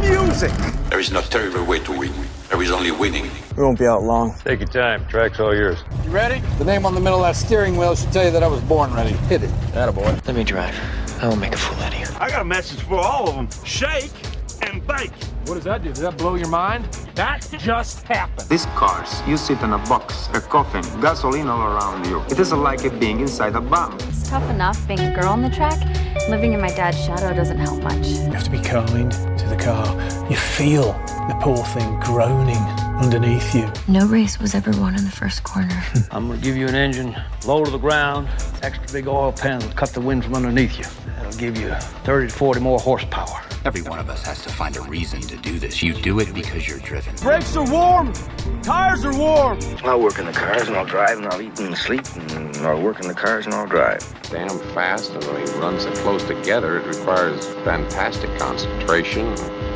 music. There is no terrible way to win. There is only winning. We won't be out long. Take your time. Track's all yours. You ready? The name on the middle of that steering wheel should tell you that I was born ready. Hit it. Attaboy. Let me drive. I won't make a fool out of you. I got a message for all of them. Shake and bake. What does that do? Does that blow your mind? That just happened. These cars, you sit in a box, a coffin, gasoline all around you. It is like it being inside a bomb. It's tough enough being a girl on the track. Living in my dad's shadow doesn't help much. You have to be kind to the car. You feel the poor thing groaning underneath you. No race was ever won in the first corner. I'm gonna give you an engine, low to the ground, extra big oil pan, cut the wind from underneath you. That'll give you 30 to 40 more horsepower. Every one of us has to find a reason to do this. You do it because you're driven. Brakes are warm. Tires are warm. I'll work in the cars and I'll drive and I'll eat and sleep and I'll work in the cars and I'll drive. Damn fast, and when he runs so close together, it requires fantastic concentration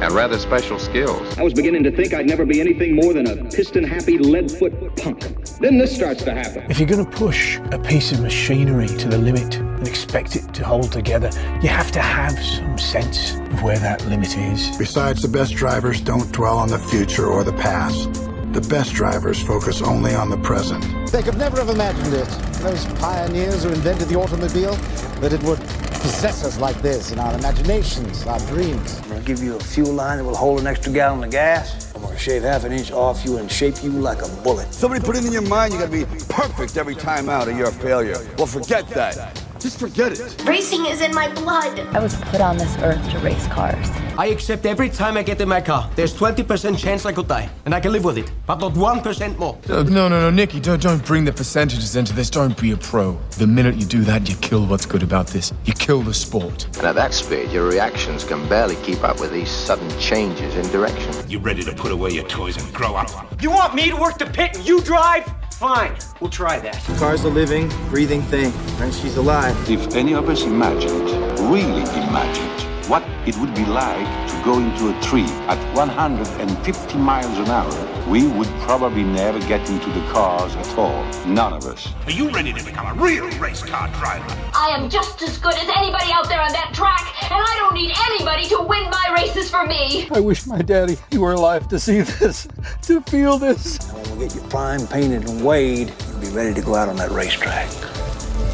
and rather special skills. I was beginning to think I'd never be anything more than a piston-happy lead-foot punk. Then this starts to happen. If you're going to push a piece of machinery to the limit and expect it to hold together, you have to have some sense of where that limit is. Besides, the best drivers don't dwell on the future or the past. The best drivers focus only on the present. They could never have imagined it, those pioneers who invented the automobile, that it would possess us like this in our imaginations, our dreams. I'm gonna give you a fuel line that will hold an extra gallon of gas. I'm gonna shave half an inch off you and shape you like a bullet. Somebody put it in your mind you gotta be perfect every time out or you're a failure. Well, forget that. Just forget it. Racing is in my blood. I was put on this earth to race cars. I accept every time I get in my car. There's 20% chance I could die, and I can live with it, but not 1% more. No, Nicky, don't bring the percentages into this. Don't be a pro. The minute you do that, you kill what's good about this. You kill the sport. And at that speed, your reactions can barely keep up with these sudden changes in direction. You ready to put away your toys and grow up? You want me to work the pit and you drive? Fine, we'll try that. The car's a living, breathing thing, and she's alive. If any of us imagined, really imagined, what it would be like to go into a tree at 150 miles an hour, we would probably never get into the cars at all. None of us. Are you ready to become a real race car driver? I am just as good as anybody out there on that track, and I don't need anybody to win my races for me. I wish my daddy were alive to see this, to feel this. And when we get you primed, painted, and weighed, you'll be ready to go out on that racetrack.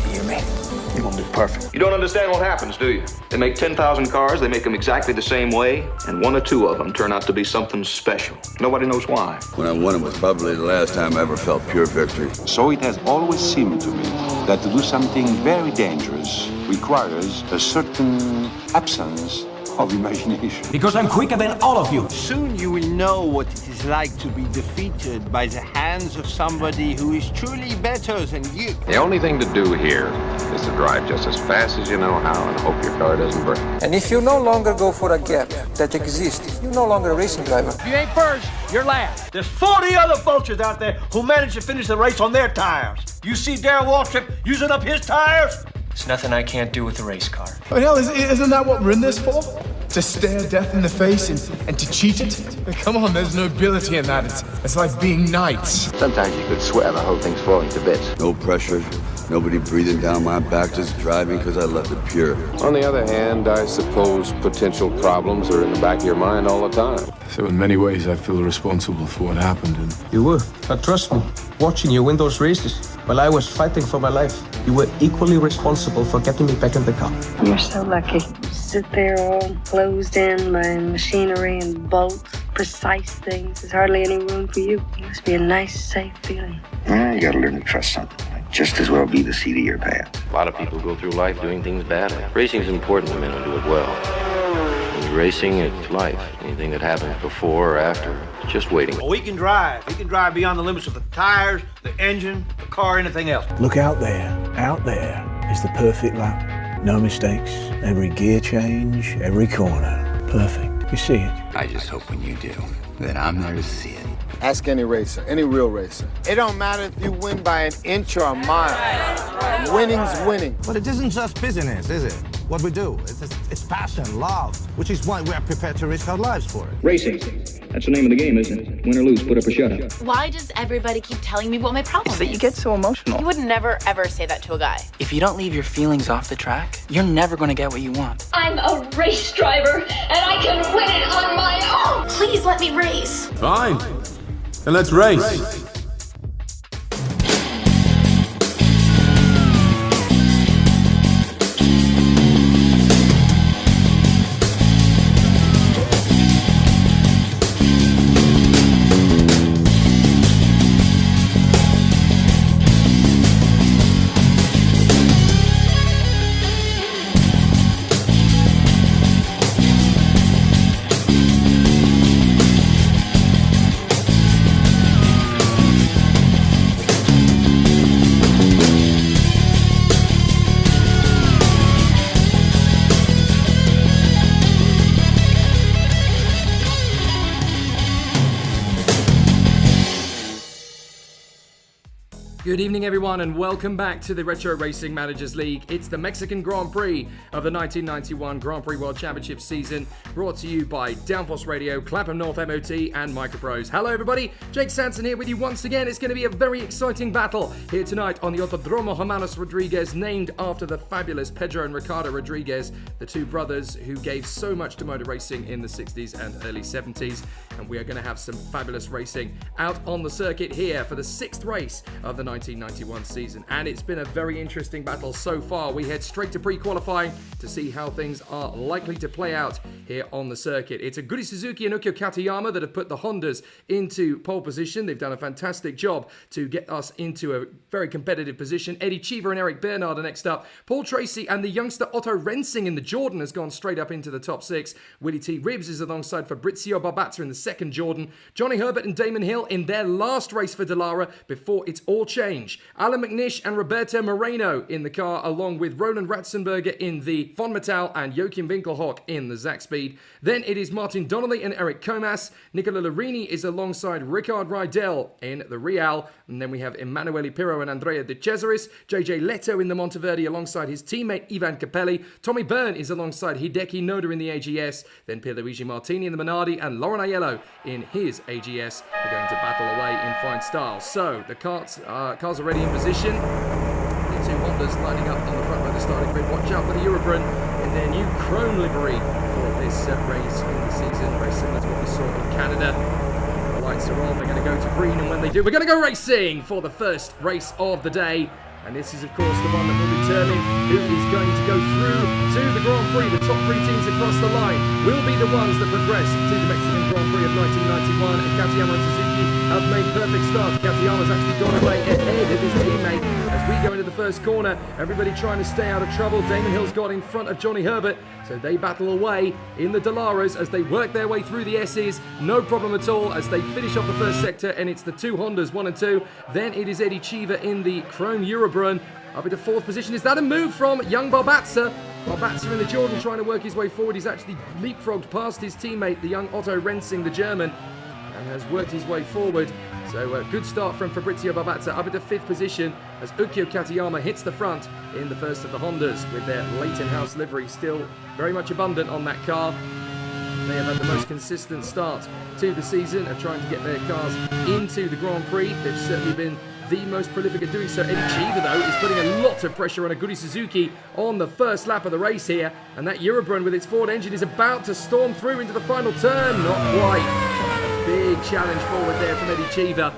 You hear me? You're gonna be perfect. You don't understand what happens, do you? They make 10,000 cars, they make them exactly the same way, and one or two of them turn out to be something special. Nobody knows why. When I won it was probably the last time I ever felt pure victory. So it has always seemed to me that to do something very dangerous requires a certain absence of imagination. Because I'm quicker than all of you. Soon you will know what it is like to be defeated by the hands of somebody who is truly better than you. The only thing to do here is to drive just as fast as you know how and hope your car doesn't break. And if you no longer go for a gap that exists, you're no longer a racing driver. If you ain't first, you're last. There's 40 other vultures out there who managed to finish the race on their tires. You see Darrell Waltrip using up his tires? There's nothing I can't do with a race car. I mean, hell, isn't that what we're in this for? To stare death in the face and to cheat it? I mean, come on, there's nobility in that. It's like being knights. Sometimes you could swear the whole thing's falling to bits. No pressure, nobody breathing down my back, just driving because I left it pure. On the other hand, I suppose potential problems are in the back of your mind all the time. So in many ways, I feel responsible for what happened. And You were. But trust me, watching you win those races while I was fighting for my life, you were equally responsible for getting me back in the car. You're so lucky. You sit there all closed in by machinery and bolts, precise things. There's hardly any room for you. It must be a nice, safe feeling. You gotta learn to trust something. Might just as well be the seat of your pants. A lot of people go through life doing things badly. Racing is important to men who do it well. When you're racing, it's life. Anything that happens before or after, it's just waiting. Well, we can drive. We can drive beyond the limits of the tires, the engine, the car, anything else. Look out there is the perfect lap. No mistakes, every gear change, every corner, perfect. You see it. I just hope when you do, that I'm there to see it. Ask any racer, any real racer. It don't matter if you win by an inch or a mile. Winning's winning. But it isn't just business, is it? What we do. It's passion, love, which is why we are prepared to risk our lives for it. Racing. That's the name of the game, isn't it? Win or lose, put up or shut up. Why does everybody keep telling me what my problem is? That you get so emotional. You would never, ever say that to a guy. If you don't leave your feelings off the track, you're never going to get what you want. I'm a race driver, and I can win it on my we race? Fine. Then let's race. Good evening, everyone, and welcome back to the Retro Racing Managers League. It's the Mexican Grand Prix of the 1991 Grand Prix World Championship season, brought to you by Downforce Radio, Clapham North MOT, and Microprose. Hello, everybody. Jake Sanson here with you once again. It's going to be a very exciting battle here tonight on the Autodromo Hermanos Rodriguez, named after the fabulous Pedro and Ricardo Rodriguez, the two brothers who gave so much to motor racing in the 60s and early 70s. And we are going to have some fabulous racing out on the circuit here for the sixth race of the 1991 season, and it's been a very interesting battle so far. We head straight to pre-qualifying to see how things are likely to play out here on the circuit. It's Aguri Suzuki and Ukyo Katayama that have put the Hondas into pole position. They've done a fantastic job to get us into a very competitive position. Eddie Cheever and Eric Bernard are next up. Paul Tracy and the youngster Otto Rensing in the Jordan has gone straight up into the top six. Willie T. Ribbs is alongside Fabrizio Barbazza in the second Jordan. Johnny Herbert and Damon Hill in their last race for Dallara before it's all changed. Alan McNish and Roberto Moreno in the car, along with Roland Ratzenberger in the Von Metal and Joachim Winkelhock in the Zack Speed. Then it is Martin Donnelly and Eric Comas. Nicola Larini is alongside Ricard Rydell in the Real. And then we have Emanuele Pirro and Andrea De Cesaris. JJ Leto in the Monteverdi alongside his teammate Ivan Capelli. Tommy Byrne is alongside Hideki Noda in the AGS. Then Pierluigi Martini in the Minardi and Lauren Aiello in his AGS are going to battle away in fine style. So the cars are already in position. The two Hondas lining up on the front row of the starting grid. Watch out for the Eurobrun in their new chrome livery for this race in the season. Very similar to what we saw in Canada. The lights are on. They're going to go to green, and when they do, we're going to go racing for the first race of the day. And this is, of course, the one that will determine who is going to go through to the Grand Prix. The top three teams across the line will be the ones that progress to the Mexican Grand Prix of 1991. And Katayama and Suzuki have made perfect starts. Katayama's actually gone away ahead of his teammate as we go into the first corner. Everybody trying to stay out of trouble. Damon Hill's got in front of Johnny Herbert. So they battle away in the Dallaras as they work their way through the S's. No problem at all as they finish off the first sector, and it's the two Hondas, 1 and 2. Then it is Eddie Cheever in the Chrome Eurobrun. Up into fourth position. Is that a move from young Barbazza? Barbazza in the Jordan trying to work his way forward. He's actually leapfrogged past his teammate, the young Otto Rensing, the German, and has worked his way forward. So good start from Fabrizio Barbazza up into fifth position as Ukyo Katayama hits the front in the first of the Hondas with their Leighton House livery still very much abundant on that car. They have had the most consistent start to the season of trying to get their cars into the Grand Prix. They've certainly been the most prolific at doing so. Eddie Cheever, though, is putting a lot of pressure on Aguri Suzuki on the first lap of the race here. And that Eurobrun with its Ford engine is about to storm through into the final turn. Not quite. A big challenge forward there from Eddie Cheever.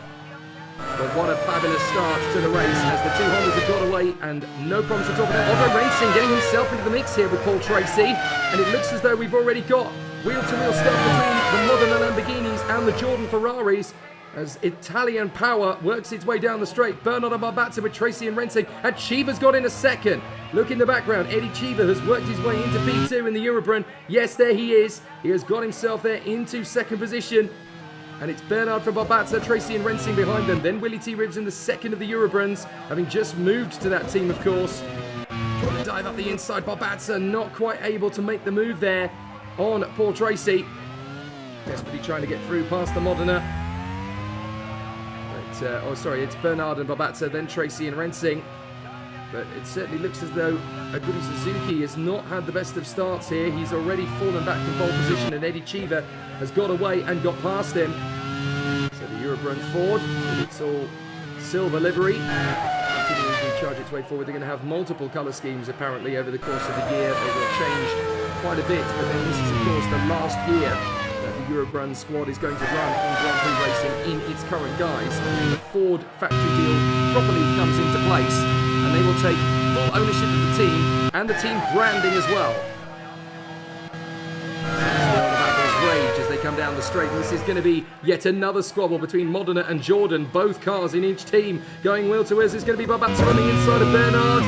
But what a fabulous start to the race as the two Hondas have got away and no problems at all. Otto Rensing getting himself into the mix here with Paul Tracy. And it looks as though we've already got wheel-to-wheel stuff between the Modena Lamborghinis and the Jordan Ferraris as Italian power works its way down the straight. Bernard and Barbazza with Tracy and Rensing, and Cheever's got in a second. Look in the background, Eddie Cheever has worked his way into P2 in the Eurobrun. Yes, there he is. He has got himself there into second position. And it's Bernard from Barbazza, Tracy and Rensing behind them. Then Willie T. Ribbs in the second of the Eurobruns, having just moved to that team, of course. Trying to dive up the inside. Barbazza not quite able to make the move there on Paul Tracy. Desperately trying to get through past the Modena. But, it's Bernard and Barbazza, then Tracy and Rensing. But it certainly looks as though Aguri Suzuki has not had the best of starts here. He's already fallen back from pole position, and Eddie Cheever has got away and got past him. So the Eurobrun Ford, with its all silver livery, continuing to charge its way forward. They're going to have multiple colour schemes apparently over the course of the year. They will change quite a bit, but then this is of course the last year that the the Eurogrun squad is going to run on Grand Prix racing in its current guise. The Ford factory deal properly comes into place, and they will take full ownership of the team and the team branding as well. Still, the battles rage as they come down the straight, and this is going to be yet another squabble between Modena and Jordan. Both cars in each team going wheel to wheel. It's going to be Barbazza on the inside of Bernard.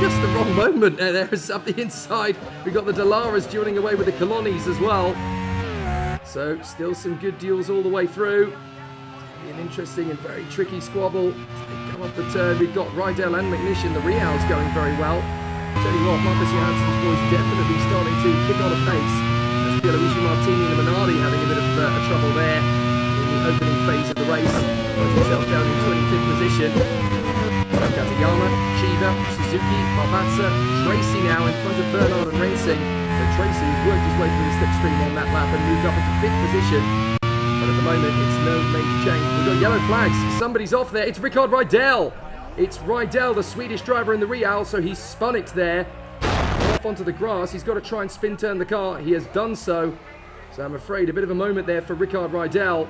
Just the wrong moment there is up the inside. We've got the Dalaras dueling away with the Colonis as well. So still some good duels all the way through. It's an interesting and very tricky squabble. As they come off the turn, we've got Rydell and McNish in the Reals going very well. Tell you what, Marcus Johansson's boys definitely starting to kick on a pace. As Pierluigi Martini and Minardi having a bit of trouble there in the opening phase of the race. Got himself down in 25th position. Katayama, Chiva, Suzuki, Barbazza, Tracy now in front of Bernard and Racing. So Tracy has worked his way through the slipstream on that lap and moved up into 5th position. But at the moment, it's no major change. We've got yellow flags. Somebody's off there. It's Rickard Rydell. It's Rydell, the Swedish driver in the Real. So he spun it there. Off onto the grass. He's got to try and spin turn the car. He has done so. So I'm afraid a bit of a moment there for Rickard Rydell.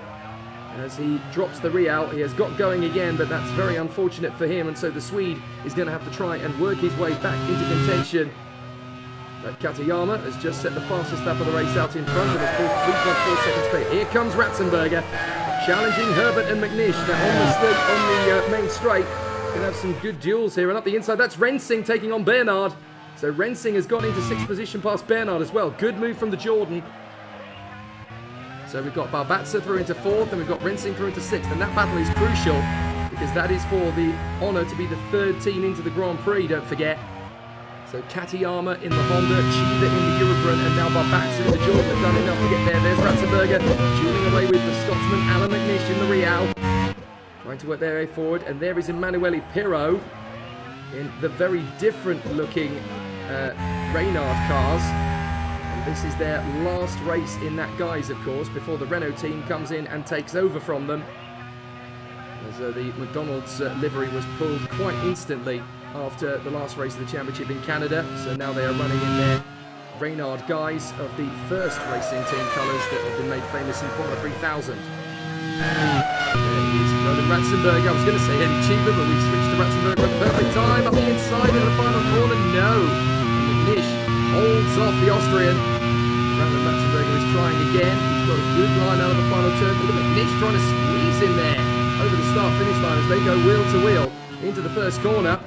As he drops the Real, he has got going again, but that's very unfortunate for him, and so the Swede is going to have to try and work his way back into contention. But Katayama has just set the fastest lap of the race out in front of us, 3.4 seconds clear. Here comes Ratzenberger, challenging Herbert and McNish. Now on the main straight, going to have some good duels here, and up the inside, that's Rensing taking on Bernard. So Rensing has gone into 6th position past Bernard as well. Good move from the Jordan. So we've got Barbazza through into 4th, and we've got Rensing through into 6th, and that battle is crucial because that is for the honour to be the 3rd team into the Grand Prix, don't forget. So Katayama in the Honda, Chiva in the Eurogrun, and now Barbazza in the Jordan have done enough to get there. There's Ratzenberger dueling away with the Scotsman Alan McNish in the Real, trying to work their way forward, and there is Emanuele Pirro in the very different looking Reynard cars. This is their last race in that guise, of course, before the Renault team comes in and takes over from them. As the McDonald's livery was pulled quite instantly after the last race of the championship in Canada. So now they are running in their Reynard guise of the first racing team colours that have been made famous in Formula 3000. There he is, Roland Ratzenberger. I was going to say Eddie Chiba, but we've switched to Ratzenberger at the perfect time. Up the inside in the final corner, no. And McNish holds off the Austrian. Roland Ratzenberger is trying again. He's got a good line out of the final turn. Look at McNish trying to squeeze in there over the start-finish line as they go wheel to wheel into the first corner.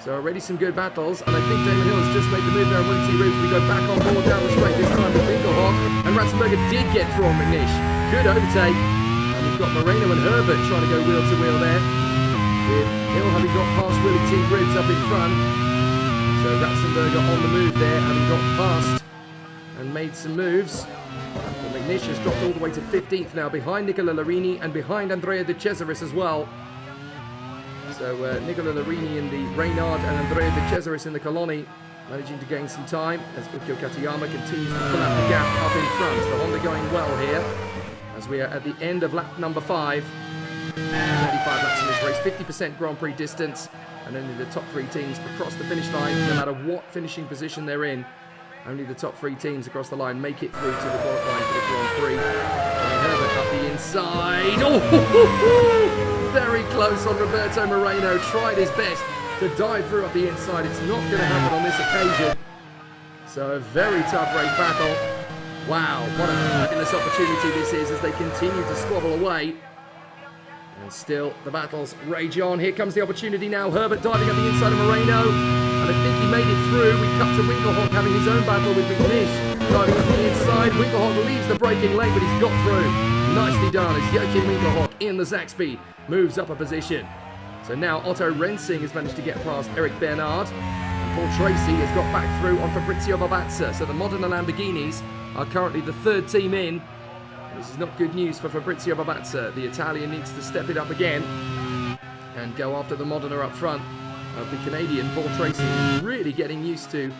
So already some good battles, and I think Damon Hill has just made the move down Willie Routes. We go back on board down the straight this time with Winkelhock, and Ratzenberger did get through on McNish. Good overtake. And we've got Moreno and Herbert trying to go wheel to wheel there, with Hill having got past Willie T. Briggs up in front. So Ratzenberger on the move there, having got past and made some moves. Well, McNish has dropped all the way to 15th now, behind Nicola Larini and behind Andrea De Cesaris as well. So Nicola Larini in the Reynard and Andrea De Cesaris in the Coloni managing to gain some time as Ukyo Katayama continues to pull out the gap up in front. The Honda going well here as we are at the end of lap number 5. 35 laps in this race, 50% Grand Prix distance, and only the top 3 teams across the finish line, no matter what finishing position they're in. Only the top 3 teams across the line make it through to the qualifying for the Grand Prix. And Herbert up the inside. Oh, very close on Roberto Moreno. Tried his best to dive through up the inside. It's not going to happen on this occasion. So a very tough race battle. Wow, what a fabulous opportunity this is as they continue to squabble away. And still, the battles rage on. Here comes the opportunity now. Herbert diving up the inside of Moreno. And I think he made it through. We cut to Winkelhock having his own battle with McNish. Diving up the inside. Winkelhock leaves the braking lane, but he's got through. Nicely done as Joachim Winkelhock in the Zaxby moves up a position. So now Otto Rensing has managed to get past Eric Bernard. And Paul Tracy has got back through on Fabrizio Barbazza. So the Modena Lamborghinis are currently the 3rd team in. This is not good news for Fabrizio Barbazza. The Italian needs to step it up again and go after the Modena up front of the Canadian Paul Tracy, really getting used to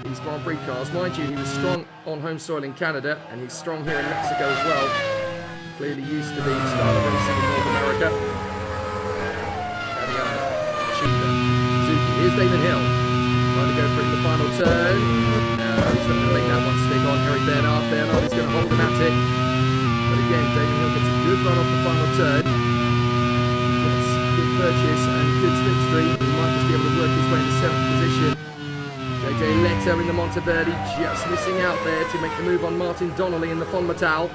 these Grand Prix cars. Mind you, he was strong on home soil in Canada, and he's strong here in Mexico as well. Clearly used to the style of racing in North America. Suzuki. Here's Damon Hill. Trying to go for it in the final turn. No, he's not going to make that one stick on Eric Bernard. Bernard is going to hold him at it. But again, Damon Hill gets a good run off the final turn. Gets good purchase and good slipstream. He might just be able to work his way into 7th position. JJ Leto in the Monteverdi just missing out there to make the move on Martin Donnelly in the Fonmatal.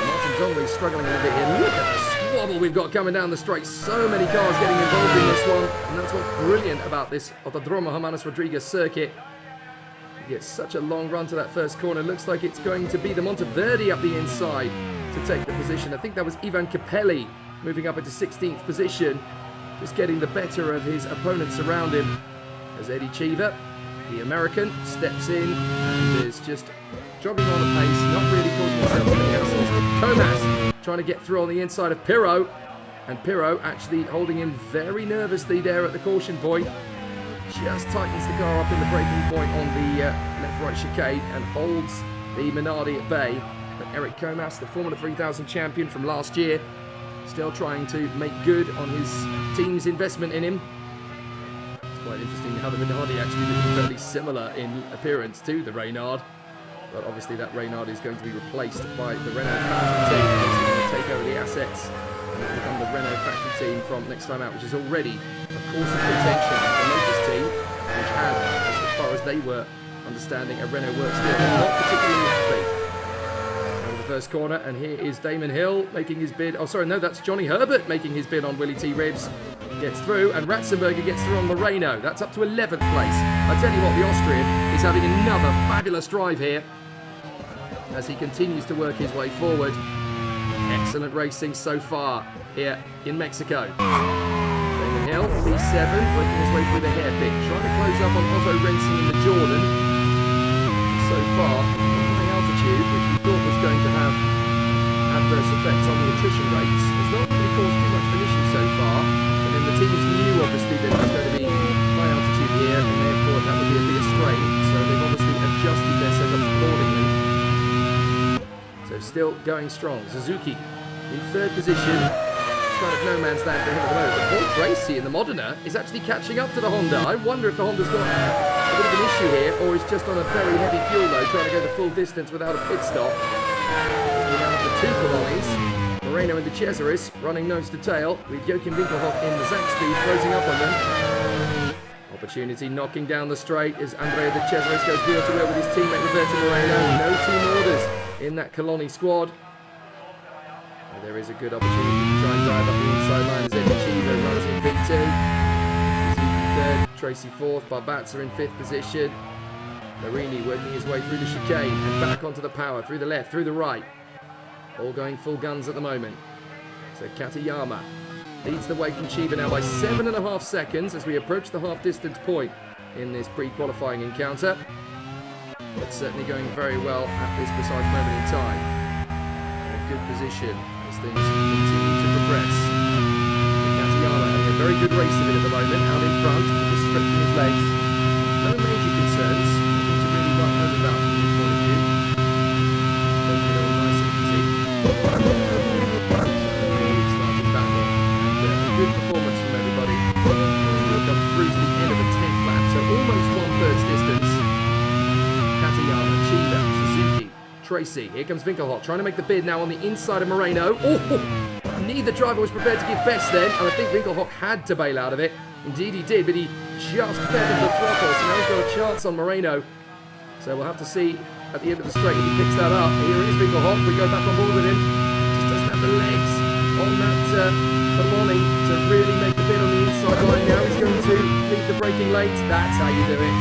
Martin Donnelly struggling a little bit here. Look at the squabble we've got coming down the straight. So many cars getting involved in this one. And that's what's brilliant about this Autodromo Hermanos Rodriguez circuit. He gets such a long run to that first corner. Looks like it's going to be the Monteverdi up the inside to take the position. I think that was Ivan Capelli moving up into 16th position. Just getting the better of his opponents around him. As Eddie Cheever, the American, steps in and is just jogging on a pace, not really causing himself too many hassles. Comas trying to get through on the inside of Pirro, and Pirro actually holding him very nervously there at the caution point. Just tightens the car up in the braking point on the left-right chicane and holds the Minardi at bay. But Eric Comas, the Formula 3000 champion from last year, still trying to make good on his team's investment in him. Quite interesting how the Minardi actually looking fairly similar in appearance to the Reynard, but obviously that Reynard is going to be replaced by the Renault factory team. It's going to take over the assets and it will become the Renault factory team from next time out, which is already a course of contention. The Lotus team, which had, as far as they were understanding, a Renault works deal, not particularly happy. Over the first corner, and here is Damon Hill making his bid. Oh, sorry, no, that's Johnny Herbert making his bid on Willie T. Ribs. Gets through, and Ratzenberger gets through on Moreno. That's up to 11th place. I tell you what, the Austrian is having another fabulous drive here as he continues to work his way forward. Excellent racing so far here in Mexico. Damon Hill, P7, working his way through the hairpin, trying to close up on Otto Renson in the Jordan. So far, high altitude, which we thought was going to have adverse effects on the attrition rates, has not really caused too much of an issue so far. The teams knew, obviously, that it was going to be high altitude here, and therefore that would be a bigger strain. So they've obviously adjusted their setups accordingly. So still going strong. Suzuki in 3rd position. It's kind of no man's land for him at the moment. But Paul Tracy in the Modena is actually catching up to the Honda. I wonder if the Honda's got a bit of an issue here, or is just on a very heavy fuel load, trying to go the full distance without a pit stop. We now have the 2 Colonis. Moreno and the Cesaris running nose to tail with Joachim Winkelhoff in the Zach speed closing up on them. Opportunity knocking down the straight as Andrea de Cesaris goes wheel to wheel with his teammate Roberto Moreno. No team orders in that Coloni squad. And there is a good opportunity to try and drive up the inside line as Eddie Cheever runs in P2. Suzuki 3rd, Tracy 4th, Barbazza in 5th position. Marini working his way through the chicane and back onto the power, through the left, through the right. All going full guns at the moment. So Katayama leads the way from Chiba now by 7.5 seconds as we approach the half-distance point in this pre-qualifying encounter. But certainly going very well at this precise moment in time. In a good position as things continue to progress. Katayama having a very good race of it at the moment, out in front, just stretching his legs. No major concerns. Nothing to really write home about from his point of view. Taking it all nice and easy. Starting battle. And a good performance from everybody. We'll come through to the end of the 10th lap, so almost 1/3 distance. Katayama, Chiba, Suzuki, Tracy. Here comes Winkelhoff trying to make the bid now on the inside of Moreno. Oh! Neither driver was prepared to give best then, and I think Winkelhoff had to bail out of it. Indeed he did, but he just feathered the throttle, so now he's got a chance on Moreno. So we'll have to see at the end of the straight if he picks that up. Here is Winkelhoff. We go back on board with him. Just doesn't have the legs on that Poloni to really make the bid on the inside line. Now he's going to leave the braking late. That's how you do it.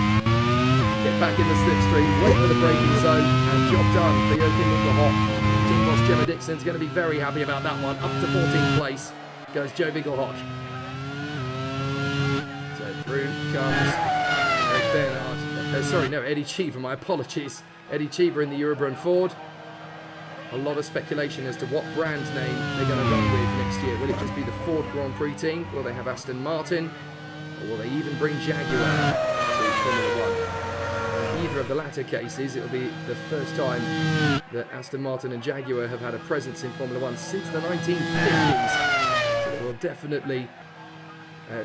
Get back in the slipstream, wait for the braking zone, and job done for Joachim Winkelhoff. Team boss Gemma Dixon's going to be very happy about that one. Up to 14th place goes Joe Winkelhoff. So through comes Eric Bernard. Eddie Cheever, my apologies. Eddie Cheever in the Eurobrun Ford. A lot of speculation as to what brand name they're going to run with next year. Will it just be the Ford Grand Prix team? Will they have Aston Martin? Or will they even bring Jaguar to Formula 1? In either of the latter cases, it'll be the first time that Aston Martin and Jaguar have had a presence in Formula 1 since the 1950s. So it will definitely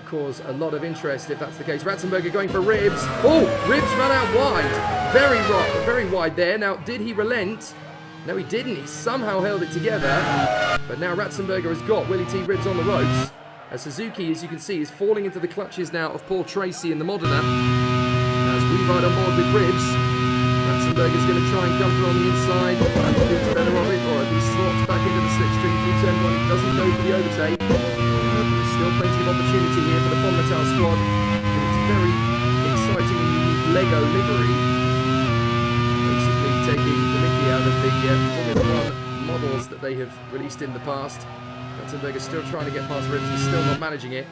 cause a lot of interest if that's the case. Ratzenberger going for Ribs. Oh, Ribs ran out wide. Very wide there. Now, did he relent? No, he didn't. He somehow held it together. But now Ratzenberger has got Willie T. Ribbs on the ropes. As Suzuki, as you can see, is falling into the clutches now of Paul Tracy in the Modena. As we ride on board with Ribbs, Ratzenberger's going to try and come through on the inside. It's better of it, or at least slots back into the slipstream through turn 1. It doesn't go for the overtake. There's still plenty of opportunity here for the Fonmetal squad. And it's very exciting and unique Lego livery. Basically taking the mickey out of the Formula 1 models that they have released in the past. Ratzenberger still trying to get past Ribbs, he's still not managing it.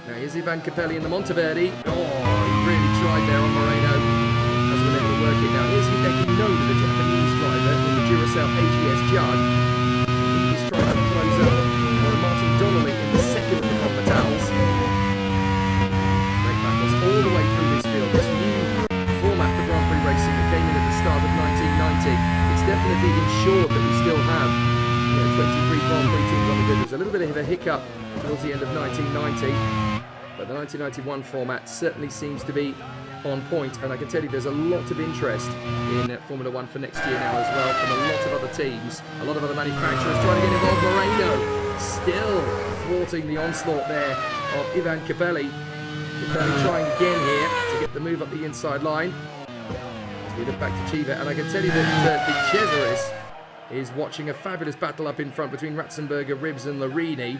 Now here's Ivan Capelli in the Monteverdi. Oh, he really tried there on Moreno. Hasn't been able to work it now. Here's Hideki Noda, the Japanese driver in the Duracell AGS Jug. He's trying to close up Martin Donnelly in the second of the Fonmetals. Great battles all the way through this field. This new format for Grand Prix racing that came in at the start of 1990. It's definitely ensured that we still have 23 Grand Prix teams on the grid. There's a little bit of a hiccup towards the end of 1990, but the 1991 format certainly seems to be on point, and I can tell you there's a lot of interest in Formula 1 for next year now as well from a lot of other teams, a lot of other manufacturers trying to get involved. Moreno still thwarting the onslaught there of Ivan Capelli. Capelli trying again here to get the move up the inside line. As we look back to Chiva, and I can tell you that the Cesaris is watching a fabulous battle up in front between Ratzenberger, Ribbs and Larini.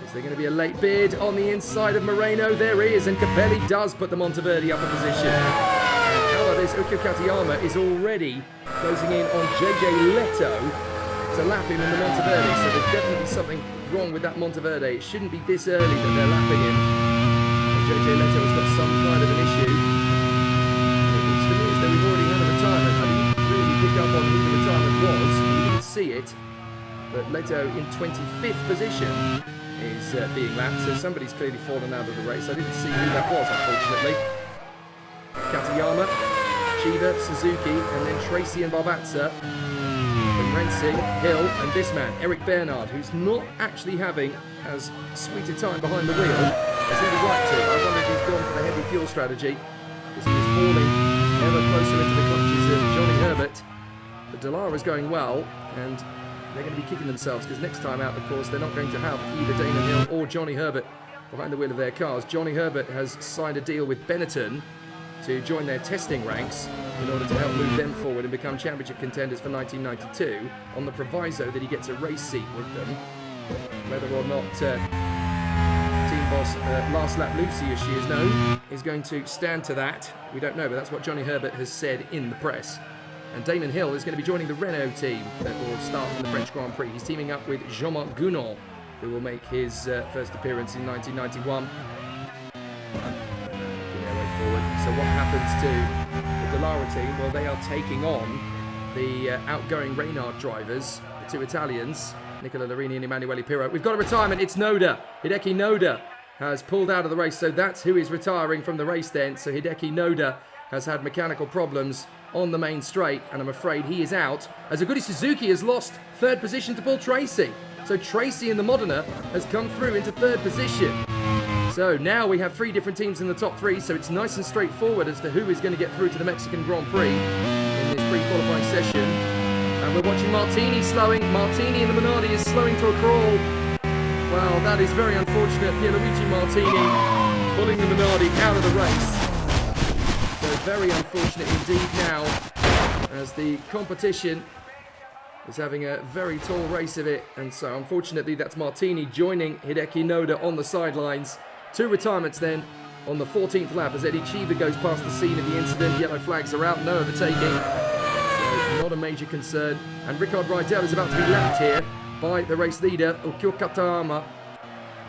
Is there going to be a late bid on the inside of Moreno? There is, and Capelli does put the Monteverdi up in position. And how about this? Ukyo Katayama is already closing in on JJ Leto to lap him in the Monteverdi, so there's definitely something wrong with that Monteverdi. It shouldn't be this early that they're lapping him. And JJ Leto has got some kind of an issue. And it looks to me as though we've already had a retirement. I didn't really pick up on who the retirement was. We didn't see it. But Leto in 25th position is being lapped, so somebody's clearly fallen out of the race. I didn't see who that was, unfortunately. Katayama, Chiva, Suzuki, and then Tracy and Barbatza. Then Rensing, Hill, and this man, Eric Bernard, who's not actually having as sweet a time behind the wheel as he would like to. I wonder if he's gone for the heavy fuel strategy, because he is falling ever closer into the clutches of Johnny Herbert. But Dallara is going well, and they're going to be kicking themselves because next time out, of course, they're not going to have either Damon Hill or Johnny Herbert behind the wheel of their cars. Johnny Herbert has signed a deal with Benetton to join their testing ranks in order to help move them forward and become championship contenders for 1992 on the proviso that he gets a race seat with them. Whether or not team boss Last Lap Lucy, as she is known, is going to stand to that, we don't know, but that's what Johnny Herbert has said in the press. And Damon Hill is going to be joining the Renault team that will start from the French Grand Prix. He's teaming up with Jean-Marc Gounon, who will make his first appearance in 1991. Their way forward. So what happens to the Dallara team? Well, they are taking on the outgoing Reynard drivers, the two Italians, Nicola Larini and Emanuele Pirro. We've got a retirement. It's Noda. Hideki Noda has pulled out of the race, so that's who is retiring from the race then. So Hideki Noda has had mechanical problems on the main straight, and I'm afraid he is out, as Aguri Suzuki has lost third position to Paul Tracy. So Tracy in the Modena has come through into third position. So now we have three different teams in the top three, so it's nice and straightforward as to who is going to get through to the Mexican Grand Prix in this pre-qualifying session. And we're watching Martini slowing. Martini in the Minardi is slowing to a crawl. Well, that is very unfortunate. Pierluigi Martini pulling the Minardi out of the race. So very unfortunate indeed now, as the competition is having a very tall race of it, and so unfortunately that's Martini joining Hideki Noda on the sidelines. Two retirements then on the 14th lap as Eddie Chiva goes past the scene of the incident. Yellow flags are out, no overtaking, so not a major concern. And Rickard Rydell is about to be lapped here by the race leader Ukyo Katayama.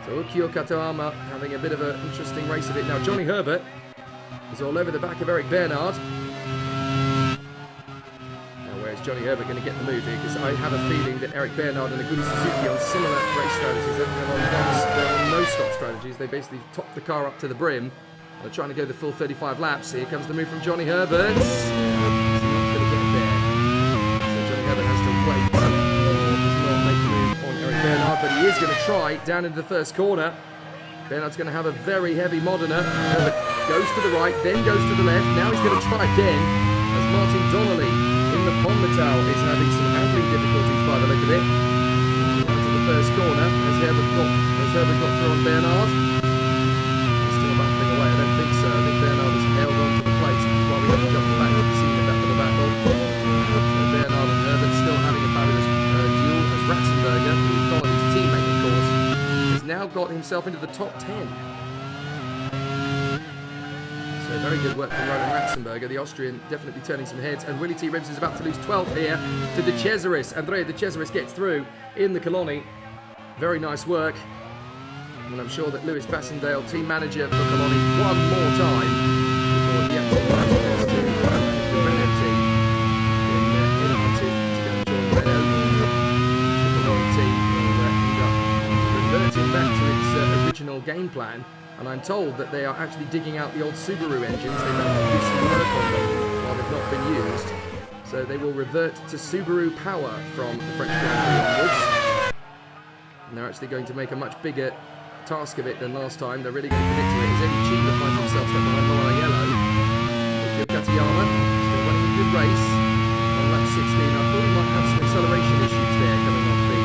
So Ukyo Katayama having a bit of an interesting race of it. Now Johnny Herbert is all over the back of Eric Bernard. Now where's Johnny Herbert going to get the move here? Because I have a feeling that Eric Bernard and Aguri Suzuki on similar race strategies. They're on no-stop strategies. They basically top the car up to the brim. They're trying to go the full 35 laps. Here comes the move from Johnny Herbert. He's not going to get there. So Johnny Herbert has to wait. Does not make the move on Eric Bernard, but he is going to try down into the first corner. Bernard's going to have a very heavy Modena. Herbert goes to the right, then goes to the left. Now he's going to try again as Martin Donnelly in and the Fonmetau is having some handling difficulties by the look of it. Into the first corner as Herbert got through on Bernard. Still battling away, I don't think so. I think Bernard has held on to the place while we haven't got back to the scene of that little battle. So Bernard and Herbert still having a fabulous duel as Ratzenberger, who followed his teammate of course, has now got himself into the top 10. So very good work from Roland Ratzenberger, the Austrian, definitely turning some heads. And Willy T. Ribbs is about to lose 12th here to De Cesaris. Andrea De Cesaris gets through in the Coloni. Very nice work. And I'm sure that Lewis Bassendale, team manager for Coloni, one more time before he actually goes to the Renault team in NR2 to go and join Renault. The Coloni team will end up reverting back to its original game plan. And I'm told that they are actually digging out the old Subaru engines. They've done do some work on them while they've not been used. So they will revert to Subaru power from the French Grand Prix onwards. And they're actually going to make a much bigger task of it than last time. They're really going to commit to it. As Eddie Cheever finds himself stuck behind Laura Yellow. Katayama still running a good race on lap 16. I thought he might have some acceleration issues there coming off the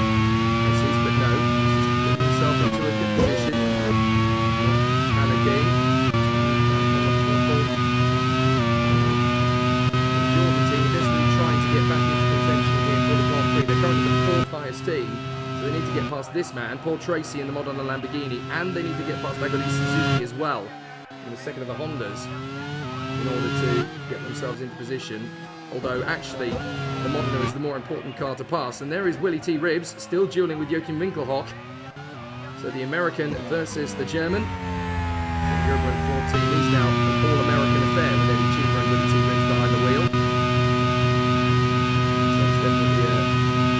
S's, but no. He's just putting himself into a good position. Team, so they need to get past this man, Paul Tracy in the Modena Lamborghini, and they need to get past Aguri Suzuki as well in the second of the Hondas in order to get themselves into position. Although actually the Modena is the more important car to pass, and there is Willy T. Ribbs still dueling with Joachim Winkelhock. So the American versus the German. The Euro 14 is now an all-American affair with Eddie Cheever and Willy T. Ribbs behind the wheel. So it's definitely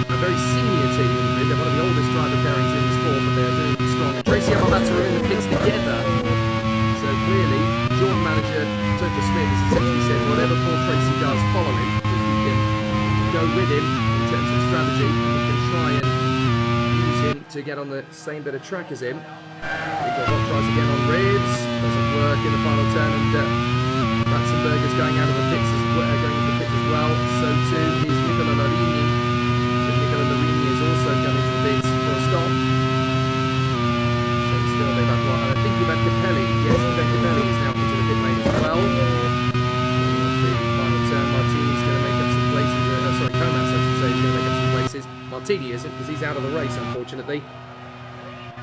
a very senior team. They're one of the oldest driver pairings in the sport, but they're doing strong. Tracy and Mamatsu are in the pits together. So clearly, Jordan manager Toto Smith has essentially said whatever Paul Tracy does, follow him, because we can go with him in terms of strategy. We can try and use him to get on the same bit of track as him. Winkelhock tries again on Ribbs. Doesn't work in the final turn, and Ratzenberger's going out of the pits as well. So too is Nicola Larini. Also coming to the pits for a stop. So still they battle on. And I think Ivan Capelli, yes, Ivan Capelli is now into the pit lane as well. The final turn, Martini's going to make up some places. Comas, I should say, is going to make up some places. Martini isn't, because he's out of the race, unfortunately.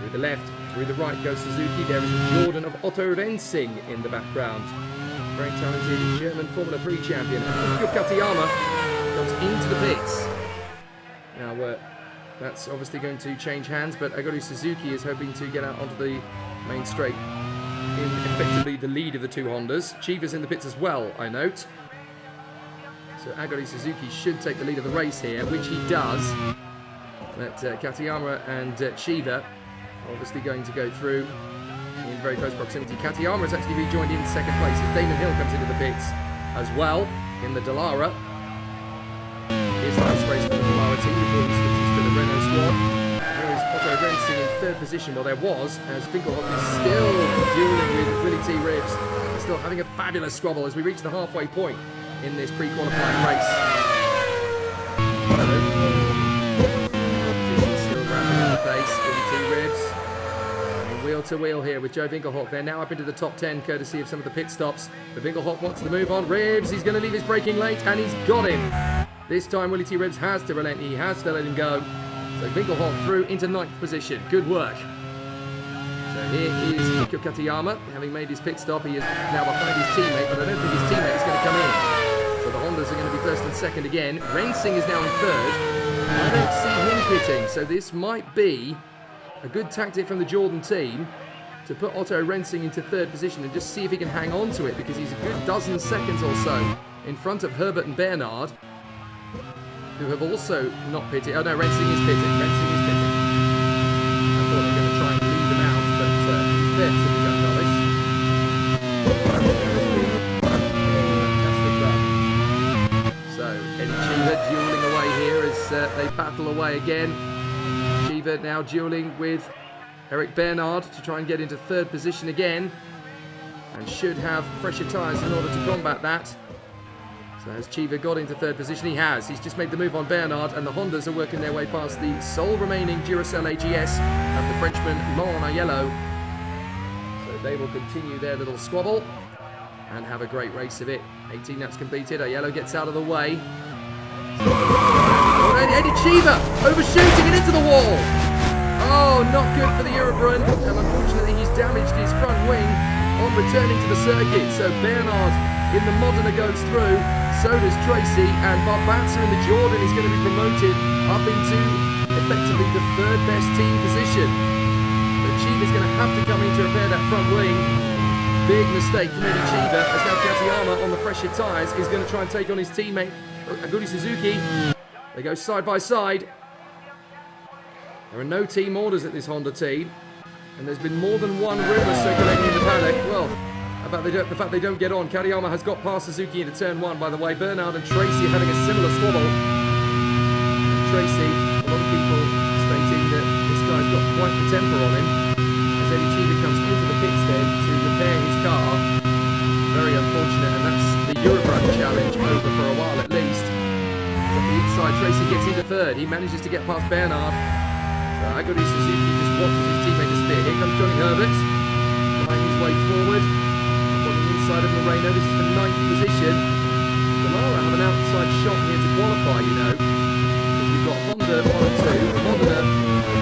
Through the left, through the right goes Suzuki. There is Jordan of Otto Rensing in the background. Very talented German Formula 3 champion. And Katayama comes into the pits. Now, that's obviously going to change hands, but Aguri Suzuki is hoping to get out onto the main straight in effectively the lead of the two Hondas. Cheever's in the pits as well, I note. So Aguri Suzuki should take the lead of the race here, which he does. But Katayama and Cheever are obviously going to go through in very close proximity. Katayama has actually rejoined in second place as Damon Hill comes into the pits as well in the Dallara. Here's the nice race for the Dallara team before he switches to the Renault squad. There is Otto Rensing in third position. Well, there was, as Winkelhock is still dueling with Willy T. Ribbs. They're still having a fabulous squabble as we reach the halfway point in this pre-qualifying race. Still ramping up the pace. Willy T. Ribbs wheel to wheel here with Joe Winkelhock. They're now up into the top 10 courtesy of some of the pit stops. But Winkelhock wants to move on. Ribbs, he's going to leave his braking late, and he's got him. This time Willy T. Ribbs has to relent. He has to let him go. So Winkelhock through into 9th position. Good work. So here is Mikko Katayama. Having made his pit stop, he is now behind his teammate, but I don't think his teammate is going to come in. So the Hondas are going to be first and second again. Rensing is now in third. I don't see him pitting, so this might be a good tactic from the Jordan team to put Otto Rensing into third position and just see if he can hang on to it, because he's a good dozen seconds or so in front of Herbert and Bernard, who have also not pitted. Oh no, Rensing is pitting. Rensing is pitting. I thought they were going to try and leave them out, but fair to the young novice. Fantastic run. So Eddie Cheever dueling away here as they battle away again. Cheever now dueling with Eric Bernard to try and get into third position again, and should have fresher tyres in order to combat that. So has Chiva got into third position? He has. He's just made the move on Bernard, and the Hondas are working their way past the sole remaining Duracell AGS of the Frenchman Laurent Aiello. So they will continue their little squabble and have a great race of it. 18 laps completed. Aiello gets out of the way. Oh, Eddie Chiva overshooting it into the wall. Oh, not good for the Eurobrunnen, and unfortunately he's damaged his front wing on returning to the circuit. So Bernard in the Modena goes through, so does Tracy, and Barbatza in the Jordan is going to be promoted up into effectively the third best team position. So Chiva's going to have to come in to repair that front wing. Big mistake from Eddie Chiva, as now Katayama on the fresher tyres is going to try and take on his teammate Aguri Suzuki. They go side by side. There are no team orders at this Honda team, and there's been more than one rumour circulating in the paddock. Well, about the fact they don't get on. Katayama has got past Suzuki into turn one, by the way. Bernard and Tracy having a similar squabble. And Tracy, a lot of people stating that this guy's got quite the temper on him, as Eddie Chiva comes into the pits then to repair his car. Very unfortunate, and that's the Eurobrunnen challenge over for a while at least. At the inside, Tracy gets into third. He manages to get past Bernard. Aguri Suzuki just watches his teammate disappear. Here comes Johnny Herbert, flying his way forward. On the inside of Moreno, this is the 9th position. Delara have an outside shot here to qualify, you know. Because we've got Honda 1 and 2, Modena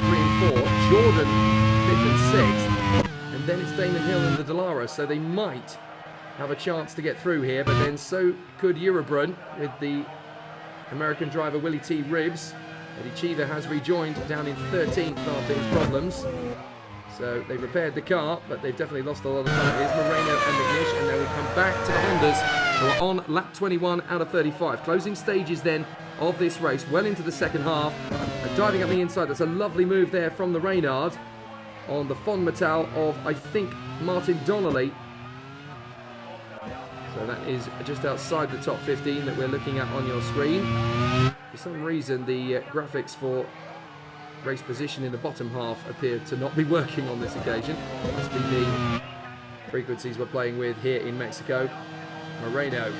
3 and 4, Jordan 5th and 6th, and then it's Damon Hill and the Delara, so they might have a chance to get through here, but then so could Eurobrunnen with the American driver Willie T. Ribbs. Eddie Chiva has rejoined down in 13th after his problems. So they've repaired the car, but they've definitely lost a lot of time. Here's Moreno and McNish, and then we come back to the Hondas, who are on lap 21 out of 35. Closing stages then of this race, well into the second half. And diving up the inside, that's a lovely move there from the Reynard on the Fond Metal of, I think, Martin Donnelly. So that is just outside the top 15 that we're looking at on your screen. For some reason, the graphics for race position in the bottom half appear to not be working on this occasion. Must be the frequencies we're playing with here in Mexico. Moreno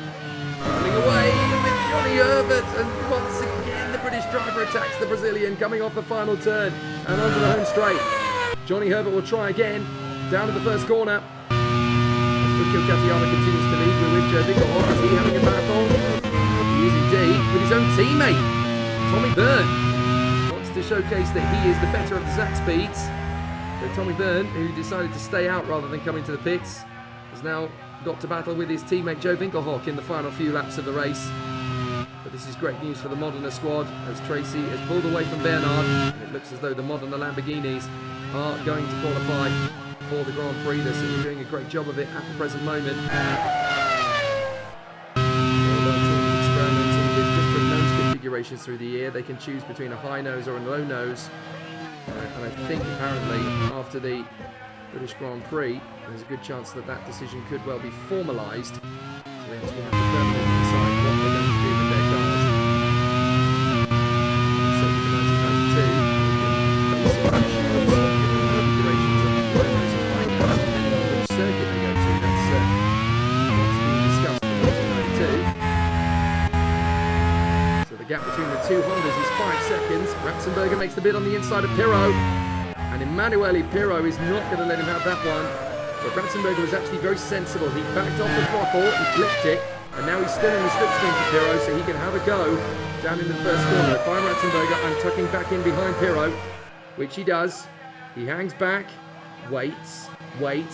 running away with Johnny Herbert, and once again the British driver attacks the Brazilian coming off the final turn and onto the home straight. Johnny Herbert will try again, down to the first corner. Katayama continues to lead with Joe Winkelhock. Is he having a battle? He is indeed, with his own teammate, Tommy Byrne. Wants to showcase that he is the better of the Zach speeds. So Tommy Byrne, who decided to stay out rather than come into the pits, has now got to battle with his teammate Joe Winkelhock in the final few laps of the race. But this is great news for the Modena squad, as Tracy has pulled away from Bernard, and it looks as though the Modena Lamborghinis are going to qualify for the Grand Prix. They're certainly doing a great job of it at the present moment. Experimenting with different nose configurations through the year. They can choose between a high nose or a low nose. And I think apparently after the British Grand Prix, there's a good chance that that decision could well be formalised. So they actually have to permanently decide what they're going to do with their cars. So for 1992, circuit they go to. That's what's being discussed in 1992. So the gap between the two Hondas is 5 seconds. Ratzenberger makes the bid on the inside of Pirro, and Emanuele Pirro is not going to let him have that one. But Ratzenberger was actually very sensible. He backed off the throttle, he flipped it, and now he's still in the slipstream for Pirro, so he can have a go down in the first corner. If I'm Ratzenberger, I'm tucking back in behind Pirro, which he does. He hangs back, waits,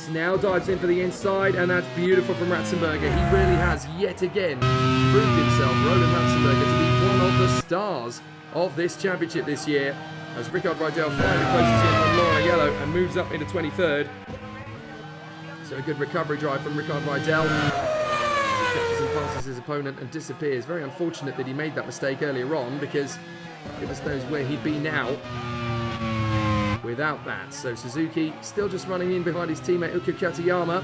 now dives in for the inside, and that's beautiful from Ratzenberger. He really has yet again proved himself, Roland Ratzenberger, to be one of the stars of this championship this year, as Rickard Rydell finally closes in on Laurent Aiello and moves up into 23rd. So a good recovery drive from Rickard Rydell. He catches and passes his opponent and disappears. Very unfortunate that he made that mistake earlier on, because goodness knows where he'd be now without that. So Suzuki still just running in behind his teammate Uko Katayama.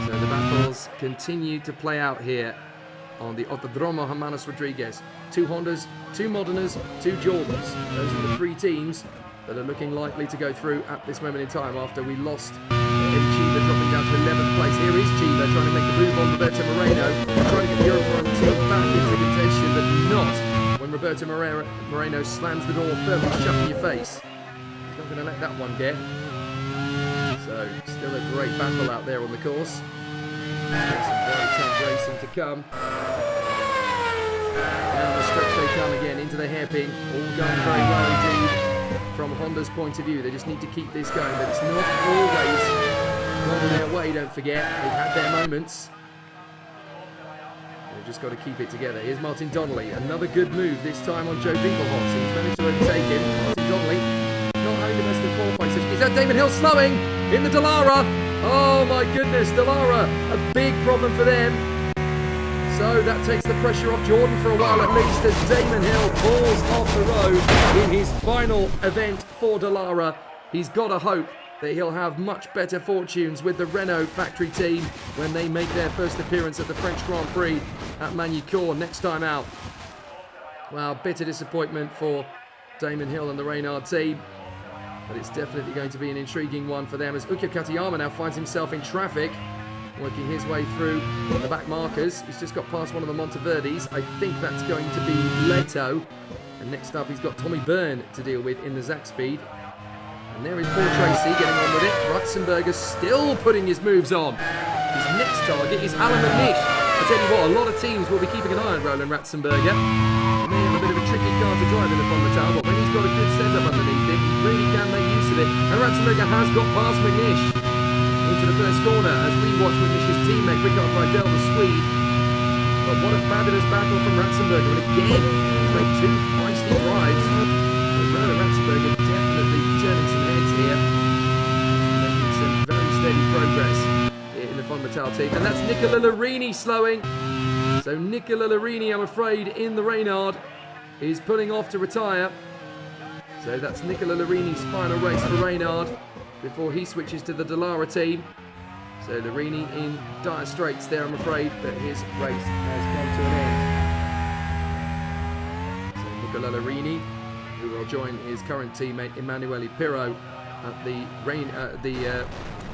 So the battles continue to play out here on the Autodromo Hermanos Rodriguez. 2 Hondas, 2 Modenas, 2 Jordans. Those are the 3 teams that are looking likely to go through at this moment in time, after we lost Eddie Cheever dropping down to 11th place. Here is Cheever trying to make the move on Roberto Moreno, trying to get the Eurobron team back into contention, but not when Roberto Moreno slams the door firmly shut in your face. He's not going to let that one get. So, still a great battle out there on the course. There's some very tough racing to come. Down the stretch they come again, into the hairpin. All going very well indeed from Honda's point of view. They just need to keep this going, but it's not always gone their way, don't forget. They've had their moments. They've just got to keep it together. Here's Martin Donnelly. Another good move, this time on Joe Dinkelhoff. He's managed to overtake him. Martin Donnelly not having the best of qualifying session. Is that Damon Hill slowing in the Dallara? Oh my goodness, Dallara, a big problem for them. So that takes the pressure off Jordan for a while at least, as Damon Hill pulls off the road in his final event for Dallara. He's got to hope that he'll have much better fortunes with the Renault factory team when they make their first appearance at the French Grand Prix at Magny-Cours next time out. Well, bitter disappointment for Damon Hill and the Reynard team. But it's definitely going to be an intriguing one for them as Ukya Katayama now finds himself in traffic, working his way through the back markers. He's just got past one of the Monteverdis. I think that's going to be Leto. And next up, he's got Tommy Byrne to deal with in the Zach Speed. And there is Paul Tracy getting on with it. Ratzenberger still putting his moves on. His next target is Alan McNish. I tell you what, a lot of teams will be keeping an eye on Roland Ratzenberger. He may have a bit of a tricky car to drive in the Fondatal, but when he's got a good setup underneath him, he really can make use of it. And Ratzenberger has got past McNish into the first corner as we watch McNish's teammate Rickard Rydell, the Swede. But what a fabulous battle from Ratzenberger, and again, he's made two feisty drives. Roland Ratzenberger definitely turning some heads here, making some very steady progress in the Fondatal team. And that's Nicola Larini slowing. So Nicola Larini, I'm afraid, in the Reynard, is pulling off to retire. So that's Nicola Larini's final race for Reynard before he switches to the Dallara team. So Larini in dire straits there, I'm afraid, but his race has come to an end. So Nicola Larini, who will join his current teammate Emanuele Pirro at the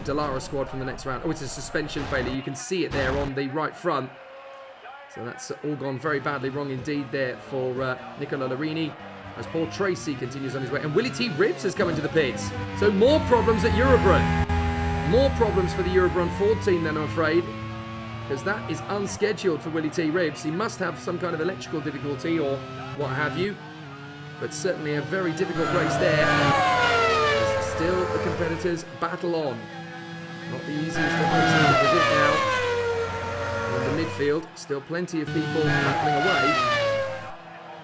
Dallara squad from the next round. Oh, it's a suspension failure. You can see it there on the right front. So that's all gone very badly wrong indeed there for Nicola Larini, as Paul Tracy continues on his way. And Willie T. Ribbs has come into the pits. So more problems at Eurobrun. More problems for the Eurobrun Ford team then, I'm afraid, because that is unscheduled for Willie T. Ribbs. He must have some kind of electrical difficulty or what have you. But certainly a very difficult race there. As still the competitors battle on. Not the easiest of races to predict now. In the midfield, still plenty of people battling away.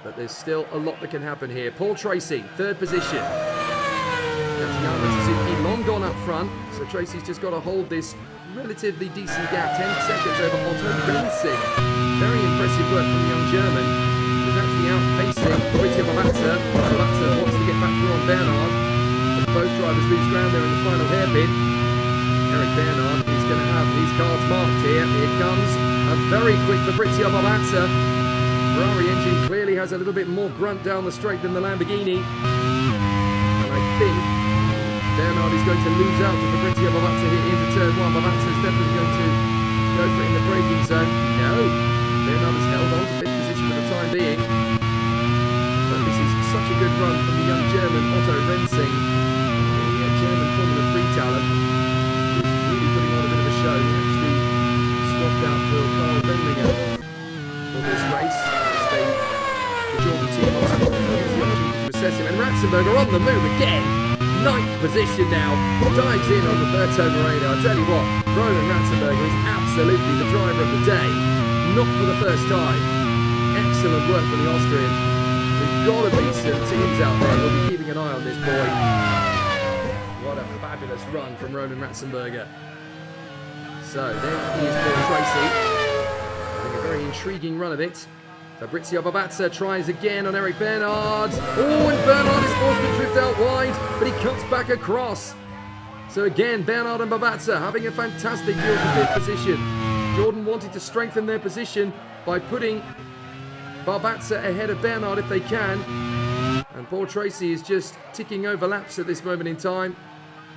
But there's still a lot that can happen here. Paul Tracy, third position. Katayama Suzuki long gone up front. So Tracy's just got to hold this relatively decent gap. 10 seconds over Otto Rensing. Very impressive work from the young German. He's actually outpacing Fritz Babatza. Babatza wants to get back through on Bernard. As both drivers lose ground there in the final hairpin. Eric Bernard is going to have his cards marked here. Here comes a very quick Fabrizio Babatza. Ferrari engine clearly has a little bit more grunt down the straight than the Lamborghini. And I think Bernard is going to lose out to Fabrizio Babatza here into turn one. Babatza is definitely going to go for it in the braking zone. No, Bernard has held on to fifth position for the time being. But this is such a good run from the young German Otto Rensing, the German Formula 3 talent. Really putting on a bit of a show. He actually swapped out for Carl Benlinger for this race. The Jordan team also used the opportunity to assess him. And Ratzenberger on the move again. 9th position now. Dives in on Roberto Moreno. I tell you what, Roland Ratzenberger is absolutely the driver of the day. Not for the first time. Excellent work from the Austrian. There's got to be some teams out there who'll be keeping an eye on this boy. What a fabulous run from Roland Ratzenberger. So there he is, Paul Tracy. Having a very intriguing run of it. Fabrizio Babatza tries again on Eric Bernard. Oh, and Bernard is forced to drift out wide, but he cuts back across. So again, Bernard and Babatza having a fantastic deal for fifth position. Jordan wanted to strengthen their position by putting Babatza ahead of Bernard if they can. And Paul Tracy is just ticking over laps at this moment in time.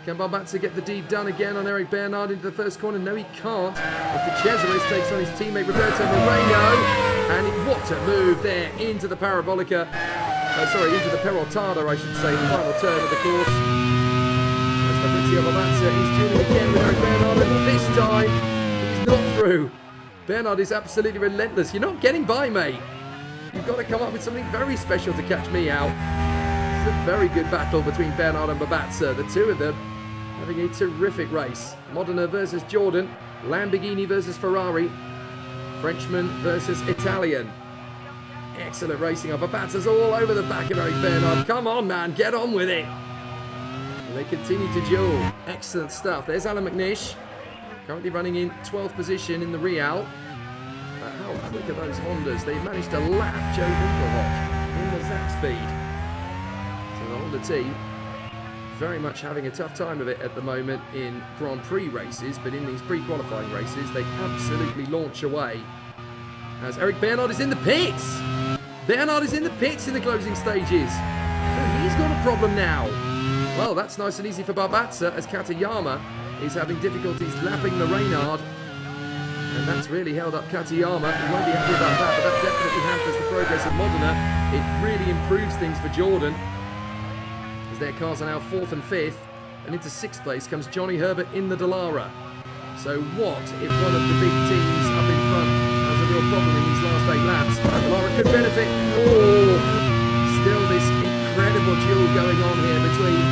Can Barbatza get the deed done again on Eric Bernard into the first corner? No, he can't. But De Cesaris takes on his teammate Roberto Moreno. And what a move there into the Parabolica. Into the Peraltada, I should say, the final turn of the course. As Fabrizio Barbatza is tuning again with Eric Bernard, and this time he's not through. Bernard is absolutely relentless. You're not getting by, mate. You've got to come up with something very special to catch me out. It's a very good battle between Bernard and Barbatza. The two of them having a terrific race. Modena versus Jordan, Lamborghini versus Ferrari, Frenchman versus Italian. Excellent racing. Barbatza's all over the back of Eric Bernard. Come on, man, get on with it. And they continue to duel. Excellent stuff. There's Alan McNish, currently running in 12th position in the Real. But how quick are those Hondas? They've managed to lap Joe Winkelhock in the Zap speed. So the Honda team very much having a tough time of it at the moment in Grand Prix races, but in these pre-qualifying races, they absolutely launch away. As Eric Bernard is in the pits. Bernard is in the pits in the closing stages. Oh, he's got a problem now. Well, that's nice and easy for Barbatza as Katayama is having difficulties lapping the Reynard. And that's really held up Katayama. He won't be happy about that, but that definitely hampers the progress of Modena. It really improves things for Jordan, as their cars are now 4th and 5th, and into 6th place comes Johnny Herbert in the Dallara. So what if one of the big teams up in front has a real problem in these last 8 laps? Dallara could benefit. Oh, still this incredible duel going on here between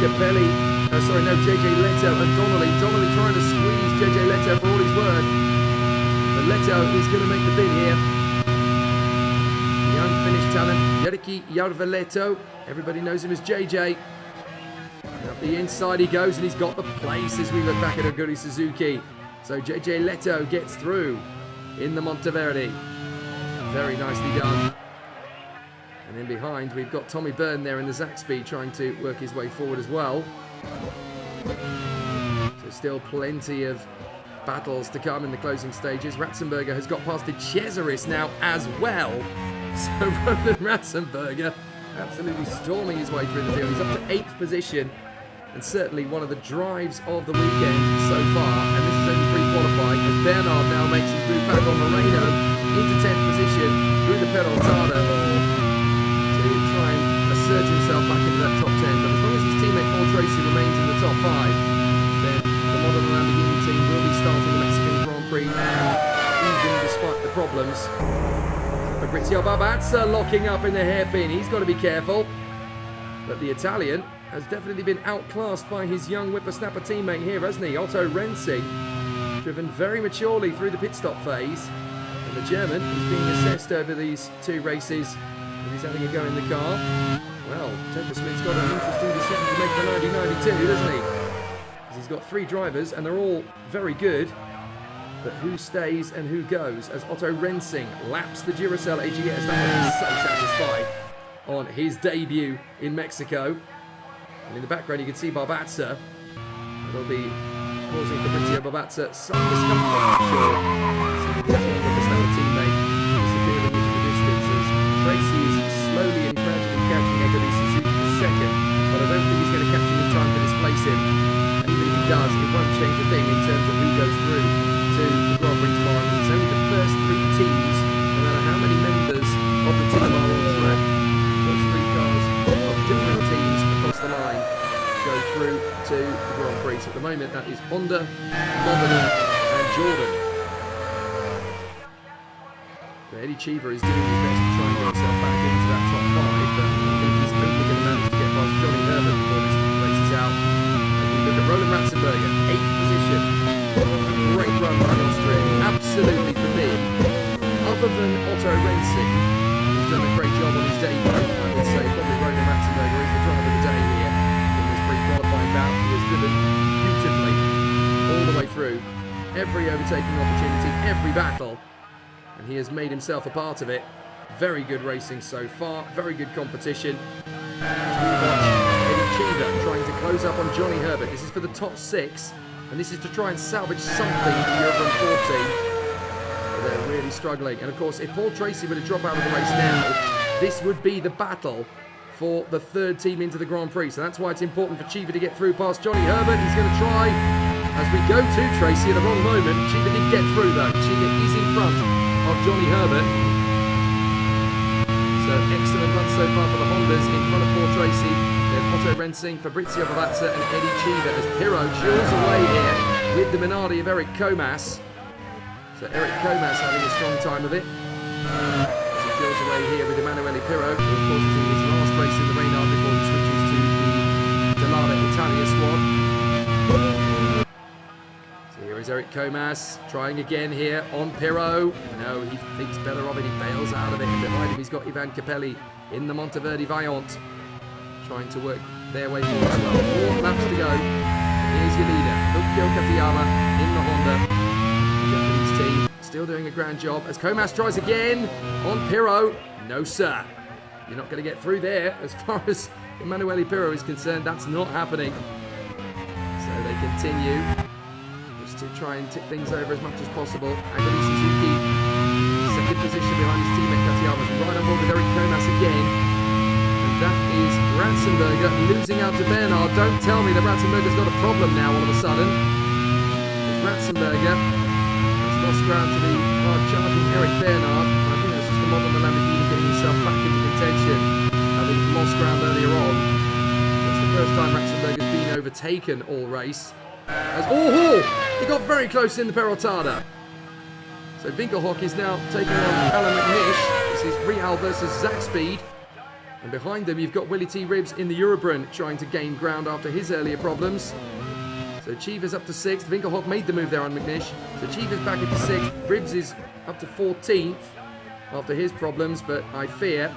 Capelli, JJ Leto and Donnelly. Donnelly trying to squeeze JJ Leto for all he's worth. But Leto is going to make the bid here. Young Finnish talent, Jyrki Järveletto. Everybody knows him as JJ. And up the inside he goes, and he's got the place as we look back at Oguri Suzuki. So JJ Leto gets through in the Monteverde. Very nicely done. And then behind we've got Tommy Byrne there in the Zach Speed trying to work his way forward as well. So still plenty of battles to come in the closing stages. Ratzenberger has got past De Cesaris now as well. So Roland Ratzenberger absolutely storming his way through the field. He's up to 8th position, and certainly one of the drives of the weekend so far. And this is only pre-qualifying as Bernard now makes his move back on Moreno into 10th position through the Peraltada to try and assert himself back into that top 10. But as long as his teammate Paul Tracy remains in the top 5, then the Modena Lamborghini team will be starting the Mexican Grand Prix even despite the problems. Fabrizio Barbatza locking up in the hairpin. He's got to be careful. But the Italian has definitely been outclassed by his young whippersnapper teammate here, hasn't he? Otto Rensing, driven very maturely through the pit stop phase. And the German is being assessed over these 2 races. And he's having a go in the car. Well, Topher Smith's got an interesting decision to make for 1992, doesn't he? Because he's got 3 drivers and they're all very good. But who stays and who goes as Otto Rensing laps the Duracell AGS. That one is so satisfied on his debut in Mexico. And in the background you can see Barbatza. It'll be causing Fabrizio Barbatza some discomfort, I'm sure. So the teammate disappearing into the distance as Tracy is slowly and gradually catching Egoli Suzuki for second. But I don't think he's going to catch him in time to displace him. And even if he does, it won't change a thing in terms of who goes through to the Grand Prix tomorrow. It's only the first 3 teams, no matter how many members of the team are on track. Those 3 cars of different teams across the line go through to the Grand Prix. So at the moment that is Honda, Modena and Jordan. But Eddie Cheever is doing his best to try and get himself back into that top 5, but I think he's only going to manage to get past Johnny Herbert before this race is out. As we look at Roland Ratzenberger, 8th position. Great run by Austria. Absolutely for me, other than Otto Rensing, who's done a great job on his debut, I would say probably Roland Ratzenberger is the driver of the day here in this pre-qualifying bout. He has driven beautifully all the way through, every overtaking opportunity, every battle, and he has made himself a part of it. Very good racing so far, very good competition. As we watch Eddie Cheever trying to close up on Johnny Herbert. This is for the top 6. And this is to try and salvage something in the Euro 14. But they're really struggling. And of course, if Paul Tracy were to drop out of the race now, this would be the battle for the third team into the Grand Prix. So that's why it's important for Cheever to get through past Johnny Herbert. He's going to try as we go to Tracy at the wrong moment. Cheever did get through though. Cheever is in front of Johnny Herbert. So excellent run so far for the Hondas in front of Paul Tracy. Then Otto Rensing, Fabrizio Bavazza and Eddie Cheever as Pirro chills away here with the Minardi of Eric Comas. So Eric Comas having a strong time of it. As he chills away here with Emanuele Pirro, who of course is in his last race in the Reynard before he switches to the Dallara Italia squad. So here is Eric Comas trying again here on Pirro. No, he thinks better of it, he bails out of it, and behind him he's got Ivan Capelli in the Monteverdi Vaillant, trying to work their way forward as well. 4 laps to go. And here's your leader, Ukyo Katayama in the Honda. Japanese team still doing a grand job as Comas tries again on Pirro. No, sir. You're not going to get through there. As far as Emanuele Pirro is concerned, that's not happening. So they continue just to try and tick things over as much as possible. Aguri Suzuki, second position behind his teammate Katayama, right on board with Eric Comas again. That is Ratzenberger losing out to Bernard. Don't tell me that Ratzenberger's got a problem now all of a sudden. Ratzenberger has lost ground to the hard-charging Eric Bernard. I think that's just the model of the Lamborghini getting himself back into contention, having lost ground earlier on. That's the first time Ratzenberger's been overtaken all race. He got very close in the Perotada. So Winkelhock is now taking on Alan McNish. This is Real versus Zach Speed. And behind them, you've got Willie T. Ribbs in the Eurobrun trying to gain ground after his earlier problems. So Cheever's up to 6th. Winkelhock made the move there on McNish. So Cheever's back into 6th. Ribbs is up to 14th after his problems. But I fear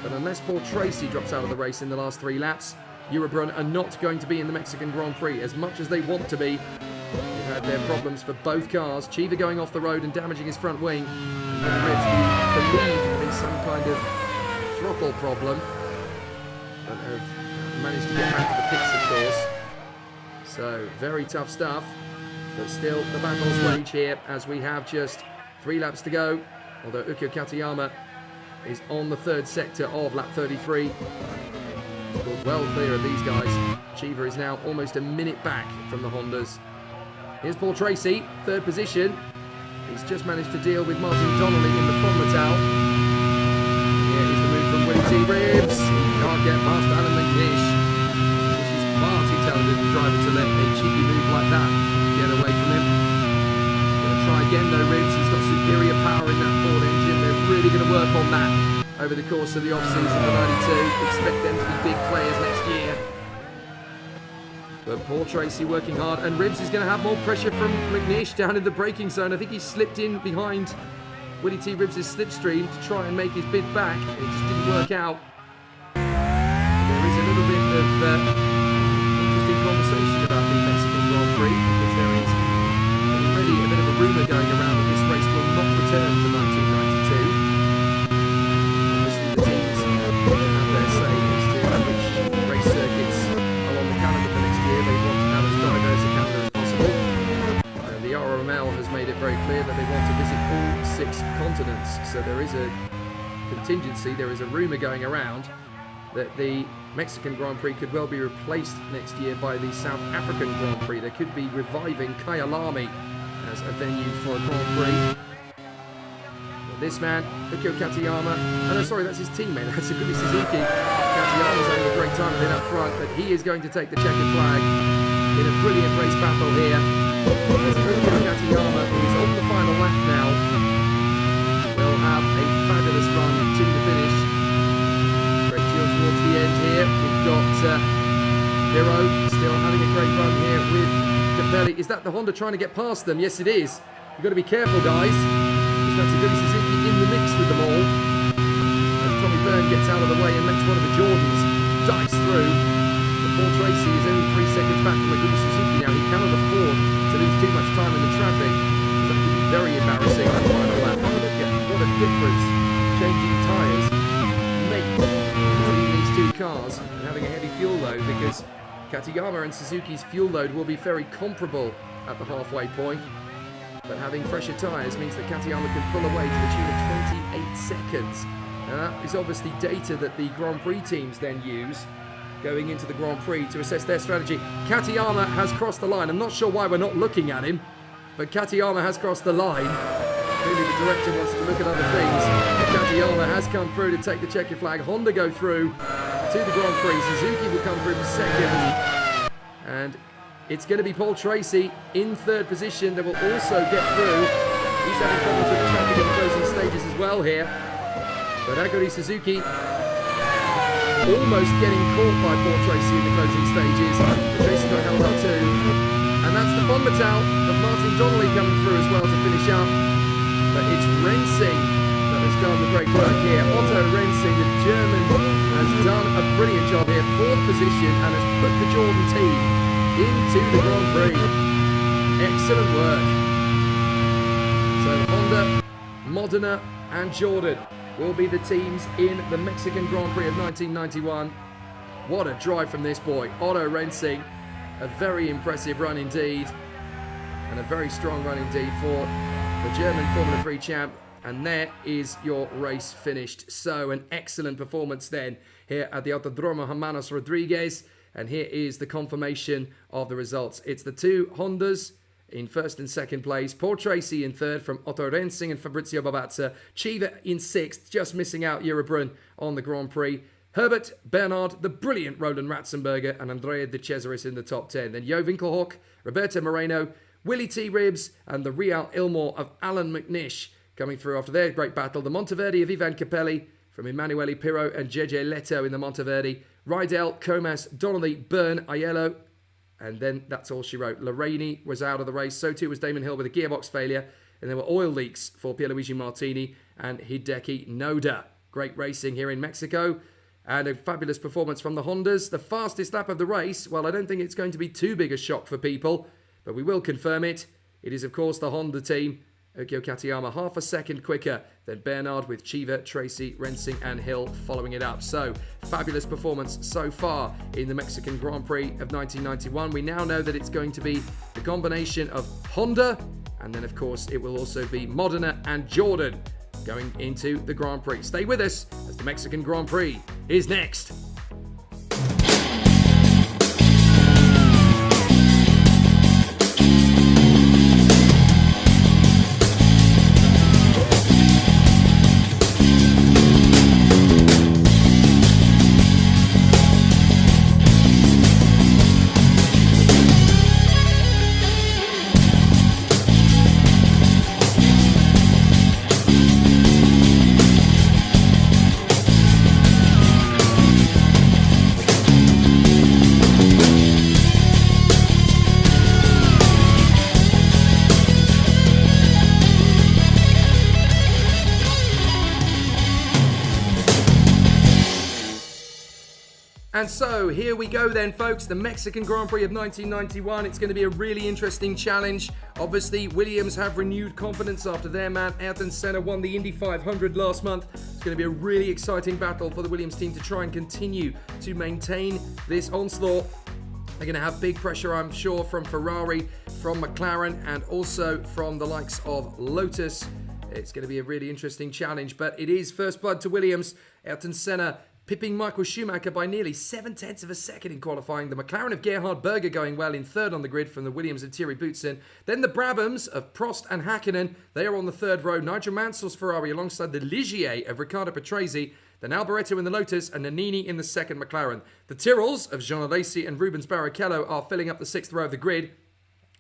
that unless Paul Tracy drops out of the race in the last 3 laps, Eurobrun are not going to be in the Mexican Grand Prix as much as they want to be. They've had their problems for both cars. Cheever going off the road and damaging his front wing. And then Ribbs, who believed having some kind of throttle problem, but have managed to get back to the pits, of course. So very tough stuff, but still the battles rage here as we have just 3 laps to go, although Ukyo Katayama is on the 3rd sector of lap 33. Well clear of these guys. Cheever is now almost a minute back from the Hondas. Here's Paul Tracy, 3rd position. He's just managed to deal with Martin Donnelly in the Fonmetal. Here is the move from Willie T. Ribbs. He can't get past Alan McNish. Which is far too talented a driver to let a cheeky move like that get away from him. Going to try again though, Ribbs. He's got superior power in that Ford engine. They're really going to work on that over the course of the off-season of 92. Expect them to be big players next year. But Paul Tracy working hard, and Ribbs is going to have more pressure from McNish down in the braking zone. I think he slipped in behind Willie T. Ribbs' slipstream to try and make his bid back. It just didn't work out. There is a little bit of interesting conversation about the Mexican Grand Prix because there is already a bit of a rumour going around that this race will not return for 1992. Obviously the teams have their say as to which race circuits are on the calendar for next year. They want to have as diverse a calendar as possible. The RRML has made it very clear that they want to visit all 6 continents. So there is a contingency, there is a rumour going around that the Mexican Grand Prix could well be replaced next year by the South African Grand Prix. They could be reviving Kyalami as a venue for a Grand Prix. But this man, Ukyo Katayama, oh no, sorry, that's his teammate, that's Aguri Suzuki. Katayama's having a great time with it up front, but he is going to take the checkered flag in a brilliant race battle here. As Ukyo Katayama, who is on the final lap now, will have a fabulous run to the finish. Great chill towards the end here. We've got Pirro still having a great run here with Capelli. Is that the Honda trying to get past them? Yes, it is. You've got to be careful, guys. Because that's Aguri Suzuki in the mix with them all. As Tommy Byrne gets out of the way and lets one of the Jordans dice through. But Paul Tracy is only 3 seconds back from Aguri Suzuki now. He cannot afford to lose too much time in the traffic. That could be very embarrassing on the final lap. What a difference changing tyres make between these 2 cars and having a heavy fuel load, because Katayama and Suzuki's fuel load will be very comparable at the halfway point, but having fresher tyres means that Katayama can pull away to the tune of 28 seconds Now that is obviously data that the Grand Prix teams then use going into the Grand Prix to assess their strategy. Katayama has crossed the line. I'm not sure why we're not looking at him, but Katayama has crossed the line. Maybe the director wants to look at other things. Katayama has come through to take the checkered flag. Honda go through to the Grand Prix. Suzuki will come through for second. And it's going to be Paul Tracy in third position that will also get through. He's having problems with the traffic in the closing stages as well here. But Aguri Suzuki almost getting caught by Paul Tracy in the closing stages. But Tracy got held up too. And that's the Von Metal of Martin Donnelly coming through as well to finish up. But it's Rensing that has done the great work here. Otto Rensing, the German, has done a brilliant job here. Fourth position and has put the Jordan team into the Grand Prix. Excellent work. So Honda, Modena and Jordan will be the teams in the Mexican Grand Prix of 1991. What a drive from this boy, Otto Rensing. A very impressive run indeed. And a very strong run indeed for the German Formula 3 champ. And there is your race finished. So an excellent performance then here at the Autodromo Hermanos Rodriguez. And here is the confirmation of the results. It's the two Hondas in first and second place. Paul Tracy in third from Otto Rensing and Fabrizio Bobazza. Chiva in sixth, just missing out Eurobrunn on the Grand Prix. Herbert, Bernard, the brilliant Roland Ratzenberger, and Andrea De Cesaris in the top 10. Then Jo Winkelhock, Roberto Moreno, Willie T. Ribbs, and the Real Ilmore of Alan McNish coming through after their great battle. The Monteverdi of Ivan Capelli from Emanuele Pirro and JJ Leto in the Monteverdi. Rydell, Comas, Donnelly, Byrne, Aiello, and then that's all she wrote. Lorraine was out of the race. So too was Damon Hill with a gearbox failure. And there were oil leaks for Pierluigi Martini and Hideki Noda. Great racing here in Mexico. And a fabulous performance from the Hondas. The fastest lap of the race. Well, I don't think it's going to be too big a shock for people, but we will confirm it. It is, of course, the Honda team. Okio Katayama half a second quicker than Bernard with Chiva, Tracy, Rensing and Hill following it up. So, fabulous performance so far in the Mexican Grand Prix of 1991. We now know that it's going to be the combination of Honda, and then, of course, it will also be Modena and Jordan going into the Grand Prix. Stay with us as the Mexican Grand Prix is next. And so here we go then, folks, the Mexican Grand Prix of 1991. It's going to be a really interesting challenge. Obviously, Williams have renewed confidence after their man Ayrton Senna won the Indy 500 last month. It's going to be a really exciting battle for the Williams team to try and continue to maintain this onslaught. They're going to have big pressure, I'm sure, from Ferrari, from McLaren, and also from the likes of Lotus. It's going to be a really interesting challenge, but it is first blood to Williams. Ayrton Senna pipping Michael Schumacher by nearly 0.7 of a second in qualifying. The McLaren of Gerhard Berger going well in third on the grid from the Williams of Thierry Boutsen. Then the Brabhams of Prost and Hakkinen, they are on the third row. Nigel Mansell's Ferrari alongside the Ligier of Riccardo Patrese. Then Alboreto in the Lotus and Nannini in the second McLaren. The Tyrrells of Jean Alesi and Rubens Barrichello are filling up the sixth row of the grid.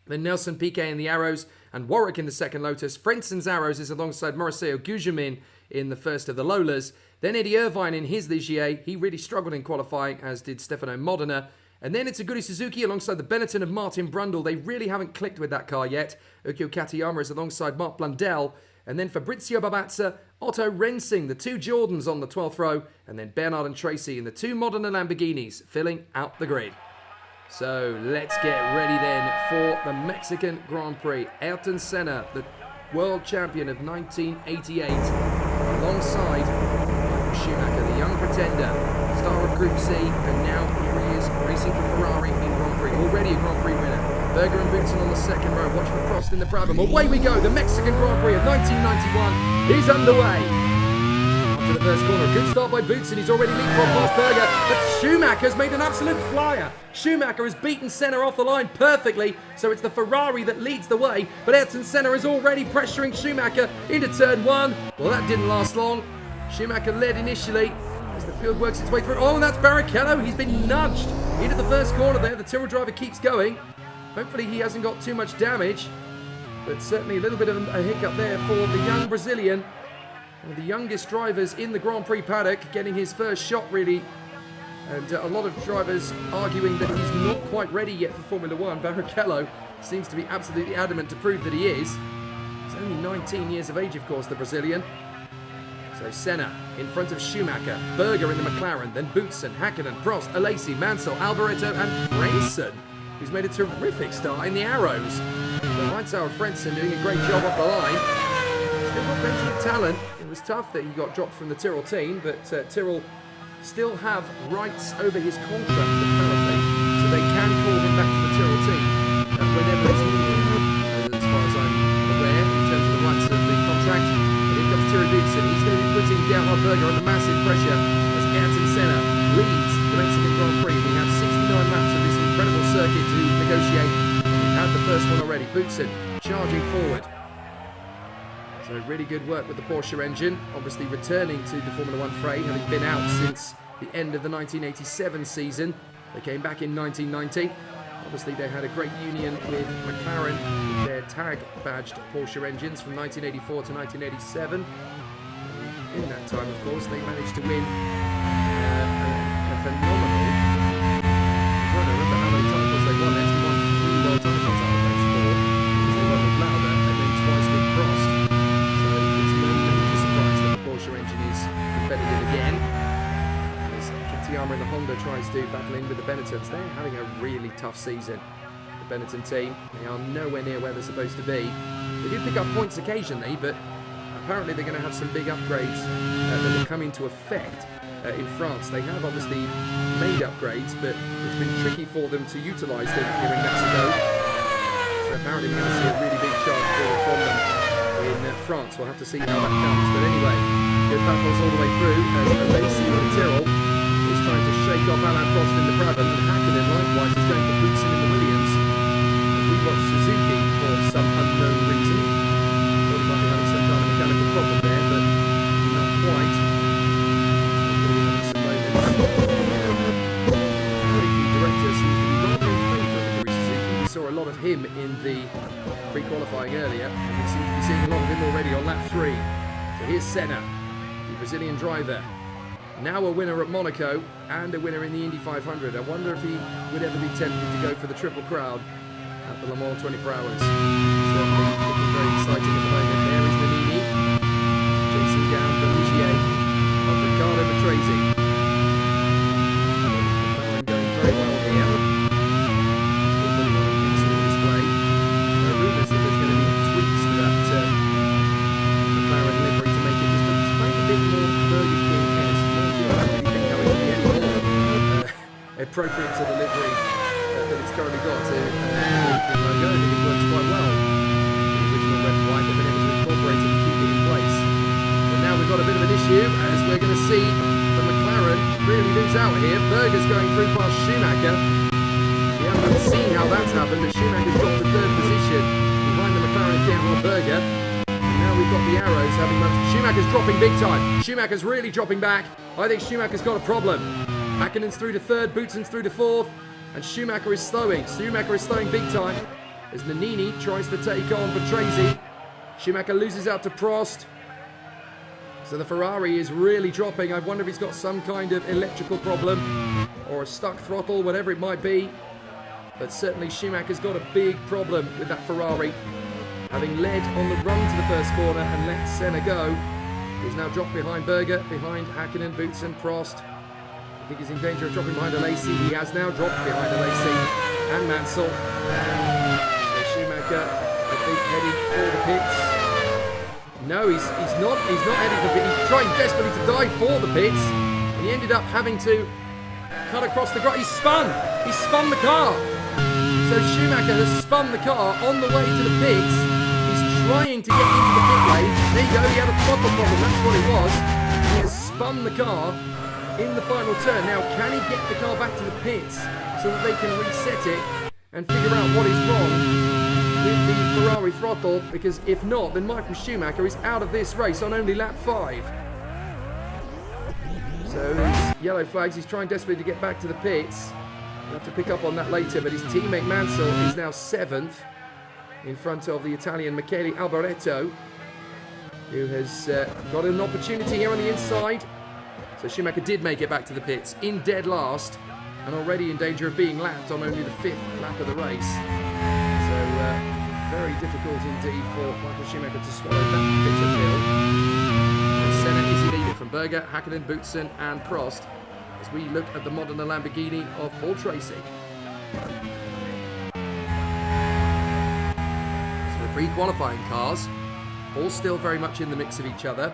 Then Nelson Piquet in the Arrows and Warwick in the second Lotus. Frenson's Arrows is alongside Mauricio Gugelmin in the first of the Lolas. Then Eddie Irvine in his Ligier. He really struggled in qualifying, as did Stefano Modena. And then it's Aguri Suzuki alongside the Benetton of Martin Brundle. They really haven't clicked with that car yet. Okio Katayama is alongside Mark Blundell. And then Fabrizio Bobazza, Otto Rensing, the two Jordans on the 12th row. And then Bernard and Tracy in the two Modena Lamborghinis filling out the grid. So let's get ready then for the Mexican Grand Prix. Ayrton Senna, the world champion of 1988, alongside Michael Schumacher, the young pretender, star of Group C, and now here he is racing for Ferrari in Grand Prix. Already a Grand Prix winner. Berger and Boutsen on the second row. Watch for Prost in the Brabham. Away we go. The Mexican Grand Prix of 1991 is underway. to the first corner. A good start by Boutsen. He's already leapfrogged past Berger, but Schumacher's made an absolute flyer. Schumacher has beaten Senna off the line perfectly, so it's the Ferrari that leads the way, but Ayrton Senna is already pressuring Schumacher into turn 1. Well, that didn't last long. Schumacher led initially as the field works its way through. Oh, and that's Barrichello. He's been nudged into the first corner there. The Tyrrell driver keeps going. Hopefully he hasn't got too much damage, but certainly a little bit of a hiccup there for the young Brazilian. One of the youngest drivers in the Grand Prix paddock, getting his first shot really. And a lot of drivers arguing that he's not quite ready yet for Formula 1. Barrichello seems to be absolutely adamant to prove that he is. He's only 19 years of age, of course, the Brazilian. So Senna in front of Schumacher, Berger in the McLaren, then Boutsen, Hakkinen, Prost, Alesi, Mansell, Alboreto and Frentzen, who's made a terrific start in the Arrows. The Heinz-Howard Frentzen doing a great job off the line. Still got plenty of talent. It was tough that he got dropped from the Tyrrell team, but Tyrrell still have rights over his contract apparently, so they can call him back to the Tyrrell team whenever it's needed, as far as I'm aware, in terms of the rights of the contract. And here comes Thierry Boutsen. He's going to be putting Gerhard Berger under massive pressure as Ayrton Senna leads the Mexican Grand Prix. We have 69 laps of this incredible circuit to negotiate. We've had the first one already. Boutsen charging forward. So really good work with the Porsche engine, obviously returning to the Formula 1 fray, having been out since the end of the 1987 season. They came back in 1990. Obviously they had a great union with McLaren, with their tag-badged Porsche engines from 1984 to 1987. In that time, of course, they managed to win a phenomenal... I'm trying to remember how many titles they won. They actually won 3 world titles out of those 4. They won with Lauda and then twice with Prost. Porsche engine is competitive again. As Kitayama and the Honda tries to battle in with the Benettons. They're having a really tough season, the Benetton team. They are nowhere near where they're supposed to be. They do pick up points occasionally, but apparently they're going to have some big upgrades that will come into effect in France. They have obviously made upgrades, but it's been tricky for them to utilise them here in Mexico. So apparently we're going to see a really big charge from them in France. We'll have to see how that comes. But anyway, good battles all the way through as Alesi in Tyrrell is trying to shake off Alain Prost in the Brabham, and Hakkinen likewise is going to Boutsen in the Williams. As we watch Suzuki for some unknown reason. Thought he might be having some kind of mechanical problem there, but not quite. Some moments. The director seems to be rather in favour of Rui Suzuki. We saw a lot of him in the pre-qualifying earlier, and we seem to be seeing a lot of him already on lap 3. So here's Senna, the Brazilian driver, now a winner at Monaco and a winner in the Indy 500. I wonder if he would ever be tempted to go for the Triple Crown at the Le Mans 24 Hours. Certainly looking very exciting at the moment. There is Nannini, chasing down Beligier of Riccardo Patrese. Going very well here. Appropriate to the livery that it's currently got to the logo. I think it works quite well. The original red and white, they've been able to incorporate it and keep it in place. But now we've got a bit of an issue as we're going to see the McLaren really lose out here. Berger's going through past Schumacher. We haven't seen how that's happened, but Schumacher's dropped to 3rd position behind the McLaren of Gerhard Berger. And now we've got the Arrows having runs. Schumacher's dropping big time. Schumacher's really dropping back. I think Schumacher's got a problem. Hakkinen's through to 3rd, Boutsen's through to 4th, and Schumacher is slowing. Schumacher is slowing big time as Nannini tries to take on Patrese. Schumacher loses out to Prost. So the Ferrari is really dropping. I wonder if he's got some kind of electrical problem or a stuck throttle, whatever it might be. But certainly Schumacher's got a big problem with that Ferrari. Having led on the run to the first corner and let Senna go, he's now dropped behind Berger, behind Hakkinen, Boutsen, Prost. I think he's in danger of dropping behind Alesi. He has now dropped behind Alesi and Mansell. So Schumacher, I think, heading for the pits. No, he's not heading for the pits. He's trying desperately to dive for the pits, and he ended up having to cut across the grass. He spun the car. So Schumacher has spun the car on the way to the pits. He's trying to get into the pit lane. There you go, he had a throttle problem, that's what it was. He has spun the car in the final turn. Now, can he get the car back to the pits so that they can reset it and figure out what is wrong with the Ferrari throttle? Because if not, then Michael Schumacher is out of this race on only lap 5. So there's yellow flags. He's trying desperately to get back to the pits. We'll have to pick up on that later, but his teammate Mansell is now 7th in front of the Italian Michele Alboreto, who has got an opportunity here on the inside. So Schumacher did make it back to the pits in dead last and already in danger of being lapped on only the 5th lap of the race. So very difficult indeed for Michael Schumacher to swallow that bitter pill. And Senna is in leader from Berger, Hakkinen, Boutsen and Prost as we look at the Modena Lamborghini of Paul Tracy. So the pre-qualifying cars all still very much in the mix of each other.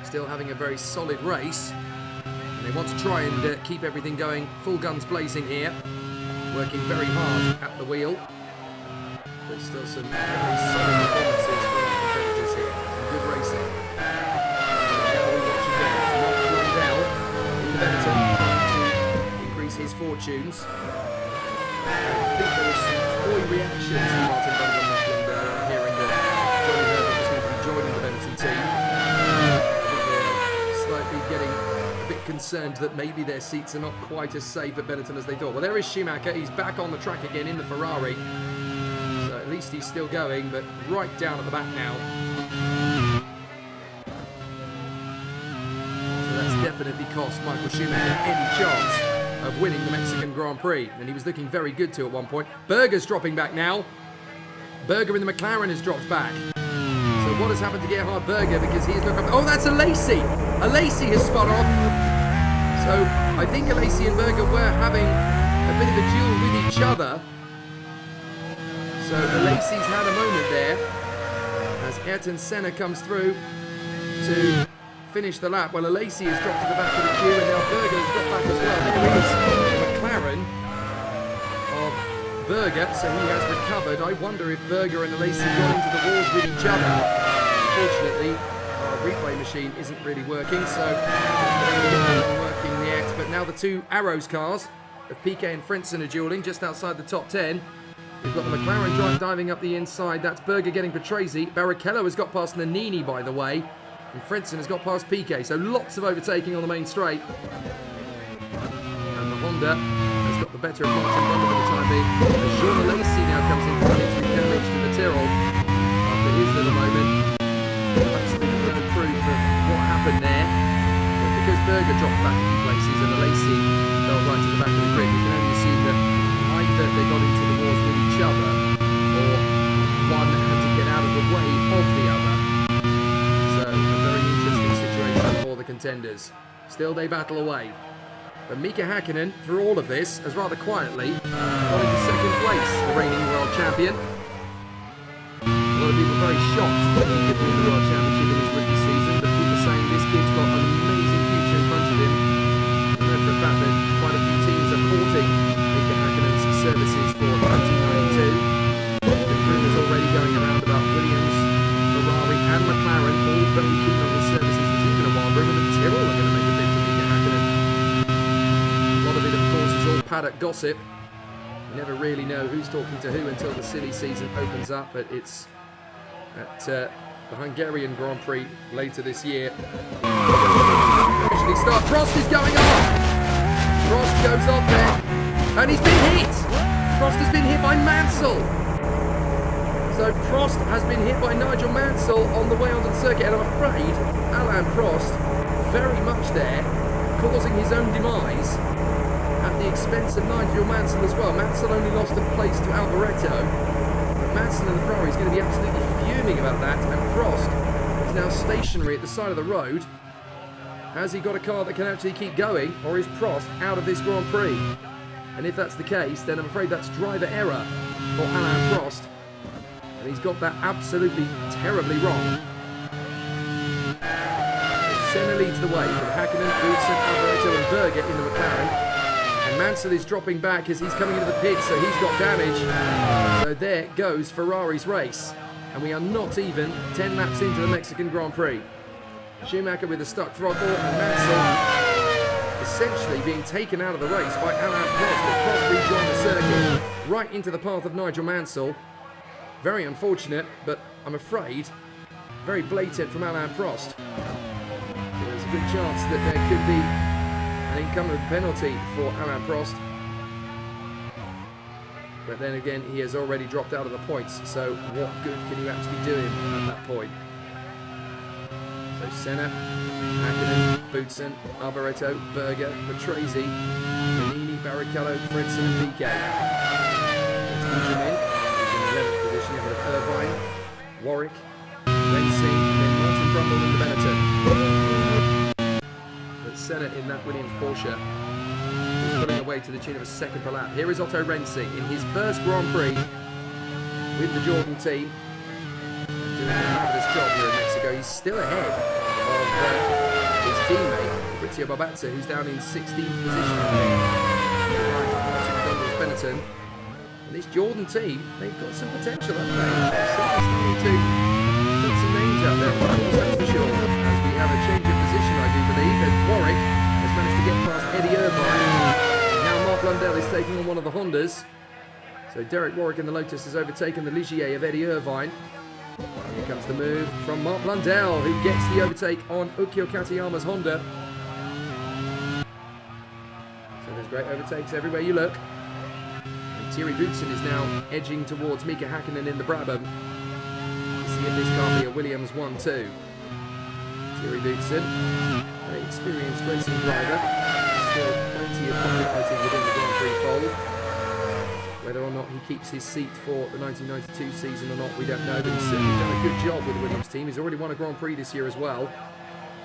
Still having a very solid race. And they want to try and keep everything going full guns blazing here. Working very hard at the wheel. There's still some very solid performances from our competitors here. And good racing. Now we watch again. Mark Blundell in the Benetton trying to increase his fortunes. I think there was some toy reactions from Martin Blundell hearing that Johnny Herbert was going to be joining the Benetton team. Getting a bit concerned that maybe their seats are not quite as safe at Benetton as they thought. Well, there is Schumacher. He's back on the track again in the Ferrari. So at least he's still going, but right down at the back now. So that's definitely cost Michael Schumacher any chance of winning the Mexican Grand Prix. And he was looking very good too at one point. Berger's dropping back now. Berger in the McLaren has dropped back. So what has happened to Gerhard Berger, because he's looking up. Oh, that's Alesi! Alesi has spun off. So I think Alesi and Berger were having a bit of a duel with each other. So Alesi's had a moment there as Ayrton Senna comes through to finish the lap. Well, Alesi has dropped to the back of the queue and now Berger has dropped back as well. There is the McLaren of Berger, so he has recovered. I wonder if Berger and Alesi got into the walls with each other. Unfortunately, our replay machine isn't really working, so it's working yet. But now the two Arrows cars of Piquet and Frentzen are dueling just outside the top 10. We've got the McLaren diving up the inside. That's Berger getting Patrese. Barrichello has got past Nannini, by the way, and Frentzen has got past Piquet. So lots of overtaking on the main straight. And the Honda has got the better of Martin Brundle for the time being. As Jean Alesi now comes into the mix with damage to the Tyrrell after his little moment. That's been a little proof of what happened there. But because Berger dropped back a few places and Alesi fell right to the back of the grid, we can only assume that either they got into the wars with each other or one had to get out of the way of the other. So a very interesting situation for the contenders. Still they battle away. But Mika Hakkinen, through all of this, has rather quietly got into second place, the reigning world champion. A lot of people very shocked that he could win the World Championship in his rookie season, but people saying this kid's got an amazing future in front of him. And for the fact that quite a few teams are courting Mika Hakkinen's services for 1992. The rumours already going around about Williams, Ferrari and McLaren all very keen on his services. There's even a wild rumour that Tyrrell are going to make a bid for Mika Hakkinen. A lot of it, of course, is all paddock gossip. You never really know who's talking to who until the silly season opens up, but it's at the Hungarian Grand Prix later this year. Actually start. Prost is going off! Prost goes off there, and he's been hit! Prost has been hit by Mansell! So Prost has been hit by Nigel Mansell on the way onto the circuit, and I'm afraid Alain Prost very much there, causing his own demise at the expense of Nigel Mansell as well. Mansell only lost a place to Alboreto. Mansell and the Ferrari is going to be absolutely fuming about that, and Prost is now stationary at the side of the road. Has he got a car that can actually keep going, or is Prost out of this Grand Prix? And if that's the case, then I'm afraid that's driver error for Alain Prost, and he's got that absolutely terribly wrong. Senna leads the way from Hakkinen, Boutsen, Alboreto and Berger in the McLaren. And Mansell is dropping back as he's coming into the pit, so he's got damage. So there goes Ferrari's race. And we are not even 10 laps into the Mexican Grand Prix. Schumacher with a stuck throttle, and Mansell essentially being taken out of the race by Alain Prost. Prost rejoined the circuit right into the path of Nigel Mansell. Very unfortunate, but I'm afraid very blatant from Alain Prost. There's a good chance that there could be an incumbent penalty for Alain Prost. But then again, he has already dropped out of the points, so what good can you actually do him at that point? So Senna, Hakkinen, Boutsen, Alboreto, Berger, Patrese, Nannini, Barrichello, Fredson and Piquet. Let's Benjamin, who's in the 11th position ahead of Irvine, Warwick, Rensing, and then Martin Brundle and the Benetton. But Senna in that Williams Porsche is pulling away to the tune of a second per lap. Here is Otto Rensing in his first Grand Prix with the Jordan team. Doing a marvellous job here in Mexico. He's still ahead of his teammate, Fabrizio Barbazza, who's down in 16th position. Martin Brundle's Benetton. And this Jordan team, they've got some potential, haven't they? They're starting to put some names out there, of course, that's for sure. As we have a change of position, I do believe, as Warwick has managed to get past Eddie Irvine. Now Mark Blundell is taking on one of the Hondas. So Derek Warwick in the Lotus has overtaken the Ligier of Eddie Irvine. Here comes the move from Mark Blundell, who gets the overtake on Ukyo Katayama's Honda. So there's great overtakes everywhere you look. And Thierry Boutsen is now edging towards Mika Hakkinen in the Brabham. Let's see if this can't be a Williams 1-2. Thierry Boutsen, very experienced racing driver. Still plenty of popularity within the Grand Prix fold. Whether or not he keeps his seat for the 1992 season or not, we don't know, but he's certainly done a good job with the Williams team. He's already won a Grand Prix this year as well.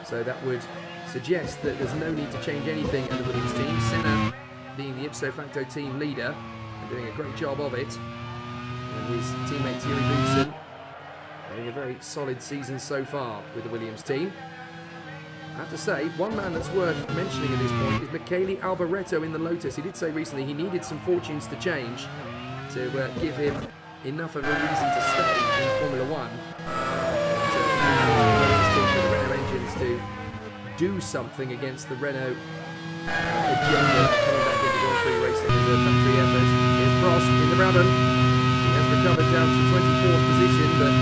So that would suggest that there's no need to change anything in the Williams team. Senna being the ipso facto team leader and doing a great job of it. And his teammate Thierry Boutsen having a very solid season so far with the Williams team. I have to say, one man that's worth mentioning at this point is Michele Alboreto in the Lotus. He did say recently he needed some fortunes to change to give him enough of a reason to stay in Formula One. For the Renault engines to do something against the Renault agenda coming back into Grand Prix racing as a factory effort. Here's Prost in the Brabham. He has recovered down to 24th position, but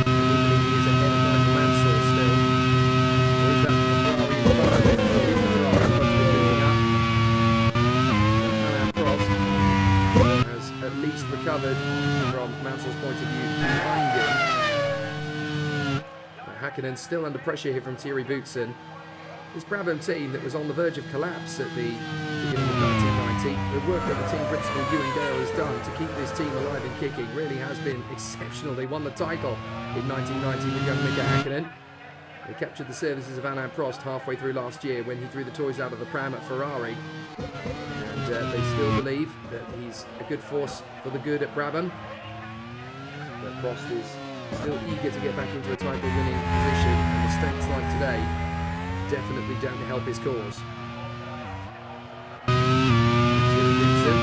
he is ahead of Nigel Mansell still. At least recovered from Mansell's point of view behind him. Hakkinen still under pressure here from Thierry Boutsen. This Brabham team that was on the verge of collapse at the beginning of 1990, the work that the team principal Ewan Gale has done to keep this team alive and kicking really has been exceptional. They won the title in 1990 with young Mika Hakkinen. They captured the services of Alain Prost halfway through last year when he threw the toys out of the pram at Ferrari. And they still believe that he's a good force for the good at Brabham. But Prost is still eager to get back into a title-winning position, and mistakes like today definitely don't help his cause. Thierry Boutsen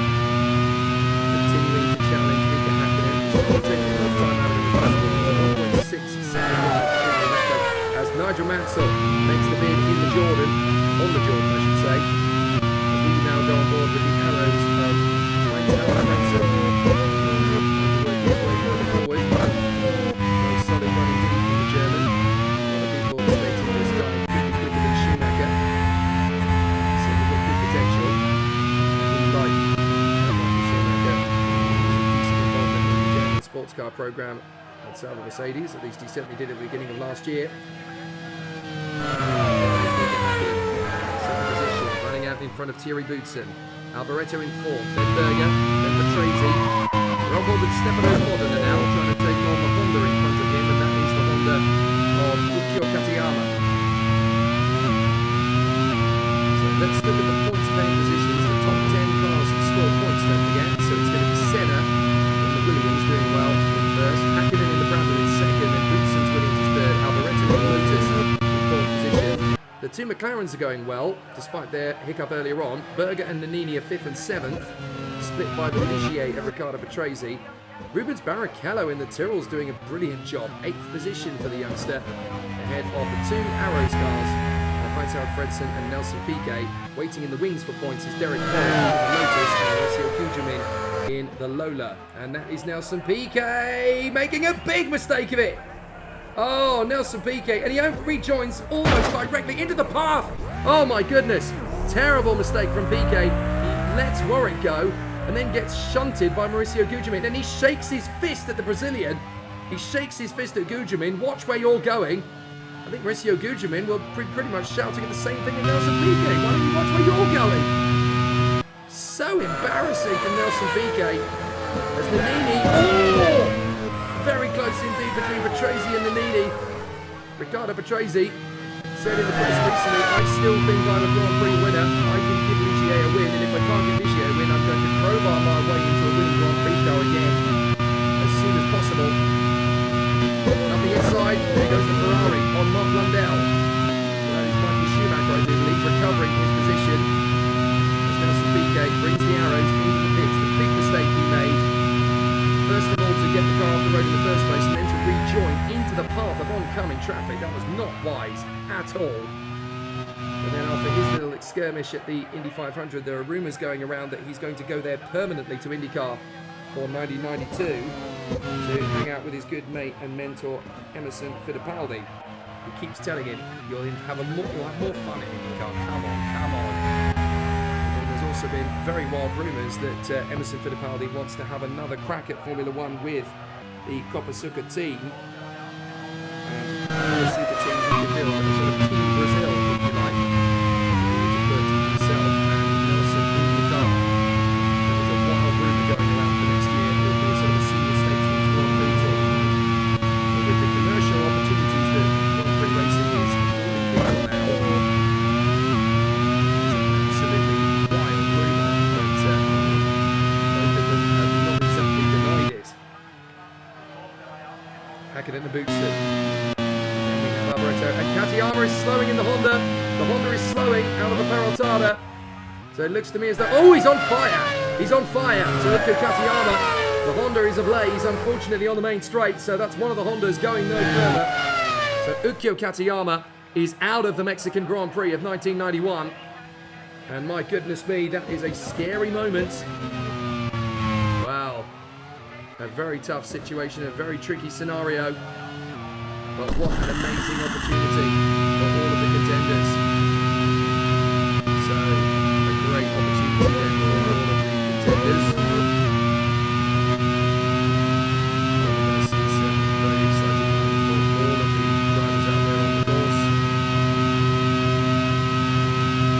continuing to challenge Mika Hakkinen. Taking more time out of him as possible. 1.6 seconds as Nigel Mansell makes the bid in the Jordan, on the Jordan I should say. We now go on board with the arrows of Nigel Mansell. Working his way further forward. Very solid run indeed from the German. A lot of people stating this guy could be quicker than Schumacher. So we've got good potential. We like Schumacher. He's involved in the German sports car program at Sauber Mercedes. At least he certainly did at the beginning of last year. Out in front of Thierry Boutsen. Alboreto in fourth, then Berger, then Patrese. They're on board with Stefano Modena now, trying to take on the Honda in front of him, and that is the Honda of Ukyo Katayama. So let's look at the points paying positions. The top 10 cars score points, don't forget. So it's going to be Senna in the Williams doing well in first, Hakkinen in the Brabham in second, and Boutsen's Williams is third, Alboreto in Lotus in fourth position. The two McLarens are going well, despite their hiccup earlier on. Berger and Nannini are 5th and 7th, split by the Ligier of Riccardo Patrese. Rubens Barrichello in the Tyrrell's doing a brilliant job. 8th position for the youngster, ahead of the 2 Arrows cars. Heinz Fredson and Nelson Piquet. Waiting in the wings for points is Derek Warwick in the Lotus and Alessio Gujamin in the Lola. And that is Nelson Piquet making a big mistake of it. Oh, Nelson Piquet, and he rejoins almost directly into the path. Oh my goodness, terrible mistake from Piquet. He lets Warwick go and then gets shunted by Mauricio Gujamin. And he shakes his fist at the Brazilian. He shakes his fist at Gujamin. Watch where you're going. I think Mauricio Gujamin will pretty much shouting at the same thing as Nelson Piquet. Why don't you watch where you're going? So embarrassing from Nelson Piquet. As Nannini, very close indeed between Patrese and Nannini. Ricardo Patrese said in the press recently, I still think I'm a Grand Prix winner. I can give Ligier a win, and if I can't give Ligier a win, I'm going to crowbar my way into a winning Grand Prix car again as soon as possible. Up the inside, there goes the Ferrari on Mark Blundell. So that is Michael Schumacher, I do believe, recovering his position as Nelson Piquet brings the Arrows into the pits. The big mistake he made, first of all, to get the car off the road in the first place, and then to rejoin into the path of oncoming traffic. That was not wise at all. And then after his little skirmish at the Indy 500, there are rumours going around that he's going to go there permanently to IndyCar for 1992 to hang out with his good mate and mentor Emerson Fittipaldi. He keeps telling him, you'll have more fun in IndyCar. Come on. And there's also been very wild rumours that Emerson Fittipaldi wants to have another crack at Formula One with the Copersucar team. The super team he could build a sort of Team Brazil, if you like, to put himself and Nelson in the car. There's a wild rumour going around for next year. It'll be a sort of a senior statesman's Grand Prix team. But with the commercial opportunities that Grand Prix racing is affording people now, it's an absolutely wild rumour, but both of them have not exactly denied it. Hackett and Bootson. And Katayama is slowing in the Honda. The Honda is slowing out of the Peraltada. So it looks to me as though... Oh, he's on fire! He's on fire! So Ukko Katayama. The Honda is ablaze, unfortunately, on the main straight. So that's one of the Hondas going no further. So Ukko Katayama is out of the Mexican Grand Prix of 1991. And my goodness me, that is a scary moment. Wow. A very tough situation, a very tricky scenario. But what an amazing opportunity for all of the contenders. So, a great opportunity then for all of the contenders. And we're going to see some very exciting things for all of the drivers out there on the course.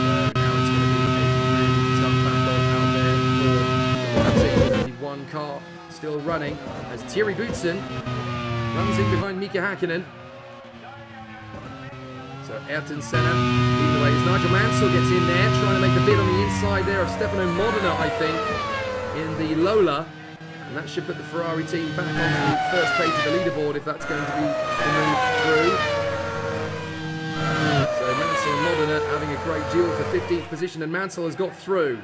So now it's going to be a really tough battle out there for the 1 car still running as Thierry Boutsen runs in behind Mika Hakkinen. So Ayrton Senna leading the way as Nigel Mansell gets in there, trying to make a bid on the inside there of Stefano Modena, I think, in the Lola. And that should put the Ferrari team back onto the first page of the leaderboard if that's going to be moved through. So Mansell and Modena having a great duel for 15th position, and Mansell has got through.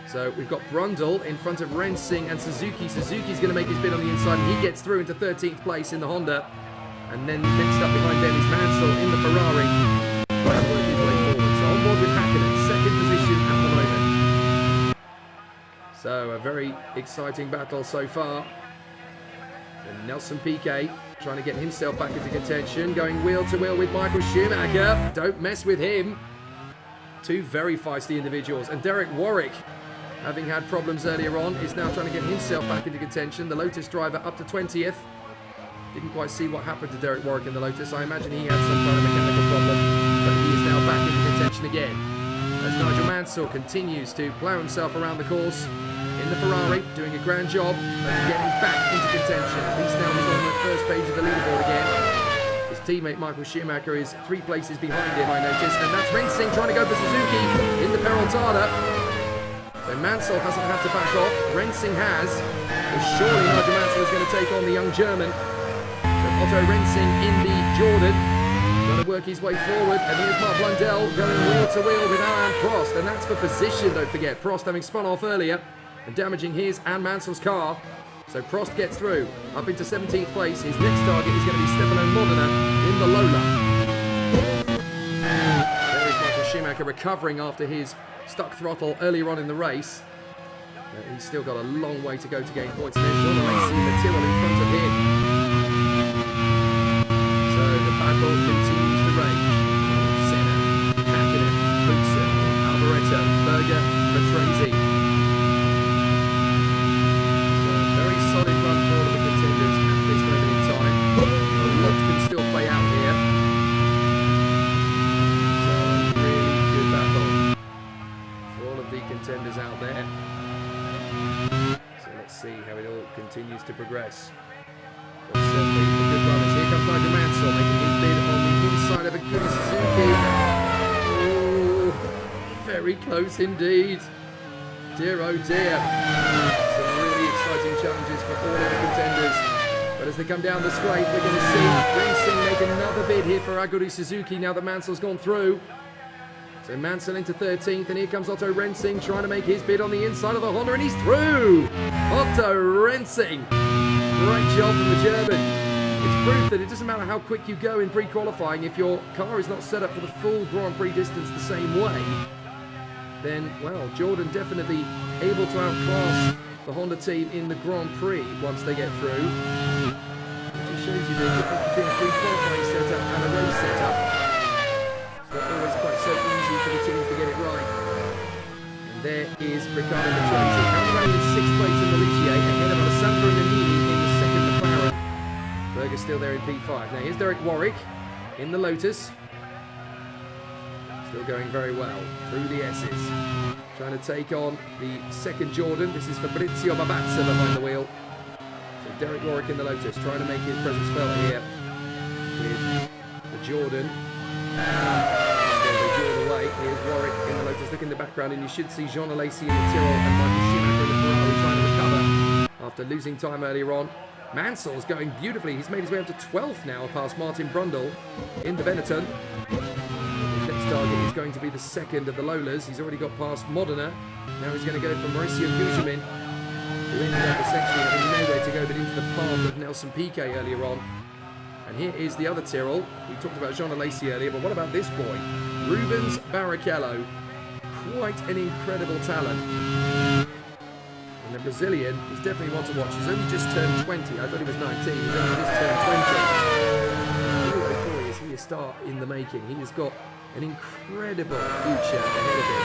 So we've got Brundle in front of Rensing and Suzuki. Suzuki's going to make his bid on the inside, and he gets through into 13th place in the Honda. And then next up behind them is Mansell in the Ferrari. Trying to work his way forward. So on board with Hakkinen, second position at the moment. So a very exciting battle so far. And Nelson Piquet trying to get himself back into contention, going wheel to wheel with Michael Schumacher. Don't mess with him. Two very feisty individuals. And Derek Warwick, having had problems earlier on, is now trying to get himself back into contention. The Lotus driver up to 20th. Didn't quite see what happened to Derek Warwick in the Lotus. I imagine he had some kind of mechanical problem, but he is now back into contention again. As Nigel Mansell continues to plough himself around the course in the Ferrari, doing a grand job of getting back into contention. At least now he's on the first page of the leaderboard again. His teammate Michael Schumacher is 3 places behind him, I noticed, and that's Rensing trying to go for Suzuki in the Peraltada. So Mansell hasn't had to back off. Rensing has. But surely Nigel Mansell is going to take on the young German. So Otto Rensing in the Jordan. Going to work his way forward. And here's Mark Blundell going wheel to wheel with Alain Prost. And that's for position, don't forget. Prost having spun off earlier and damaging his and Mansell's car. So Prost gets through, up into 17th place. His next target is going to be Stefano Modena in the Lola. There is Michael Schumacher recovering after his stuck throttle earlier on in the race. But he's still got a long way to go to gain points. And there's Jean Alesi in the Tyrrell in front of him. So the battle continues to rage. Senna, Hakkinen, Boutsen, Alboreto, Berger, Patrese. Very solid run for all of the contenders at this moment in time. A lot can still play out here. So really good battle for all of the contenders out there. So let's see how it all continues to progress. But certainly the good runners. Here comes Nigel Mansell making his bid on the inside of a Aguri Suzuki. Ooh, very close indeed. Dear oh dear. Some really exciting challenges for all of the contenders. But as they come down the straight, we're going to see Racing make another bid here for Aguri Suzuki now that Mansell's gone through. So Mansell into 13th, and here comes Otto Rensing trying to make his bid on the inside of the Honda, and he's through! Otto Rensing! Great job from the German. It's proof that it doesn't matter how quick you go in pre-qualifying, if your car is not set up for the full Grand Prix distance the same way, then, well, Jordan definitely able to outclass the Honda team in the Grand Prix once they get through. It just shows you the difference between a pre-qualifying setup and a race setup. It's not always quite so easy for the teams to get it right. And there is Riccardo Patrese, running in 6th place in the Ligier, ahead of Alessandro Nannini in the second McLaren. Berger's still there in P5. Now here's Derek Warwick in the Lotus. Still going very well through the S's. Trying to take on the second Jordan. This is Fabrizio Babazza behind the wheel. So Derek Warwick in the Lotus, trying to make his presence felt here with the Jordan. Away. Here's Warwick in the Lotus. Look in the background, and you should see Jean Alesi in the Tyrrell and Michael Schumacher in the Ferrari trying to recover after losing time earlier on. Mansell's going beautifully. He's made his way up to 12th now, past Martin Brundle in the Benetton. His next target is going to be the second of the Lolas. He's already got past Modena. Now he's going to go for Mauricio Gugelmin, who ended up essentially having nowhere to go but into the path of Nelson Piquet earlier on. And here is the other Tyrrell. We talked about Jean Alesi earlier, but what about this boy? Rubens Barrichello. Quite an incredible talent. And the Brazilian is definitely one to watch. He's only just turned 20. I thought he was 19. He's only just turned 20. Oh boy, is he a star in the making. He has got an incredible future ahead of him.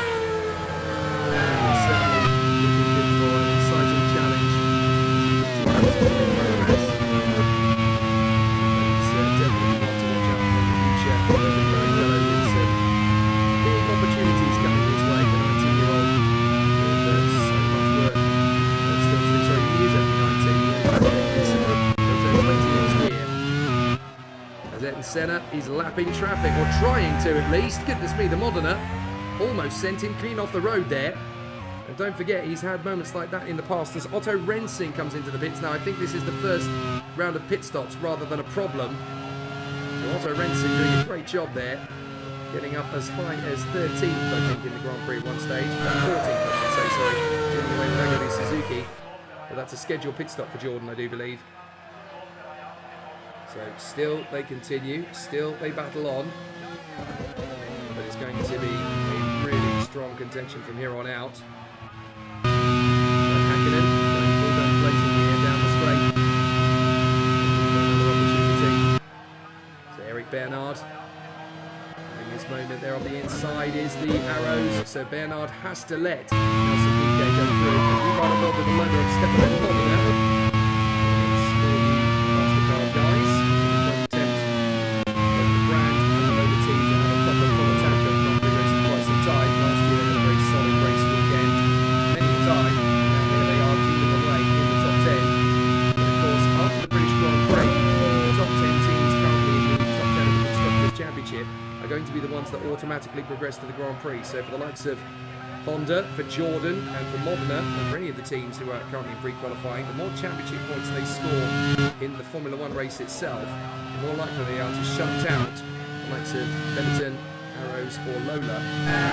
And he's certainly looking good for an exciting challenge. Senna is lapping traffic, or trying to at least. Goodness me, the Modena almost sent him clean off the road there. And don't forget, he's had moments like that in the past as Otto Rensing comes into the pits. Now, I think this is the first round of pit stops rather than a problem. So Otto Rensing doing a great job there, getting up as high as 13th, I think, in the Grand Prix at one stage. 14th, I should say, sorry. Getting away with Aguri Suzuki. But that's a scheduled pit stop for Jordan, I do believe. So still they continue, still they battle on, but it's going to be a really strong contention from here on out. So Hakkinen going full gun blazing here down the straight. Another opportunity. So Eric Bernard, in this moment there on the inside is the arrows, so Bernard has to let Nelson Piquet go through. As we run above with the logo of Stefano Modena. Going to be the ones that automatically progress to the Grand Prix. So for the likes of Honda, for Jordan and for Modena, and for any of the teams who are currently in pre-qualifying, the more championship points they score in the Formula One race itself, the more likely they are to shunt out the likes of Benetton, Arrows or Lola down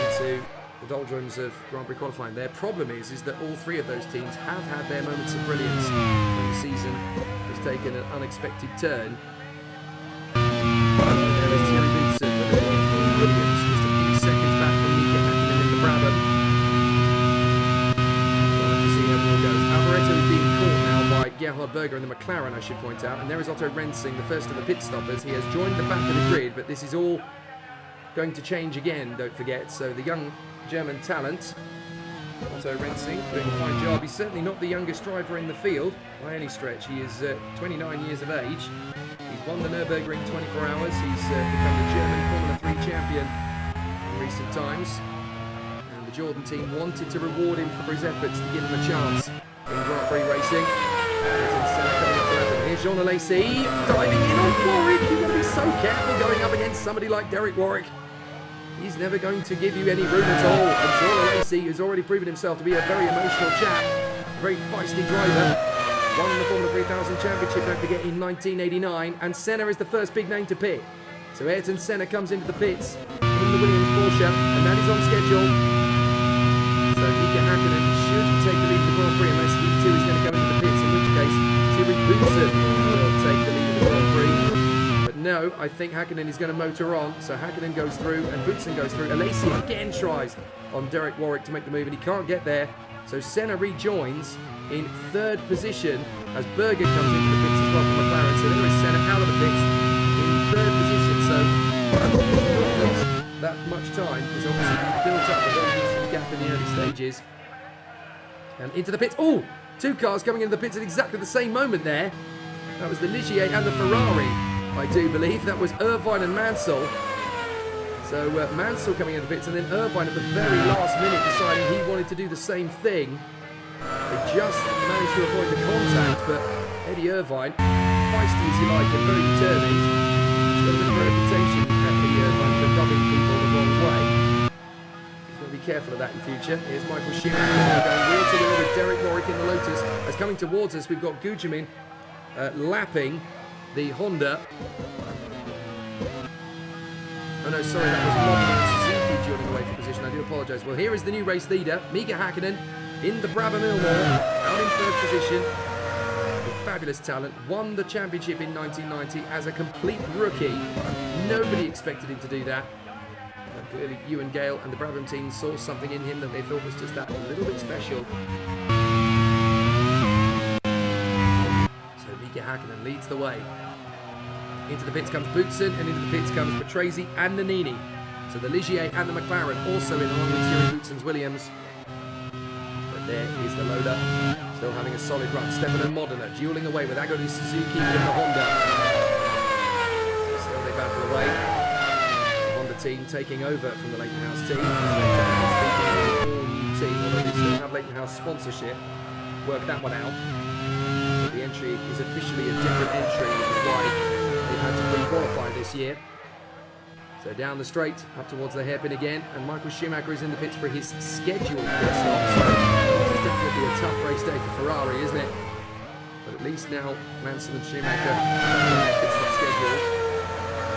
into the doldrums of Grand Prix qualifying. Their problem is that all three of those teams have had their moments of brilliance when the season has taken an unexpected turn. There is Thierry Boutsen with Williams, just a few seconds back from Mika Häkkinen in the Brabham. We'll have to see how it all goes. Alvaretto is being caught now by Gerhard Berger in the McLaren, I should point out, and there is Otto Rensing, the first of the pit stoppers. He has joined the back of the grid, but this is all going to change again, don't forget. So the young German talent, Otto Rensing, doing a fine job. He's certainly not the youngest driver in the field by any stretch. He is 29 years of age. He's won the Nürburgring 24 hours. He's become the German Formula 3 champion in recent times. And the Jordan team wanted to reward him for his efforts to give him a chance in Grand Prix racing. Here's Jean Alesi diving in on Warwick. You've got to be so careful going up against somebody like Derek Warwick. He's never going to give you any room at all. And Jean Alesi has already proven himself to be a very emotional chap, a very feisty driver. Won the Formula 3000 Championship, don't forget, in 1989. And Senna is the first big name to pit. So Ayrton Senna comes into the pits in the Williams Porsche, and that is on schedule. So Mika Häkkinen should take the lead of the Grand Prix unless he too is going to go into the pits, in which case Thierry Boutsen will take the lead of the Grand Prix. But no, I think Häkkinen is going to motor on. So Häkkinen goes through and Boutsen goes through. Alesi again tries on Derek Warwick to make the move, and he can't get there. So Senna rejoins in third position as Berger comes into the pits as well from McLaren. So there is Senna out of the pits in third position. So that much time is obviously built up a very decent gap in the early stages. And into the pits. Oh, two cars coming into the pits at exactly the same moment there. That was the Ligier and the Ferrari, I do believe. That was Irvine and Mansell. So Mansell coming into the pits, and then Irvine at the very last minute deciding he wanted to do the same thing. They just managed to avoid the contact, but Eddie Irvine, feisty as you like and very determined, he's got a bit of a reputation, Eddie Irvine, for rubbing people the wrong way. He's got to be careful of that in future. Here's Michael Schumacher going wheel to wheel with Derek Warwick in the Lotus. As coming towards us, we've got Gujamin lapping the Honda. Oh no, sorry, that was Modena Suzuki during away for position. I do apologise. Well, here is the new race leader, Mika Häkkinen, in the Brabham Millmore, out in third position. With fabulous talent, won the championship in 1990 as a complete rookie. Nobody expected him to do that. Clearly, Ewan Gale and the Brabham team saw something in him that they thought was just that little bit special. So Mika Häkkinen leads the way. Into the pits comes Boutsen, and into the pits comes Patrese and Nannini. So the Ligier and the McLaren also in along with Thierry Boutsen's Williams. But there is the loader, still having a solid run. Stefano Modena dueling away with Aguri Suzuki in the Honda. So still they battle away. The Honda team taking over from the Leighton House team. Speaking of an all-new team, although they still have Leighton House sponsorship. Work that one out. But the entry is officially a different entry, which is why they've had to pre-qualify this year. So down the straight, up towards the hairpin again, and Michael Schumacher is in the pits for his scheduled pit stop. So this is definitely a tough race day for Ferrari, isn't it? But at least now Mansell and Schumacher have their pit stop schedules.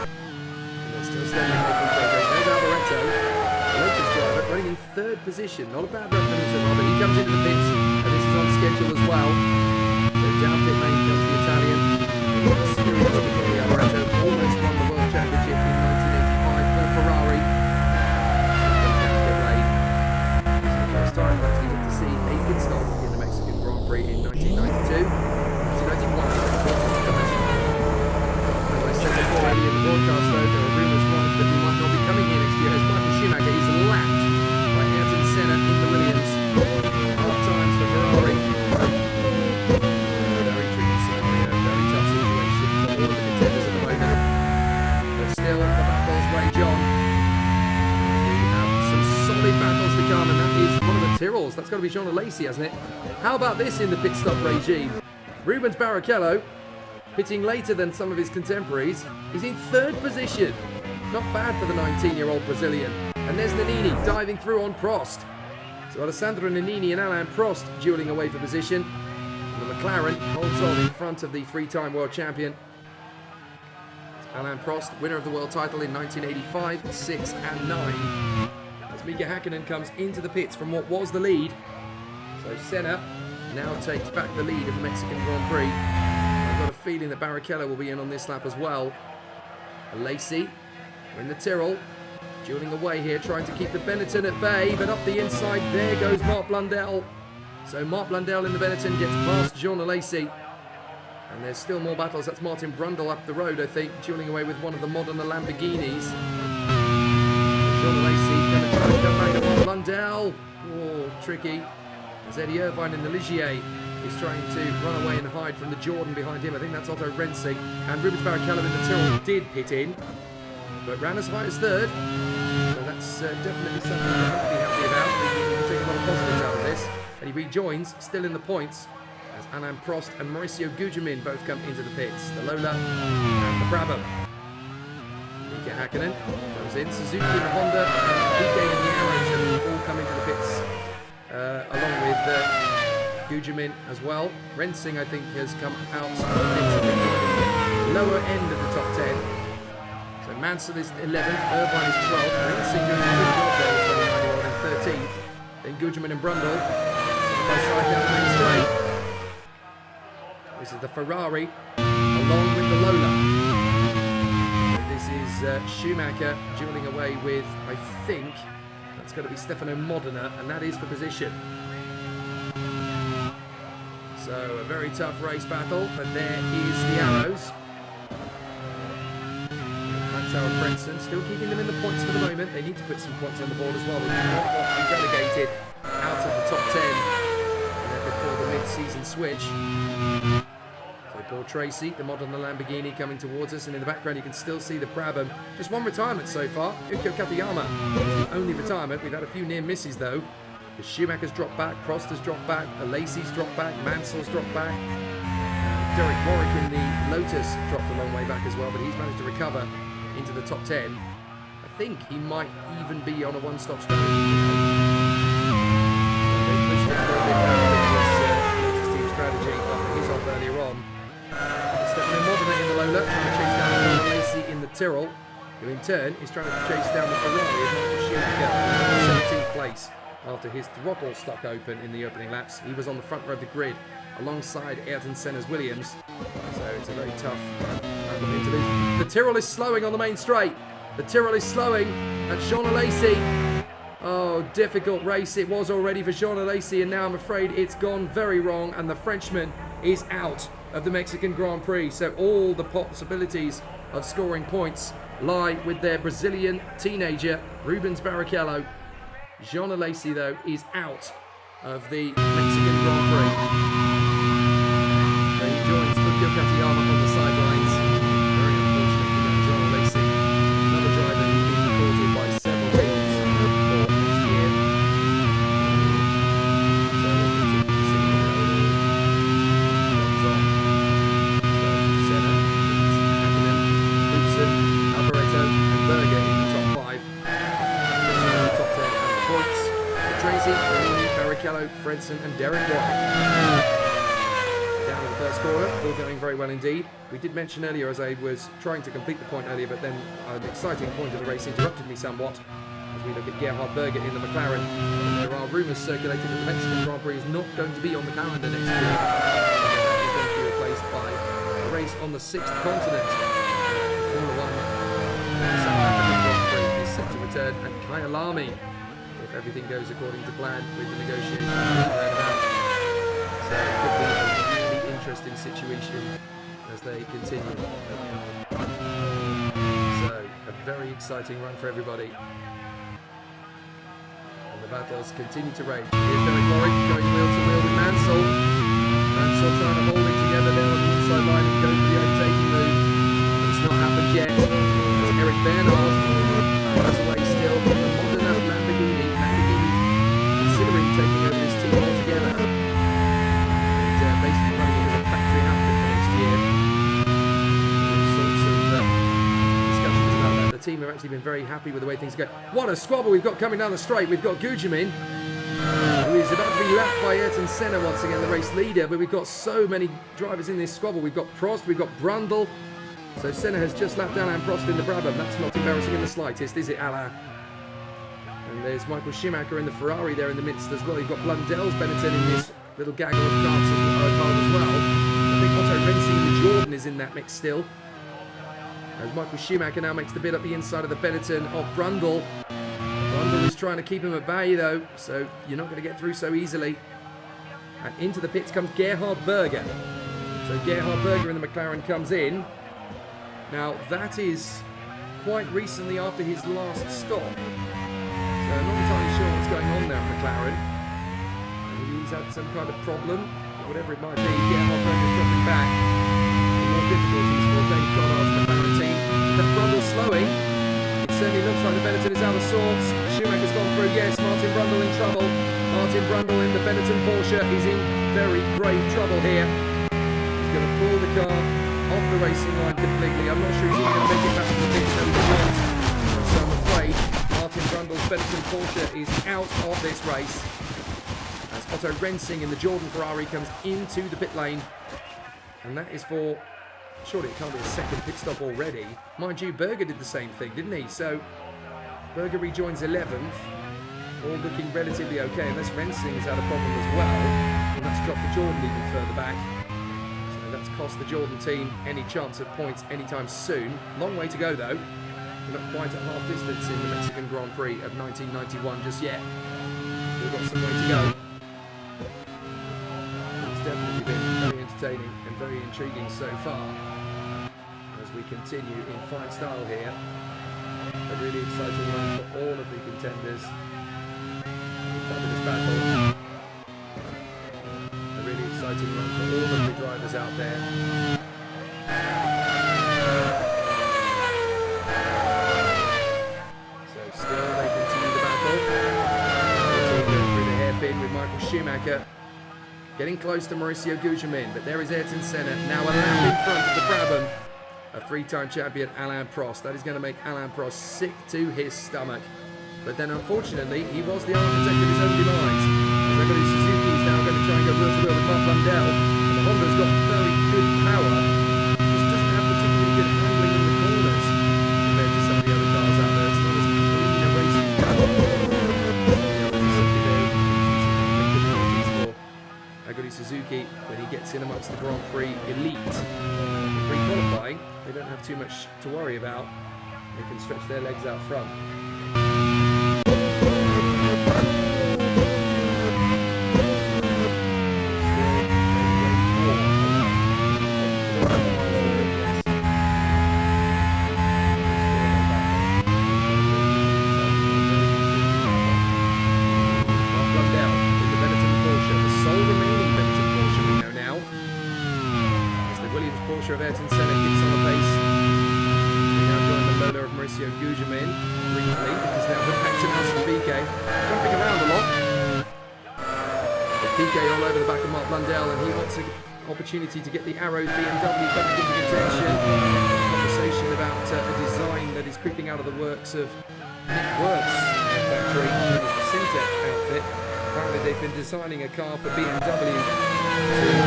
And they're still standing making progress. There's Alvaretto, the Lotus driver, running in third position. Not a bad run for him, but he comes into the pits, and this is on schedule as well. So down pit lane comes the Italian. Alvaretto almost won the World Championship in 1985 for Ferrari. This is the first time we actually get to see a pit stop in the Mexican Grand Prix in 1992. 1991. As I said before earlier in the broadcast, though, there are rumours right that he might not be coming here next year, as Michael Schumacher is lapped by Ayrton Senna in the Williams. Hard times for Ferrari. Very tricky scenario, very tough situation for all of the contenders at the moment. But still, the battles rage on. We have some solid battles to come, and that is one of the Tyrrells. That's got to be Jean Alesi, hasn't it? How about this in the pit stop regime? Rubens Barrichello, pitting later than some of his contemporaries, is in third position. Not bad for the 19-year-old Brazilian. And there's Nannini diving through on Prost. So Alessandro Nannini and Alain Prost dueling away for position. And the McLaren holds on in front of the three-time world champion. Alain Prost, winner of the world title in 1985, 6 and 9. As Mika Häkkinen comes into the pits from what was the lead. So Senna now takes back the lead of the Mexican Grand Prix. I've got a feeling that Barrichello will be in on this lap as well. Lacey in the Tyrrell, dueling away here, trying to keep the Benetton at bay, but up the inside, there goes Mark Blundell. So Mark Blundell in the Benetton gets past Jean Lacey. And there's still more battles. That's Martin Brundle up the road, I think, dueling away with one of the Modena Lamborghinis. Jean Lacey going to try to come back to Mark Blundell. Oh, tricky. As Eddie Irvine in the Ligier is trying to run away and hide from the Jordan behind him. I think that's Otto Rensing. And Rubens Barrichello in the Tyrrell did pit in, but ran as high as third. So that's definitely something to be happy about. We can take a lot of positives out of this. And he rejoins, still in the points, as Alain Prost and Mauricio Gugelmin both come into the pits. The Lola and the Brabham. Mika Häkkinen goes in. Suzuki and the Honda, Piquet and the Arrows have all come into the pits, along with Gugelmin as well. Rensing, I think, has come out of the lower end of the top 10. So Mansell is 11th, Irvine is 12th, Rensing doing a good job there with 29-year-old in 13th. Then Gugelmin and Brundle side by side down the main straight. This is the Ferrari along with the Lola. So this is Schumacher dueling away with, I think, that's going to be Stefano Modena, and that is for position. So a very tough race battle, but there is the Arrows. Mansell and Frentzen still keeping them in the points for the moment. They need to put some points on the board as well. They do not want to be relegated out of the top 10 before the mid-season switch. So Paul Tracy, the Modena Lamborghini, coming towards us, and in the background you can still see the Brabham. Just one retirement so far. Ukko Katayama is the only retirement. We've had a few near misses though. The Schumacher's dropped back, Prost has dropped back, Lacey's dropped back, Mansell's dropped back. Derek Warwick in the Lotus dropped a long way back as well, but he's managed to recover into the top 10. I think he might even be on a one-stop strategy. So they pushed him a little bit down with his team strategy after his off earlier on. Stefano Modena in the Lola, trying to chase down John Lacey in the Tyrrell, who in turn is trying to chase down the Ferrari of Michael Schumacher in 17th place after his throttle stuck open in the opening laps. He was on the front row of the grid alongside Ayrton Senna's Williams, so it's a very tough battle to. The Tyrrell is slowing on the main straight. The Tyrrell is slowing at Jean Lacey. Oh, difficult race it was already for Jean Lacey, and now I'm afraid it's gone very wrong, and the Frenchman is out of the Mexican Grand Prix. So all the possibilities of scoring points lie with their Brazilian teenager, Rubens Barrichello. Jean Lacey, though, is out of the Mexican Grand Prix. So he joins Ukko Katayama on the sidelines. Very unfortunate for Jean Lacey. Another driver who's been recorded by several teams for next year. So we'll continue to see how it all runs on. So Senna, Häkkinen, Knudsen, Alboreto and Berger in the top 5. The top 10 and points. Tracy, Bernini, Barrichello, Frentzen and Derek Warwick. Down in the first corner, all going very well indeed. We did mention earlier, as I was trying to complete the point earlier, but then an exciting point of the race interrupted me somewhat as we look at Gerhard Berger in the McLaren. And there are rumours circulating that the Mexican Grand Prix is not going to be on the calendar next year. It's going to be replaced by a race on the 6th continent. Formula 1 South African Grand Prix is set to return at Kyalami, if everything goes according to plan with the negotiations about. So it could be a really interesting situation as they continue. So a very exciting run for everybody. And the battles continue to rage. Here's Derek Warwick going wheel to wheel with Mansell. Mansell trying to hold it together there on the inside line and go for the overtaking move. It's not happened yet. As Eric Bernard runs away still. The Modena Lamborghini considering taking over this team altogether. And basically running it as a factory outfit for next year. All sorts of discussions about that. The team have actually been very happy with the way things go. What a squabble we've got coming down the straight. We've got Gugelmin, who is about to be lapped by Ayrton Senna once again, the race leader. But we've got so many drivers in this squabble. We've got Prost, we've got Brundle. So Senna has just lapped Alain Prost in the Brabham. That's not embarrassing in the slightest, is it, Alain? And there's Michael Schumacher in the Ferrari there in the midst as well. You've got Blundell's Benetton in this little gaggle of cars as well. I think Otto Rensing and the Jordan is in that mix still. As Michael Schumacher now makes the bid up the inside of the Benetton of Brundle. Brundle is trying to keep him at bay though, so you're not going to get through so easily. And into the pits comes Gerhard Berger. So Gerhard Berger in the McLaren comes in. Now that is quite recently after his last stop. So I'm not entirely sure what's going on there at McLaren. Maybe he's had some kind of problem, whatever it might be. Gerhard Berger's dropping back. More difficulties for Dave Goddard's McLaren team. That Brundle's slowing. It certainly looks like the Benetton is out of sorts. Schumacher's gone through. Yes, Martin Brundle in trouble. Martin Brundle in the Benetton Porsche is in very grave trouble here. He's going to pull the car off the racing line completely. I'm not sure he's even going to make it back to the pits. No, he won't. So I'm afraid Martin Brundle's Benetton Porsche is out of this race. As Otto Rensing in the Jordan Ferrari comes into the pit lane. And that is for... Surely it can't be a second pit stop already. Mind you, Berger did the same thing, didn't he? So Berger rejoins 11th. All looking relatively okay, unless Rensing has had a problem as well. And that's dropped the Jordan even further back. So that's cost the Jordan team any chance of points anytime soon. Long way to go though. We're not quite at half distance in the Mexican Grand Prix of 1991 just yet. We've got some way to go. It's definitely been very entertaining and very intriguing so far. As we continue in fine style here. A really exciting run for all of the contenders. Fabulous battle. A really exciting run for all of the drivers out there. So still they continue the battle. The team going through the hairpin with Michael Schumacher. Getting close to Mauricio Gugelmin, but there is Ayrton Senna, now a lap in front of the Brabham of three-time champion Alain Prost. That is going to make Alain Prost sick to his stomach. But then unfortunately, he was the architect of his own demise. As I got his Suzuki is now going to try and go wheel to wheel with Mark Blundell. And the Honda's got very good power. Just doesn't have particularly good handling in the corners compared to some of the other cars out there. It's not as clean a racing car. Aguri Suzuki, when he gets in amongst the Grand Prix elite, pre-qualifying, they don't have too much to worry about. They can stretch their legs out front. Of Ayrton Senna kicks on the pace. We now join the Lola of Mauricio Gugelmin briefly because now we're back to Nelson Piquet. Jumping around a lot. But Piquet all over the back of Mark Blundell, and he wants an opportunity to get the Arrows BMW back into contention. Conversation about a design that is creeping out of the works of Nick Wirth's factory, known as the Syntec outfit. Apparently they've been designing a car for BMW to go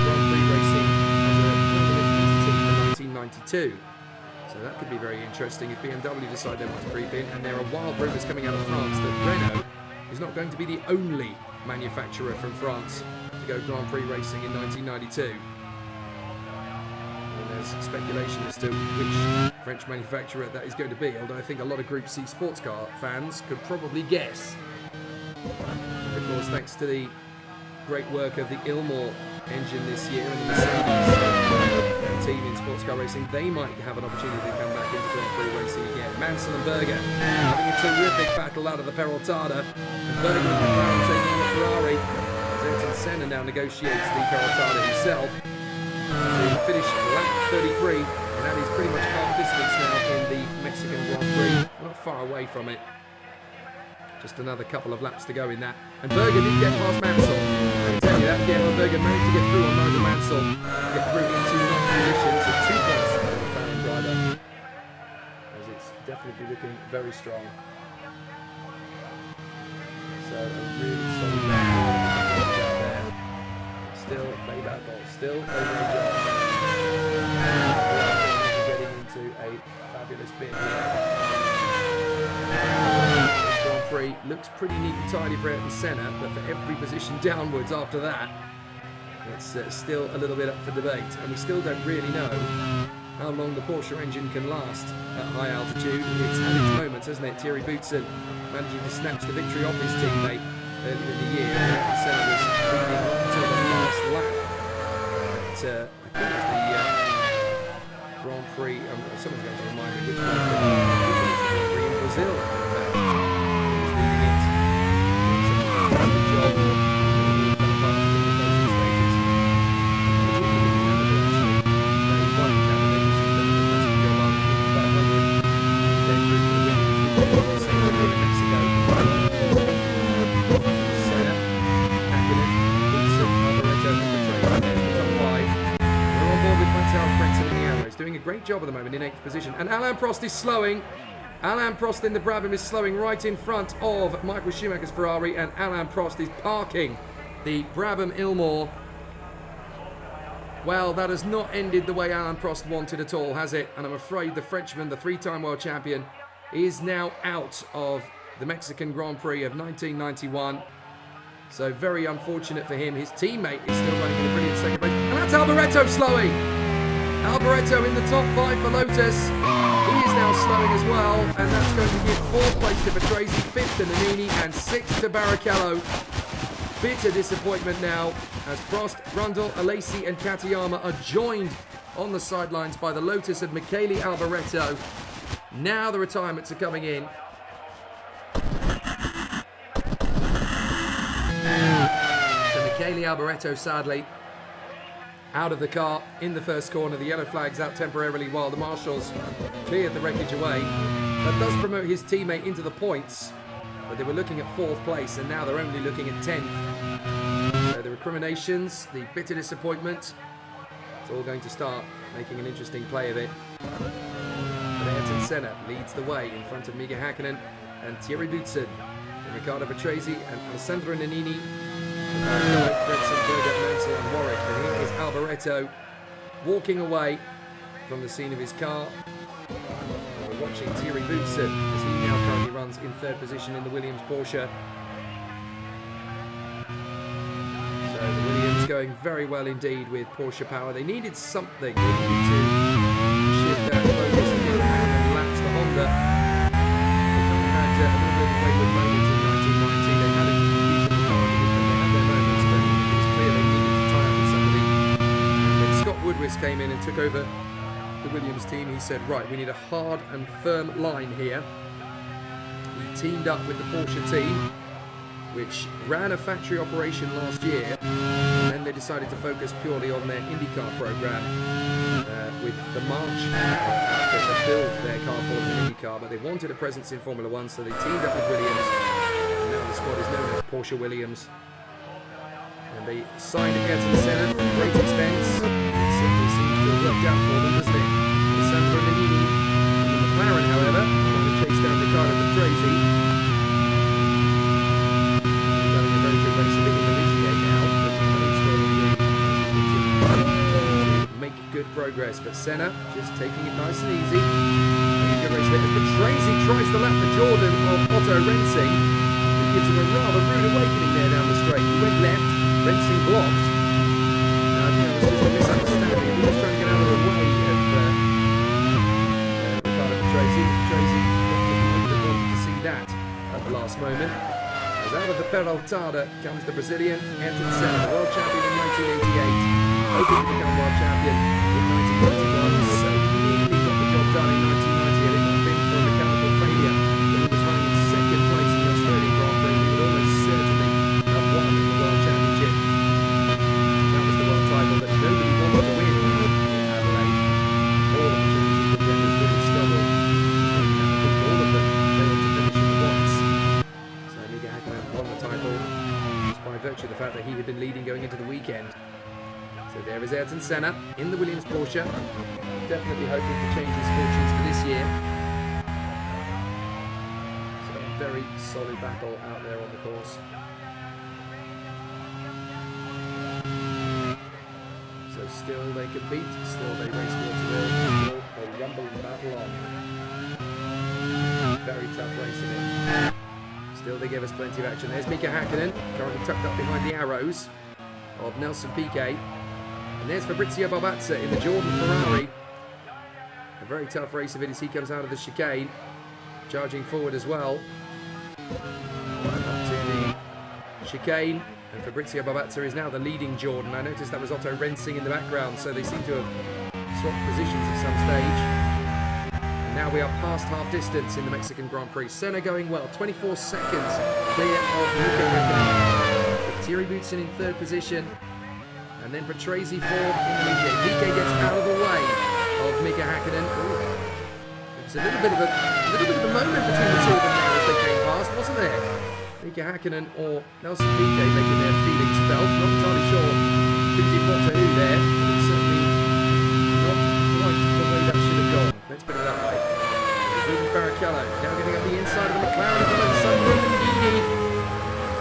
Grand Prix racing 1992. So that could be very interesting if BMW decide they want to creep in. And there are wild rumours coming out of France that Renault is not going to be the only manufacturer from France to go Grand Prix racing in 1992. And there's speculation as to which French manufacturer that is going to be, although I think a lot of Group C sports car fans could probably guess. And of course, thanks to the great work of the Ilmor engine this year and the Mercedes team in sports car racing, they might have an opportunity to come back into Grand Prix racing again. Mansell and Berger having a terrific battle out of the Peraltada, and Berger and McLaren taking on the Ferrari as Ayrton Senna now negotiates the Peraltada himself to finish lap 33, and that is pretty much half distance now in the Mexican Grand Prix. We're not far away from it. Just another couple of laps to go in that. And Berger did get past Mansell. I can tell you that. Gerhard Berger managed to get through on Nigel Mansell. Get through into ninth position. So 2 points for the McLaren driver. As it's definitely looking very strong. So a really solid battle out there. Still laid out goal. Still over a job. Getting into a fabulous bit here. Grand Prix looks pretty neat and tidy for Ayrton Senna, but for every position downwards after that, it's still a little bit up for debate, and we still don't really know how long the Porsche engine can last at high altitude. It's had its moments, hasn't it? Thierry Boutsen managing to snatch the victory off his teammate earlier in the year. Ayrton Senna was leading until the last lap. But, I think it's the Grand Prix. Someone's going to remind me which one. The Grand Prix in Brazil. Doing a great job at the moment in 8th position, and Alain Prost is slowing. Alain Prost in the Brabham is slowing right in front of Michael Schumacher's Ferrari, and Alain Prost is parking the Brabham Ilmore. Well, that has not ended the way Alain Prost wanted at all, has it? And I'm afraid the Frenchman, the 3-time world champion, is now out of the Mexican Grand Prix of 1991. So very unfortunate for him. His teammate is still running in a brilliant second place, and that's Alboreto slowing. Alboreto in the top 5 for Lotus. He is now slowing as well, and that's going to give 4th place to Petresi, 5th to Nannini, and 6th to Barrichello. Bitter disappointment now as Prost, Brundle, Alesi and Katayama are joined on the sidelines by the Lotus of Michele Alboreto. Now the retirements are coming in. So Michele Alboreto, sadly, out of the car in the first corner. The yellow flag's out temporarily while the marshals cleared the wreckage away. That does promote his teammate into the points, but they were looking at 4th place and now they're only looking at 10th. So the recriminations, the bitter disappointment, it's all going to start making an interesting play of it. But Ayrton Senna leads the way in front of Mika Häkkinen and Thierry Boutsen, and Riccardo Patrese and Alessandro Nannini. Fredson, Berger, Mansell and Warwick, and here is Alboreto walking away from the scene of his car. And we're watching Thierry Boutsen as he now currently runs in 3rd position in the Williams Porsche. So the Williams going very well indeed with Porsche power. They needed something. They needed to shift their focus and lapse the Honda. They had a little bit of a wayward moment in 1990. They had a Woodwis came in and took over the Williams team. He said, right, we need a hard and firm line here. He teamed up with the Porsche team, which ran a factory operation last year, and then they decided to focus purely on their IndyCar program with the March to build their car for an IndyCar, but they wanted a presence in Formula One, so they teamed up with Williams, and now the squad is known as Porsche Williams. And they signed Ayrton Senna at great expense. Simply seems to have worked out for them, doesn't it? Alessandro Nannini and the McLaren, however, trying to chase down Riccardo Patrese. He's having a very good race of it in the Ligier now, to make good progress. But Senna just taking it nice and easy. Making a good race of it. As Patrese tries to lap the Jordan of Otto Rensing, who gives him a rather rude awakening there down the straight. He went left, Rensing blocked. I think that was just a misunderstanding. He was trying to get out of the way of Riccardo Patrese. Patrese wouldn't have wanted to see that at the last moment. As out of the Peraltada comes the Brazilian Ayrton Senna, world champion in 1988, hoping to become world champion in 1991. So nearly got the job done in 1990 had it not been for a mechanical failure. When he was running in 2nd place in the Australian Grand Prix, he would almost certainly have won the world championship. That was the world title that nobody wanted to win in Adelaide. All of the championship contenders really struggled, and I think all of them failed to finish in the points. So Mika Häkkinen won the title just by virtue of the fact that he had been leading going into the weekend. So there is Ayrton Senna in the Williams Porsche, definitely hoping to change his fortunes for this year. So a very solid battle out there on the course. So still they compete, still they race towards the wall, still a rumbling battle on. Very tough racing it. Still, they give us plenty of action. There's Mika Hakkinen, currently tucked up behind the arrows of Nelson Piquet. And there's Fabrizio Barbazza in the Jordan Ferrari. A very tough race of it as he comes out of the chicane, charging forward as well. Right up to the chicane, and Fabrizio Barbazza is now the leading Jordan. I noticed that was Otto Rensing in the background, so they seem to have swapped positions at some stage. And now we are past half distance in the Mexican Grand Prix. Senna going well, 24 seconds clear of Mika Hakkinen. Thierry Boutsen in third position, and then Patrese fourth in the lead. Piquet gets out of the way of Mika Hakkinen. There was a little bit of a moment between the two of them there as they came past, wasn't there? Mika Hakkinen or Nelson Piquet making their feelings felt. Not entirely sure who did what to who there, but it's certainly not quite the way that should have gone. Let's put it that way. Rubens Barrichello now getting up the inside of the McLaren at the moment.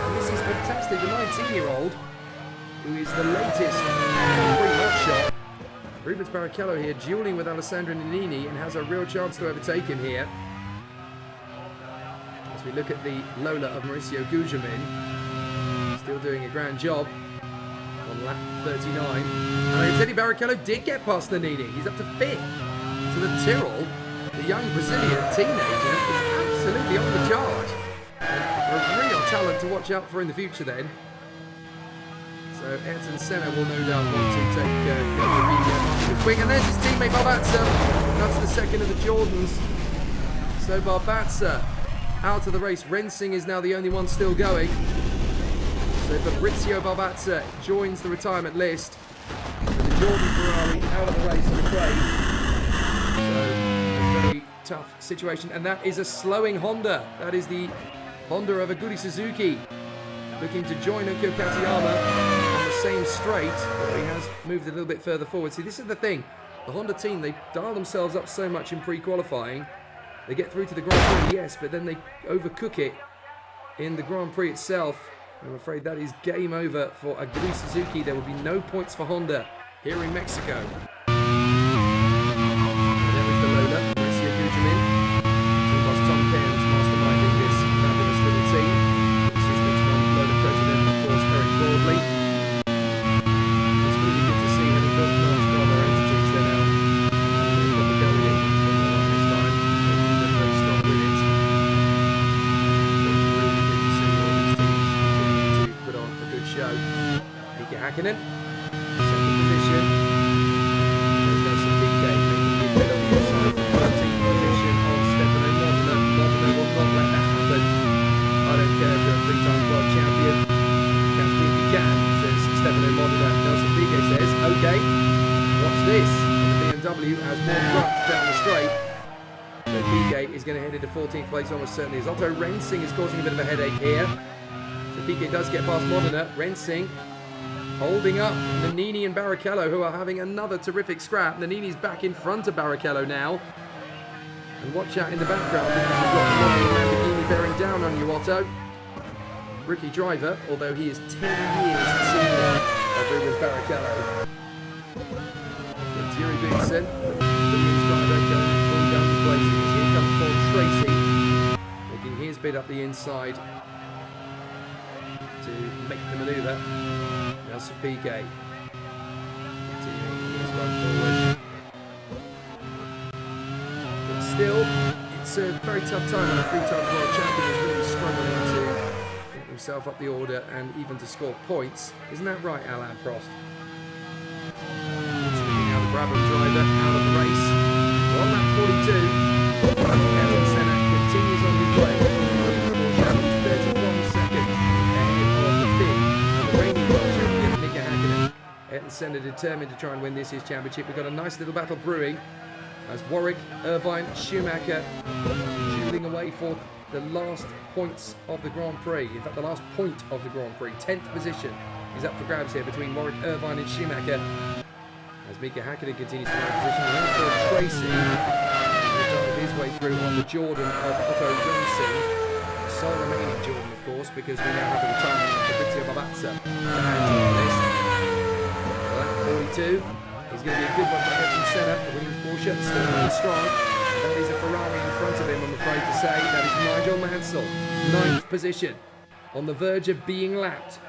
And this is fantastic. The 19-year-old, who is the latest Prix hotshot. Rubens Barrichello here dueling with Alessandro Nannini and has a real chance to overtake him here. As we look at the Lola of Mauricio Gugelmin, still doing a grand job on lap 39. And I can tell you, Barrichello did get past Nannini. He's up to 5th. So the Tyrrell, the young Brazilian teenager, is absolutely on the charge. And a real talent to watch out for in the future then. So Ayrton Senna will no doubt want to take the wing, and there's his teammate Barbazza. That's the second of the Jordans. So Barbazza out of the race. Rensing is now the only one still going. So Fabrizio Barbazza joins the retirement list. With the Jordan Ferrari out of the race, I'm afraid. So a very tough situation, and that is a slowing Honda. That is the Honda of Aguri Suzuki, looking to join Okio Katayama on the same straight, but he has moved a little bit further forward. See, this is the thing. The Honda team, they dial themselves up so much in pre-qualifying. They get through to the Grand Prix, yes, but then they overcook it in the Grand Prix itself. I'm afraid that is game over for Aguri Suzuki. There will be no points for Honda here in Mexico. And there is the Lola, Mauricio Gugelmin. Team boss Tom Cairns masterminding this fabulous little team. Assistance from Lola president, of course, Eric Broadley. It's really good to see having built past for other entities. They're now proper going in from the line this time. They're very strong with it. So it's really good to see all these teams continuing to put on a good show. Mika Hakkinen, second position. There's Nelson Piquet making the bit of the inside. 13th position on Stefano Modena. Modena will not let that happen. I don't care if you're a three-time world champion. Catch me if you can, says Stefano Modena. Nelson Piquet says, okay, watch this. And the BMW has more ruts down the straight. So Piquet is going to head into 14th place almost certainly, as Otto Rensing is causing a bit of a headache here. So Piquet does get past Modena. Rensing holding up Nannini and Barrichello, who are having another terrific scrap. Nannini's back in front of Barrichello now. And watch out in the background, because you've got the Lamborghini bearing down on you, Otto. Rookie driver, although he is 10 years senior of Rubens Barrichello. Thierry Boutsen, Williams driver, going full guns blazing. Here comes Paul Tracy, making his bid up the inside to make the manoeuvre. Nelson Piquet continuing his run forward. But still, it's a very tough time when a three-time world champion is really struggling to get himself up the order and even to score points. Isn't that right, Alain Prost? Now the Brabham driver out of the race. On lap 42, Ayrton Senna continues on his way. 31 seconds ahead of the fifth and the reigning world champion, Mika Hakkinen. Ayrton Senna determined to try and win this year's championship. We've got a nice little battle brewing as Warwick, Irvine, Schumacher dueling away for the last points of the Grand Prix. In fact, the last point of the Grand Prix. 10th position is up for grabs here between Warwick, Irvine and Schumacher. As Mika Hakkinen continues to run position, and then for Tracy, will dive his way through on the Jordan of Otto Rensing. Sole remaining Jordan, of course, because we now have the retirement of Fabrizio Barbazza to add to the list. Well, that 42 is going to be a good one for Ayrton Senna. The Williams Porsche still really strong. That is a Ferrari in front of him, I'm afraid to say. That is Nigel Mansell, 9th position, on the verge of being lapped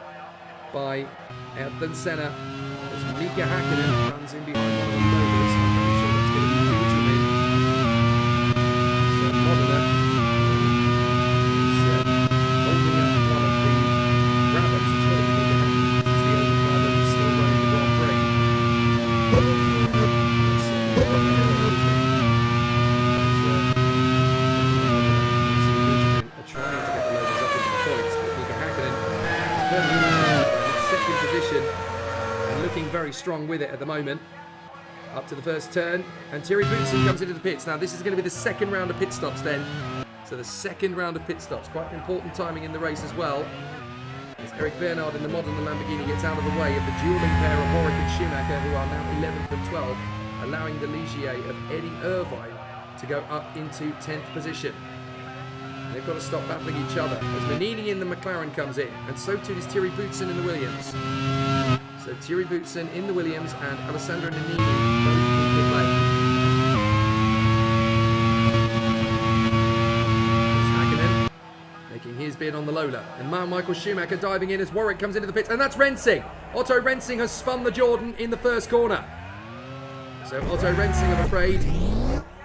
by Ayrton Senna as Mika Hakkinen runs in behind one of the motors. I'm pretty sure that's going to be Benjamin. So Modena is holding up one of the Brabhams. It's got to be Mika Hakkinen. This is the only Brabham who's still running the Grand Prix. Trying to get the loaders up into the points, but Mika Hakkinen is firmly in second position and looking very strong with it at the moment. Up to the first turn, and Thierry Boutsen comes into the pits. Now this is going to be the second round of pit stops then. So the second round of pit stops, quite important timing in the race as well. As Eric Bernard in the Modena Lamborghini gets out of the way of the dueling pair of Warwick and Schumacher, who are now 11th and 12th, allowing the Ligier of Eddie Irvine to go up into 10th position. They've got to stop battling each other as Nannini in the McLaren comes in, and so too does Thierry Boutsen in the Williams. So Thierry Boutsen in the Williams and Alessandro Nannini both in pit lane. There's Hakkinen making his bid on the Lola, and Michael Schumacher diving in as Warwick comes into the pits, and that's Rensing. Otto Rensing has spun the Jordan in the first corner. So Otto Rensing, I'm afraid,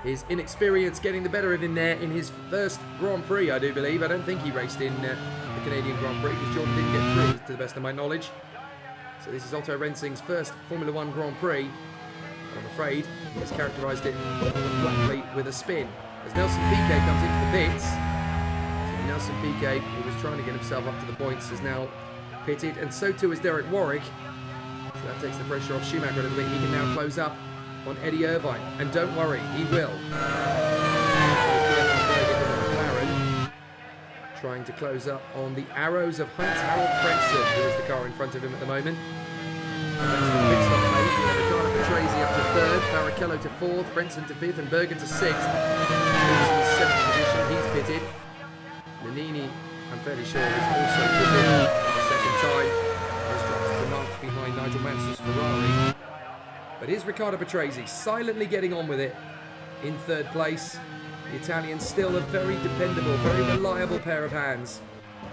his inexperience getting the better of him there in his first Grand Prix, I do believe. I don't think he raced in the Canadian Grand Prix because Jordan didn't get through, to the best of my knowledge. So this is Otto Rensing's first Formula One Grand Prix. I'm afraid he has characterised it blackly with a spin. As Nelson Piquet comes into the pits. So Nelson Piquet, who was trying to get himself up to the points, is now pitted, and so too is Derek Warwick. So that takes the pressure off Schumacher a little bit. He can now close up on Eddie Irvine, and don't worry, he will. McLaren trying to close up on the arrows of Hans-Harald Frentzen, who is the car in front of him at the moment. That's the pit stop mate. We have Ricardo Patrese up to 3rd, Barrichello to 4th, Frentzen to 5th, and Berger to 6th. Who's in 7th position, he's pitted. Nannini, I'm fairly sure, is also pitted for the second time. He's dropped to 9th behind Nigel Mansell's Ferrari. But here's Ricardo Patrese silently getting on with it in 3rd place. The Italian's still a very dependable, very reliable pair of hands.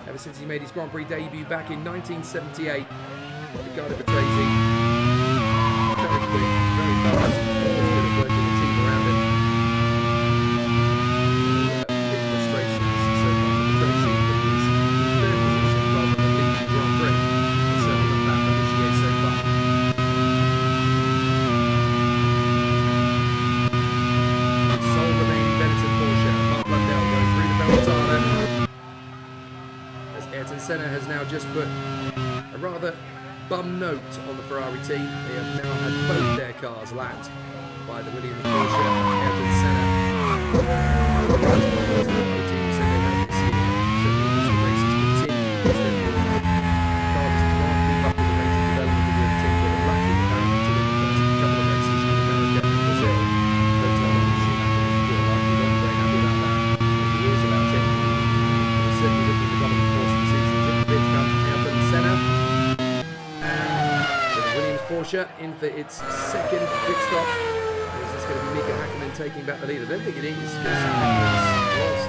Ever since he made his Grand Prix debut back in 1978, Ricardo Patrese, very quick, very fast, always good at working the team around him. Big frustrations so far for Patrese, but he's in 3rd position rather than leading the Grand Prix. It's certainly not bad for Ligier so far. Sole remaining Benetton Porsche. Mark Blundell goes through the Beltana. As Ayrton Senna has now just put a rather bum note on the Ferrari team. They have now had both their cars lapped by the Williams Porsche. Ayrton Senna. The team said they had this year. Certainly as the races continue, because the cars can't keep up with the rate of development of the other teams. They were lucky apparently to win the first couple of races in America and Brazil. Porsche in for its second pit stop. Is this going to be Mika Hakkinen taking back the lead? I don't think it is, because Hakkinen's lost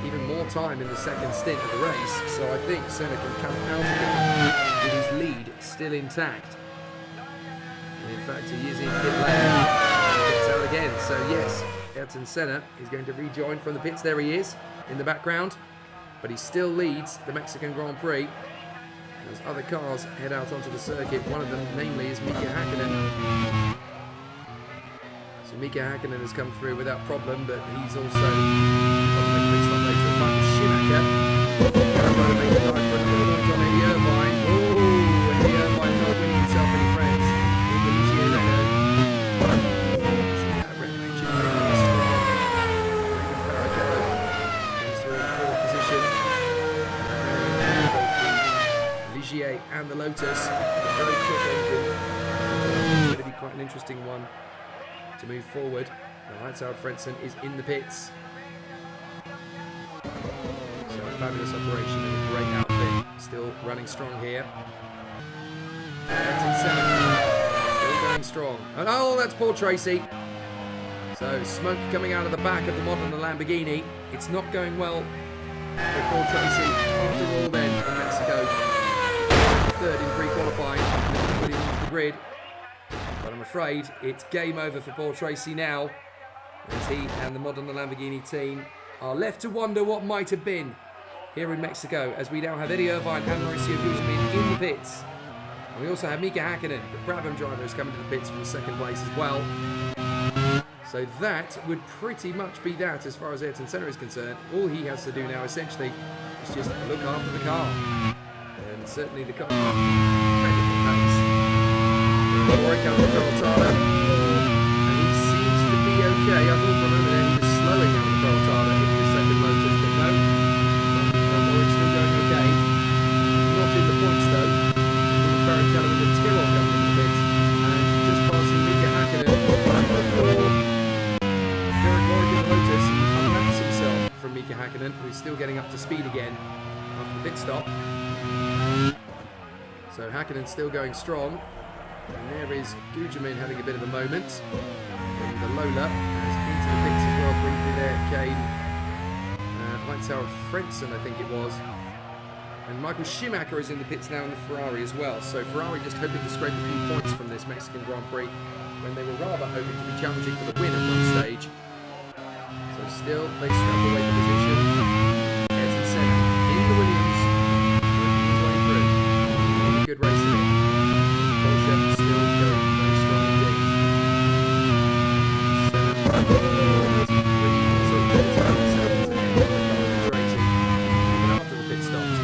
even more time in the second stint of the race, so I think Senna can come out of it with his lead still intact. And in fact, he is in pit lane. Gets out again, so yes, Ayrton Senna is going to rejoin from the pits. There he is in the background, but he still leads the Mexican Grand Prix. As other cars head out onto the circuit, one of them, namely, is Mika Hakkinen. So Mika Hakkinen has come through without problem, but he's also got to make a pit stop later. Michael Schumacher trying to make a dive for another launch on Eddie Irvine. Oh, Eddie Irvine not winning himself any friends in the Ligier Renault. See that Renault engine really strong. Raymond Barrichello comes through in 4th position. Ligier and the Lotus, a very quick engine. It's going to be quite an interesting one to move forward. Now, Hans-Harald Frentzen is in the pits. So a fabulous operation and a great outfit. Still running strong here. Ayrton Senna still going strong. And oh, that's Paul Tracy. So smoke coming out of the back of the modern Lamborghini. It's not going well for Paul Tracy. After all then, in Mexico, third in pre-qualifying, Williams off the grid. But I'm afraid it's game over for Paul Tracy now, as he and the modern Lamborghini team are left to wonder what might have been here in Mexico, as we now have Eddie Irvine and Mauricio Guzman in the pits. And we also have Mika Hakkinen, the Brabham driver, who's coming to the pits from second place as well. So that would pretty much be that as far as Ayrton Senna is concerned. All he has to do now essentially is just look after the car. And certainly the car incredible pace. Rory comes from Peraltada, and he seems to be okay. I thought for a moment there he was slowing down the Peraltada in the second motors, but no. Rory's still going okay. Not in the points though. Barrichello and Tyrrell coming in the pits, and just passing Mika Hakkinen before Derek Warwick in the Lotus unwraps himself from Mika Hakkinen, who's still getting up to speed again after the pit stop. So Hakkinen still going strong, and there is Gujamin having a bit of a moment from the Lola, as into the pits as well. Briefly there came Heinz-Harald Frentzen, I think it was. And Michael Schumacher is in the pits now in the Ferrari as well. So Ferrari just hoping to scrape a few points from this Mexican Grand Prix, when they were rather hoping to be challenging for the win at one stage. So still, they scramble away the position. Ayrton Senna in the Williams, working his way through. Really good race in it. Porsche still going very strong indeed. Even after the pit stops.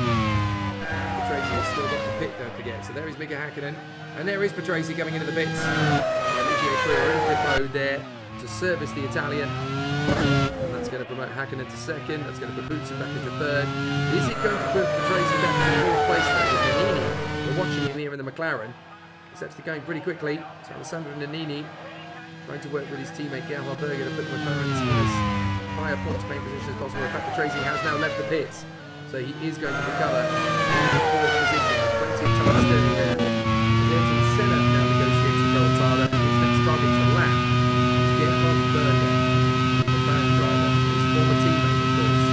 Still got to pit, don't forget. So there is Mika Hakkinen, and there is Patrese coming into the pits. Olivier Prix in pit mode there to service the Italian, and that's going to promote Hakkinen to second. That's going to put Boutsen back into third. Is it going to put Patrese back in fourth place though? Nannini, we're watching him here in the McLaren. It's actually going pretty quickly. So Alessandro Nannini trying to work with his teammate Gerhard Berger to put the McLaren in as higher points paying position as possible. In fact, Patrese has now left the pits, so he is going to recover in fourth position. Plenty of time still there. Ayrton Senna now negotiates the Peraltada. His next target to lap is Gerhard Berger, the McLaren driver, his former teammate, of course.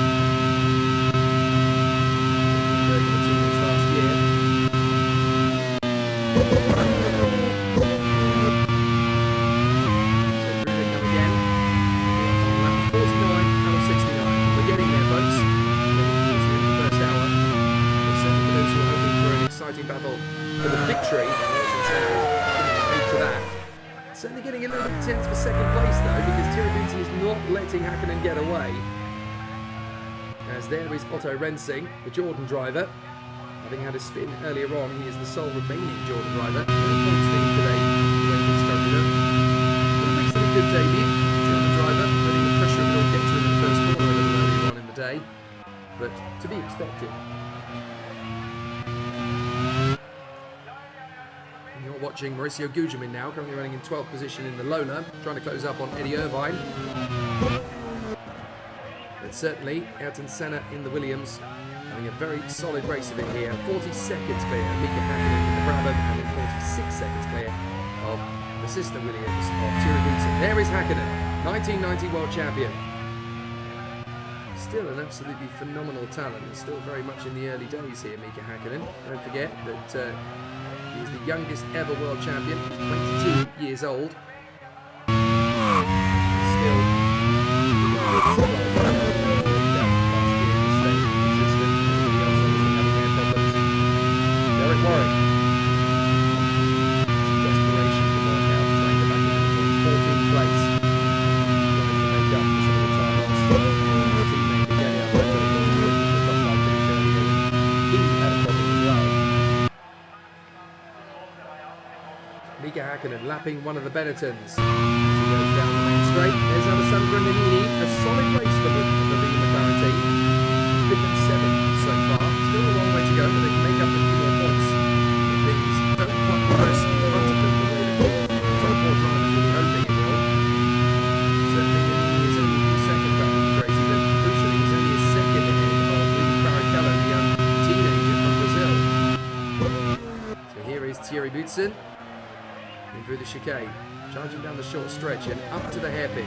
Berger, the teammates last year. So through they come again. On lap 49 out of 69. We're getting there, folks. Exciting battle for the victory. To that. Certainly getting a little bit tense for second place though, because Thierry Boutsen is not letting Hakkinen get away. As there is Otto Rensing, the Jordan driver. Having had a spin earlier on, he is the sole remaining Jordan driver. No points for him today. But a reasonably good debut. Jordan driver, letting the pressure of it all get to him in the first corner a little earlier on in the day. But to be expected. Watching Mauricio Gugelmin now, currently running in 12th position in the Lola, trying to close up on Eddie Irvine. But certainly, Ayrton Senna in the Williams, having a very solid race of it here. 40 seconds clear of Mika Hakkinen in the Brabham, and 46 seconds clear of the sister Williams of Thierry Boutsen. There is Hakkinen, 1990 world champion. Still an absolutely phenomenal talent, and still very much in the early days here, Mika Hakkinen. Don't forget that he's the youngest ever world champion. He's 22 years old. Still Derek Warwick. Some desperation for Warwick now to try and get back into the points. 14th place. Trying to make up for some of the time lost. His teammate again out there, but of course the top 5 finish earlier. He had a problem as well. Mika Hakkinen lapping one of the Benettons. As he goes down the main straight, there's Alessandro Nannini. A solid race for the McLaren team. 5th and 7th so far. Still a long way to go, but they can make up a few more points if things don't quite progress in front of them the way that the top 4 drivers will be hoping it will. Certainly Nannini is only a few seconds back from Tracy, but crucially he's only a second ahead of Rubens Barrichello, the young teenager from Brazil. So here is Thierry Boutsen. in through the chicane, charging down the short stretch and up to the hairpin.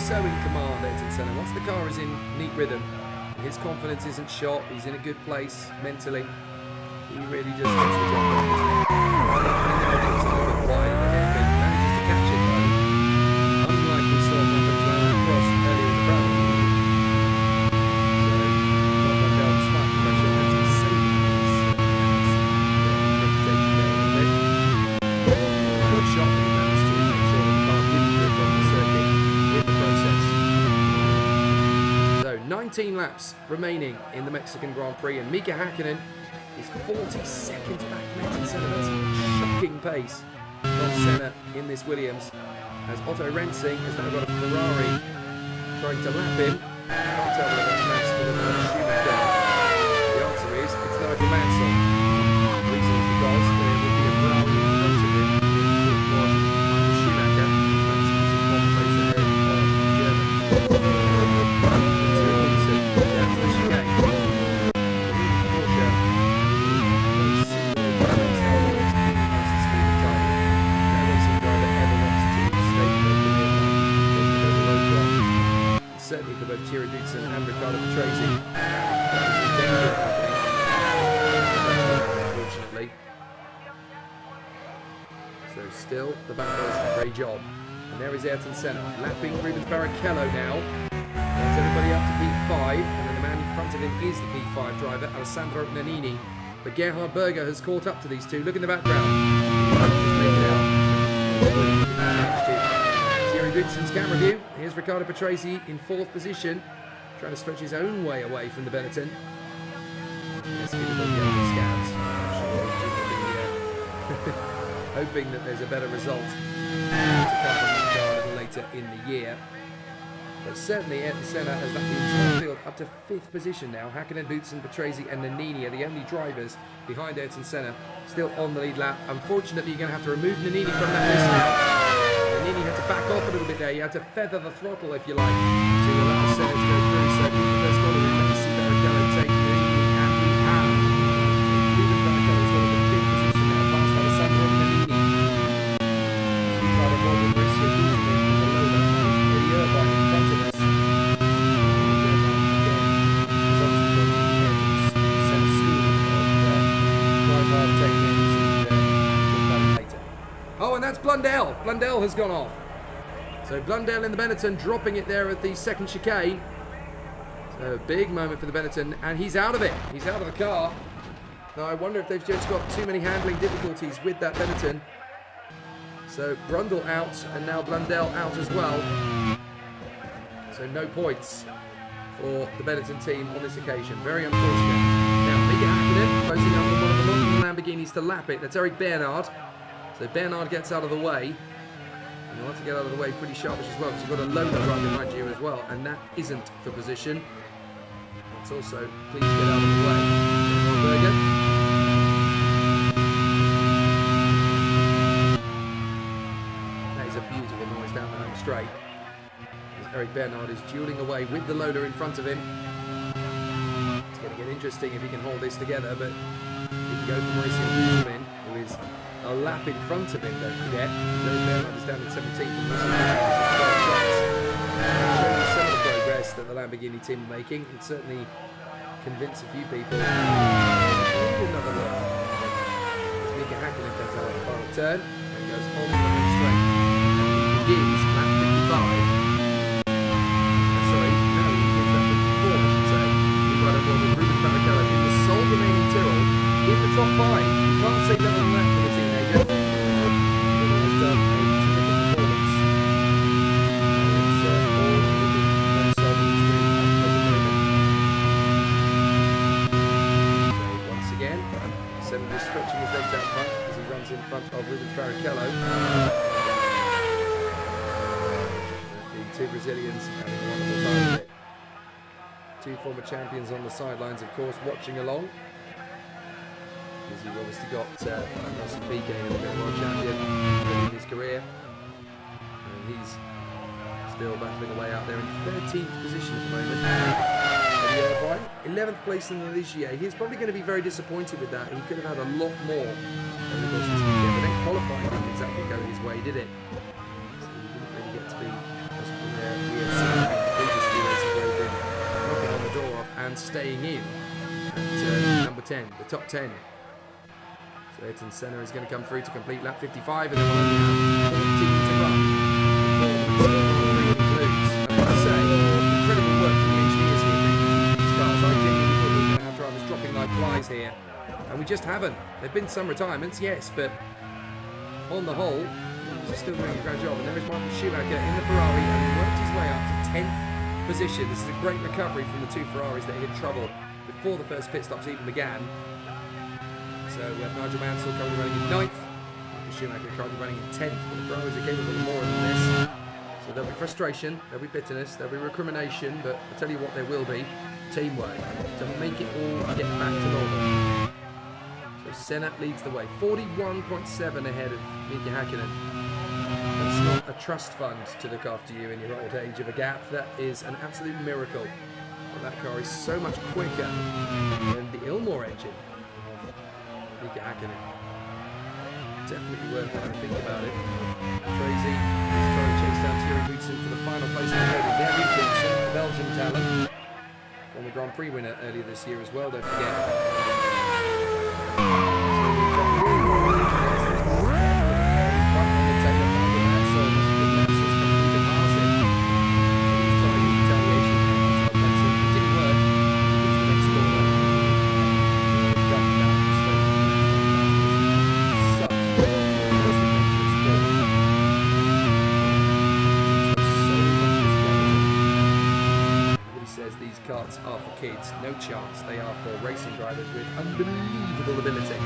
So in command, Ayrton Senna. Once the car is in neat rhythm, and his confidence isn't shot, he's in a good place mentally, he really just gets the job done, doesn't he? It's a little bit wide at the hairpin, manages to catch it though, unlike we saw happen to Alan Prost earlier in the round. So, not that down smart pressure, that's his saving his reputation there a little bit. Good shot that he managed to make sure that the car didn't drift off the circuit in the process. So 19 laps remaining in the Mexican Grand Prix, and Mika Hakkinen is 40 seconds back from Ayrton Senna. That's a shocking pace from Senna in this Williams, as Otto Rensing has now got a Ferrari trying to lap him. Can't tell whether that's Max or Schumacher. The answer is it's Nigel Mansell. The reason is because there would be a Ferrari in front of him if it was Michael Schumacher. Max is one place ahead of the German. Down to the chicane. Porsche. Certainly for both Thierry Boutsen and Riccardo Patrese. That was a danger happening, unfortunately. So still, the battlers, great job. And there is Ayrton Senna, lapping Rubens Barrichello now. That's everybody up to P5, and then the man in front of him is the P5 driver, Alessandro Nannini. But Gerhard Berger has caught up to these two. Look in the background. Just make it out. Thierry Boutsen's camera view. Here's Riccardo Patrese in 4th position, trying to stretch his own way away from the Benetton. Yes, he will be on the scouts. Hoping that there's a better result to come from the car a little later in the year. But certainly Ayrton Senna has left the entire field up to 5th position now. Hakkinen, Boutsen, Patrese and Nannini are the only drivers behind Ayrton Senna, still on the lead lap. Unfortunately, you're going to have to remove Nannini from that list now. Nannini had to back off a little bit there. You had to feather the throttle, if you like, to allow Senna to go through. So he's the first corner in Messi Barrichello take Nannini, and we have Rubens Barrichello's got the 5th position now, past Alessandro Nannini. Riccardo Berger, Mauricio Guzman in the loader, and Eddie Irvine in front of us. There's obviously got Senna's school of drive hard techniques and talk about it later. Oh, and that's Blundell. Blundell has gone off. So Blundell in the Benetton, dropping it there at the second chicane. So a big moment for the Benetton, and he's out of it. He's out of the car. Now I wonder if they've just got too many handling difficulties with that Benetton. So Brundle out, and now Blundell out as well. So no points for the Benetton team on this occasion. Very unfortunate. Now Mika Hakkinen closing up on one of the London Lamborghinis to lap it. That's Eric Bernard. So Bernard gets out of the way. And you'll have to get out of the way pretty sharpish as well, because you've got a loader right behind you as well, and that isn't for position. That's also, please get out of the way. Berger. That is a beautiful noise down the home straight. As Eric Bernard is dueling away with the loader in front of him. It's going to get interesting if he can hold this together, but he can go from Mauricio Guzman, who is a lap in front of him, don't forget. So Bernard is down in 17th and Mauricio showing some of the progress that the Lamborghini team are making, and certainly convince a few people. Another look. As Mika Hakkinen comes out of the final turn and goes on the home straight. And he begins lap 55. Sorry, no, he begins lap 54, I should say. He's right over with Rubens Barrichello in the sole remaining Tyrrell in the top 5. You can't say better than that for the teenager. He has done a terrific performance. And it's all looking very solid at the present moment. So once again, Senna just stretching his legs out front as he runs in front of Rubens Barrichello. The two Brazilians having a wonderful time with it. Two former champions on the sidelines, of course, watching along. Because you've obviously got Nelson Piquet, who's been a world champion in his career. And he's still battling away out there in 13th position at the moment. Eddie Irvine, 11th place in the Ligier. He's probably going to be very disappointed with that. He could have had a lot more over the course of this weekend, but then qualifying didn't exactly go his way, did it? So he didn't really get to be, as we have seen in the previous few races where he'd been knocking on the door off and staying in at number 10, the top 10. So Ayrton Senna is going to come through to complete lap 55, and then we'll only have 14 to run before the concludes. And like I say, incredible work from the engineers here for these cars. I genuinely thought we were going to have drivers dropping like flies here, and we just haven't. There have been some retirements, yes, but on the whole, he's still doing a great job. And there is Michael Schumacher in the Ferrari, and he worked his way up to 10th position. This is a great recovery from the two Ferraris that hit trouble before the first pit stops even began. So Nigel Mansell currently running in 9th, Michael Schumacher currently running in 10th, but the Ferraris are capable of more than this. So there'll be frustration, there'll be bitterness, there'll be recrimination, but I'll tell you what there will be, teamwork, to make it all get back to normal. So Senna leads the way, 41.7 ahead of Mika Häkkinen. That's not a trust fund to look after you in your old age of a gap, that is an absolute miracle. Well, that car is so much quicker than the Ilmor engine. Mika Häkkinen. Definitely worth having to think about it. Crazy. He's trying to chase down Thierry Boutsen for the final place in the podium. There is Boutsen, the Belgian talent. Former Grand Prix winner earlier this year as well, don't forget. Karts are for kids, no chance. They are for racing drivers with unbelievable ability.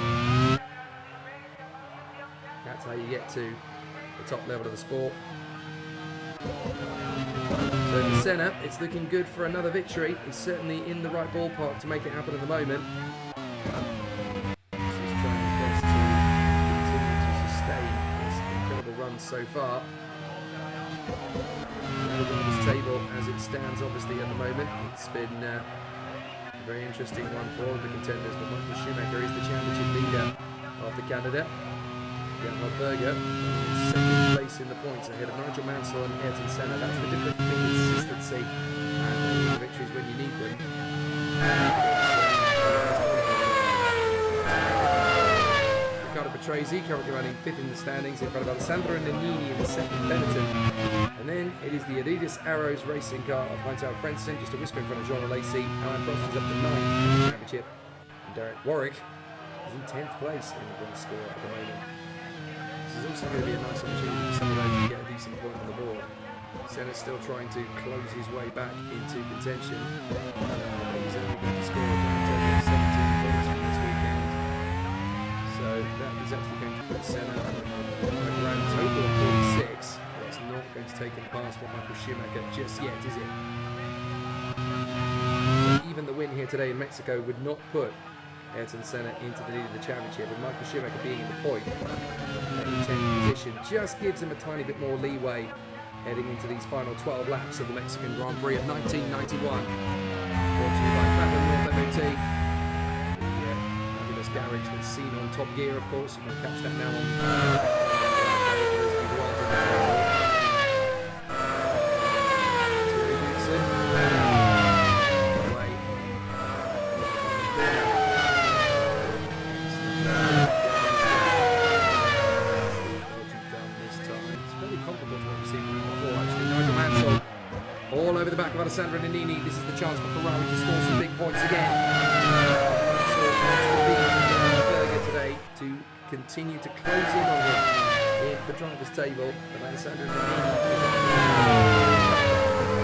That's how you get to the top level of the sport. So for Senna, it's looking good for another victory. He's certainly in the right ballpark to make it happen at the moment. He's trying his best to continue to sustain his incredible run so far. The drivers' table as it stands obviously at the moment. It's been a very interesting one for all of the contenders, but Michael Schumacher is the championship leader after Canada. Gerhard Berger in second place in the points ahead of Nigel Mansell and Ayrton Senna. That's the difference between consistency and winning victories when you need them. Riccardo Patrese currently running 5th in the standings in front of Alessandro Nannini in the 2nd Benetton. And then it is the Adidas Arrows racing car of Heinz-Harald Frentzen, just a whisker in front of Jean Alesi. Alain Prost is up to 9th in the championship. And Derek Warwick is in 10th place in the point score at the moment. This is also going to be a nice opportunity for some of those to get a decent point on the board. Senna's still trying to close his way back into contention. He's only going to score a total of 17 points from this weekend. So that is actually going to put Senna around a total of 46. It's not going to take him past what Michael Schumacher just yet, is it? So even the win here today in Mexico would not put Ayrton Senna into the lead of the championship, and Michael Schumacher being in the point in 10th position just gives him a tiny bit more leeway heading into these final 12 laps of the Mexican Grand Prix of 1991. Brought to you by Clapham North MOT, the fabulous garage that's seen on Top Gear, of course. You can catch that now on all over the back of Alessandro Nannini. This is the chance for Ferrari to score some big points again. Berger today to continue to close in on him in the driver's table. But Alessandro Nannini is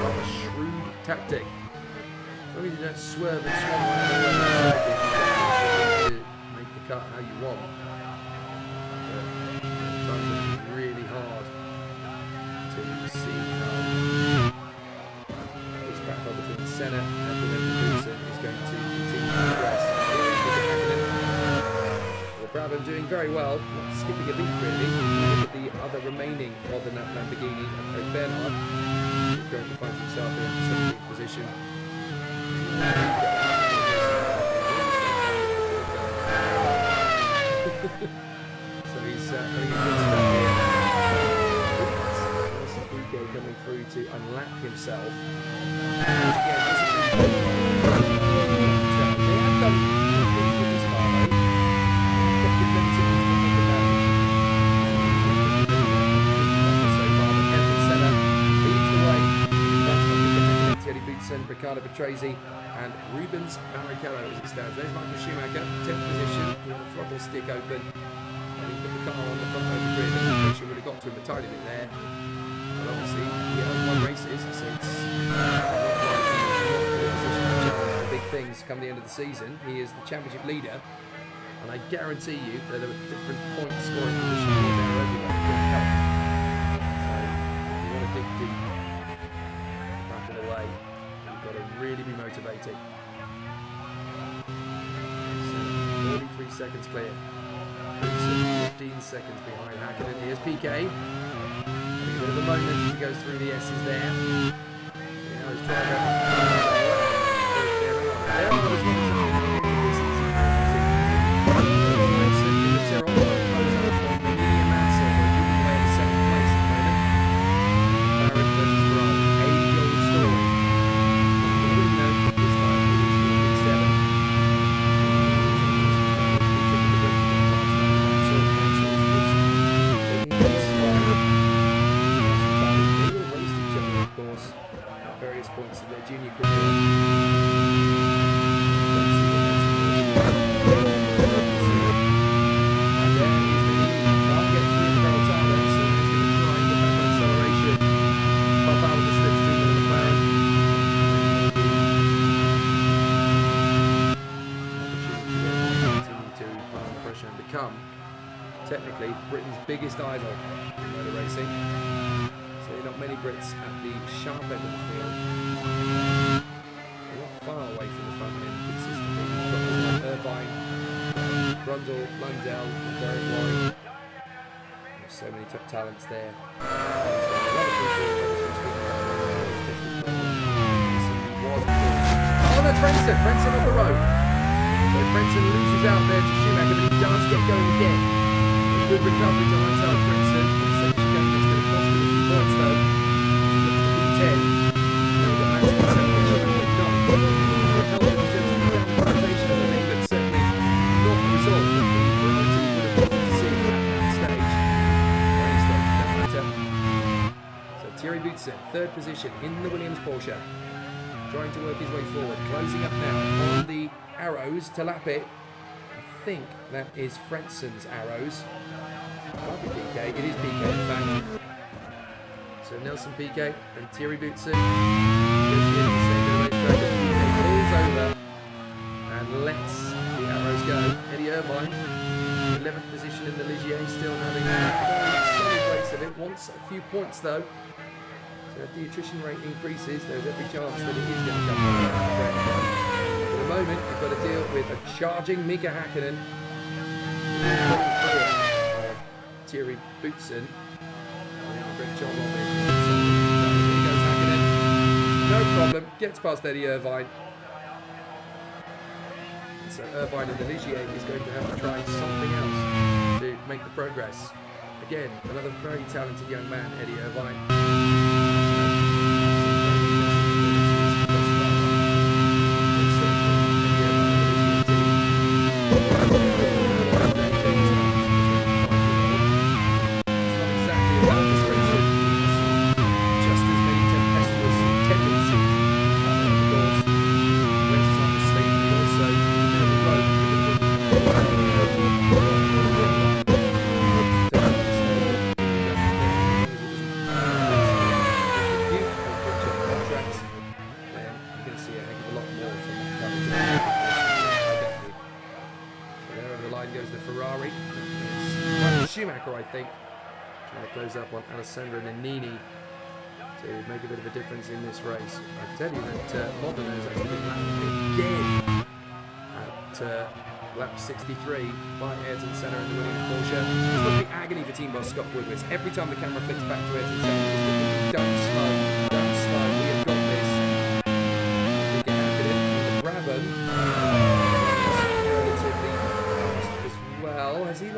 a shrewd tactic. As long as you don't swerve and swan around to make the cut how you want. But sometimes it's really hard to see how battle between Senna and Boutsen is going to continue to progress. Well, Brabham doing very well, not skipping a beat really. Look at the other remaining modern Lamborghini, Bernard, who currently finds himself in 17th position. Tracy and Rubens Barrichello as it stands. There's Michael Schumacher, 10th position, with the throttle stick open. And he put the car on the front of the grid. I'm pretty sure would have got to him a tiny bit there. But obviously, he has won races, so it's the big things come the end of the season. He is the championship leader, and I guarantee you that there are different point scoring positions there everywhere. So, if you want to dig deep, back and away, you've got to really be motivated. So, 43 seconds clear. 15 seconds behind Hakkinen. Here's PK. Having a bit of a moment as he goes through the S's there. Now his driver. Points in their junior career. And then he's been can't get through the barrel tower, so he's going to try and get back on acceleration. Pop out of the slipstream of the McLaren. Continue to put on the pressure and become technically Britain's biggest idol in motor racing. So not many Brits at the sharp end of the field. They're not far away from the front end consistently. You've got people like Irvine, Brundle, Lundell, and Derek Warren. There's so many top talents there. A lot of people oh, that's Frenson. Frenson on the road. So Frenson loses out there to Schumacher, but he does get going again. A good recovery to Hansel Frenson. Points though, P10. But certainly not the result that the Ferrari team would have wanted to see at that stage. So Thierry Boutsen, third position in the Williams Porsche, trying to work his way forward, closing up now on the arrows to lap it. I think that is Frenson's arrows. It might be PK. It is PK in fact. So Nelson Piquet and Thierry Boutsen negotiating the same racetrack as PK pulls over and lets the arrows go. Eddie Irvine, 11th position in the Ligier, still having a solid race of it. Wants a few points though. So if the attrition rate increases, there's every chance that it is going to come down. For the moment, you've got to deal with a charging Mika Hakkinen. Thierry Boutsen. Great job of it. So, here goes Hakkinen. No problem. Gets past Eddie Irvine. And so Irvine in the Ligier is going to have to try something else to make the progress. Again, another very talented young man, Eddie Irvine. Schumacher, I think, trying to close up on Alessandro Nannini to make a bit of a difference in this race. I can tell you that Modena has actually been lapped again at lap 63 by Ayrton Senna in the Williams Porsche. It's supposed to be agony for team boss Scott Woodward. Every time the camera flicks back to Ayrton Senna, he's looking, don't slow, we have got this. We can hack it in the Brabham. Relatively fast as well. Has he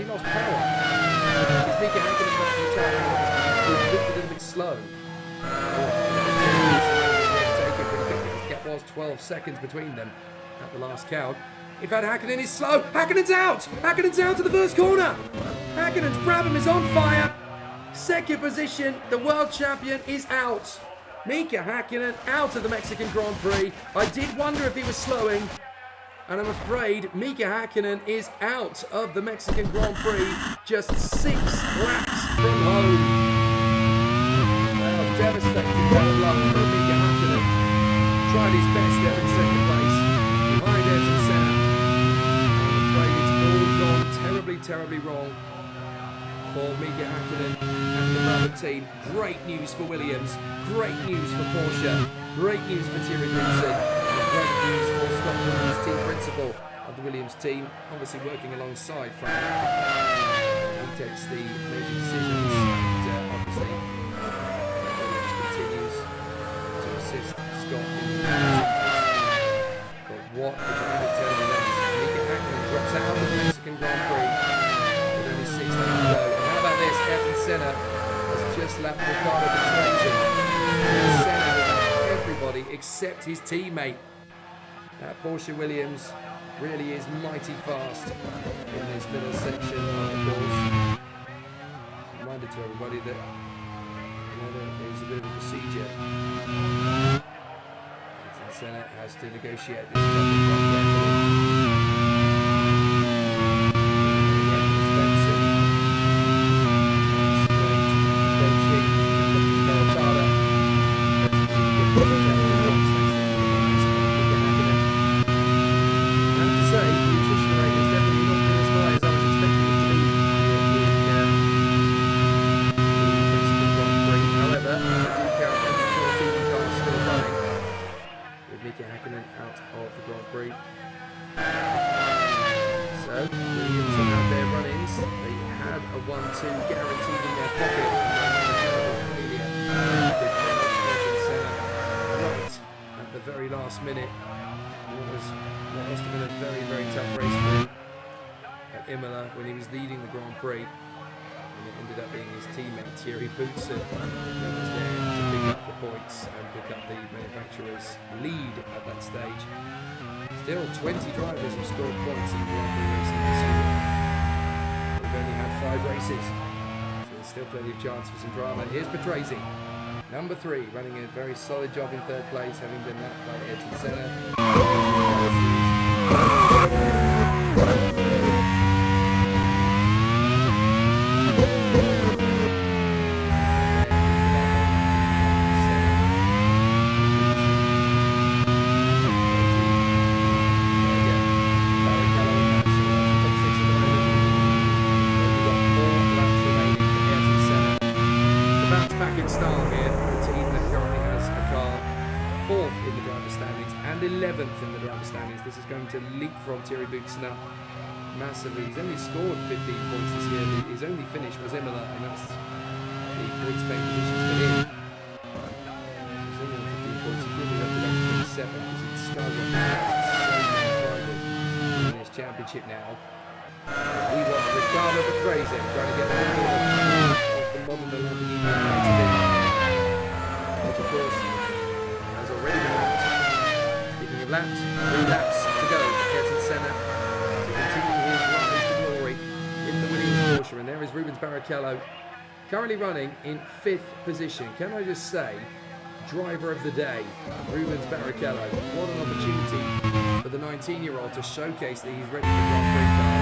lost power? He's making Hakkinen back to the track. He's a little bit slow. The gap was 12 seconds between them at the last count. In fact, Hakkinen is slow. Hakkinen's out. Hakkinen's out to the first corner. Hakkinen's Brabham is on fire. Second position. The world champion is out. Mika Hakkinen out of the Mexican Grand Prix. I did wonder if he was slowing, and I'm afraid Mika Hakkinen is out of the Mexican Grand Prix, just 6 laps from home. Well, devastating bad luck for Mika Hakkinen. Tried his best there in second place, behind Ayrton Senna. I'm afraid it's all gone terribly, terribly wrong for Mika Hakkinen and the Brabham team. Great news for Williams, great news for Porsche, great news for Thierry Boutsen, and great news for Scott Williams, team principal of the Williams team, obviously working alongside Frank. He takes the major decisions, and obviously Williams continues to assist Scott in the But what a dramatic turn in that. Mika Hakkinen drops out of the Mexican Grand Prix with only 6 laps to go. Ayrton Senna has just lapped Ricardo Patrese. Senna has everybody except his teammate. That Porsche Williams really is mighty fast in this middle section of the course. Reminder to everybody that there is a bit of a procedure. Ayrton Senna has to negotiate this minute. It must have been a very, very tough race for him at Imola when he was leading the Grand Prix, and it ended up being his teammate Thierry Boutsen that was there to pick up the points and pick up the manufacturer's lead at that stage. Still, 20 drivers have scored points in Grand Prix racing this year. We've only had 5 races, so there's still plenty of chance for some drama. Here's Patrese. Number 3, running a very solid job in 3rd place, having been lapped by Ayrton Senna. In the driver standings. This is going to leapfrog Thierry Boutsen up massively. He's only scored 15 points this year. His only finish was Imola, and that's the points paying positions for him. He's only on 15 points. He really have to go to 27 because he's skyrocketed so many drivers in this championship now. We want Ricardo Patrese trying to get the wheel off the modern Lamborghini United. Which of course has already been lapped. Laps, 3 laps to go for Ayrton Senna to continue his rise to glory in the Williams Porsche. And there is Rubens Barrichello, currently running in 5th position. Can I just say, driver of the day, Rubens Barrichello. What an opportunity for the 19-year-old to showcase that he's ready for Grand Prix cars.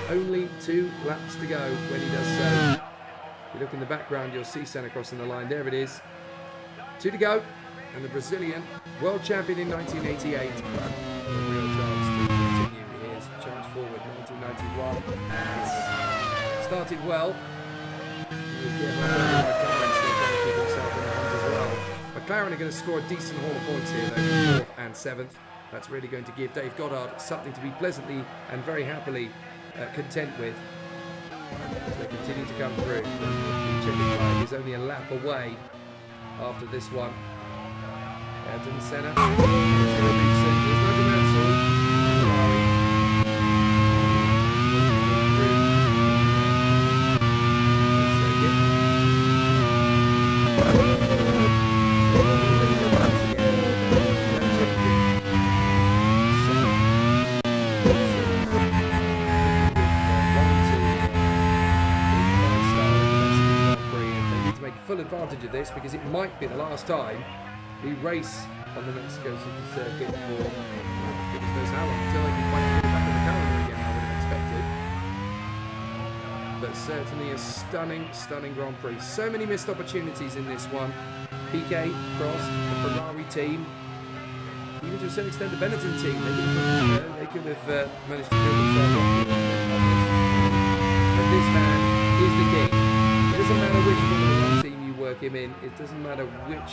Only 2 laps to go when he does so. If you look in the background, you'll see Senna crossing the line. There it is. 2 to go. And the Brazilian, world champion in 1988. A real chance to continue his charge forward. 1991. He's started well. McLaren are going to score a decent haul of points here, though, 4th and 7th. That's really going to give Dave Goddard something to be pleasantly and very happily content with as they continue to come through. The checkered flag is only a lap away after this one. Ayrton Senna. There's no Mansell. Full advantage of this because it might be the last time we race on the Mexico City circuit for goodness knows how long, until they can finally get it back on the calendar again, I would have expected. But certainly a stunning Grand Prix. So many missed opportunities in this one. Piquet, Prost, the Ferrari team, even to a certain extent the Benetton team, they could have managed to build themselves up. But this man is the king. It doesn't matter which Formula 1 team you work him in, it doesn't matter which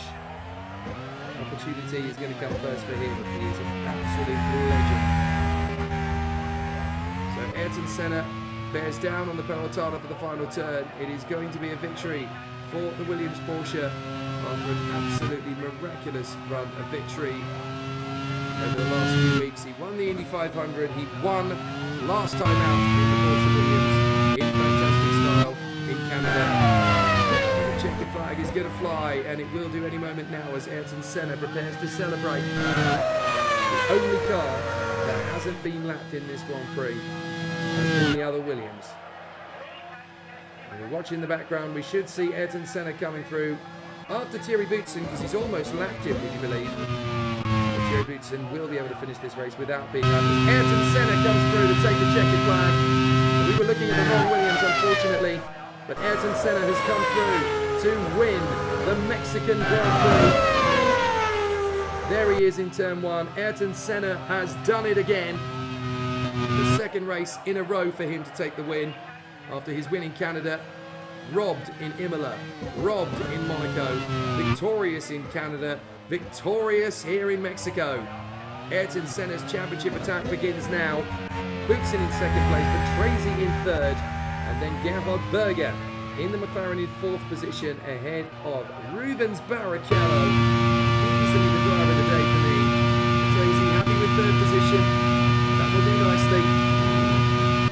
opportunity is going to come first for him. He is an absolute legend. So Ayrton Senna bears down on the Pelotard for the final turn. It is going to be a victory for the Williams Porsche after an absolutely miraculous run of victory over the last few weeks. He won the Indy 500, he won last time out in the Porsche Williams in fantastic style in Canada. The checkered flag is going to fly, and it will do any moment now as Ayrton Senna prepares to celebrate. The only car that hasn't been lapped in this Grand Prix has been the other Williams. And we're watching the background, we should see Ayrton Senna coming through after Thierry Boutsen, because he's almost lapped him, would you believe? But Thierry Boutsen will be able to finish this race without being lapped. Ayrton Senna comes through to take the checkered flag. We were looking at the wrong Williams, unfortunately, but Ayrton Senna has come through to win the Mexican Grand Prix. There he is in turn one. Ayrton Senna has done it again. The second race in a row for him to take the win after his win in Canada, robbed in Imola, robbed in Monaco, victorious in Canada, victorious here in Mexico. Ayrton Senna's championship attack begins now. Boutsen in second place, Patrese in third, and then Gerhard Berger in the McLaren in fourth position ahead of Rubens Barrichello. Easily the driver of the day for me. Patrese happy with third position. That will do nicely.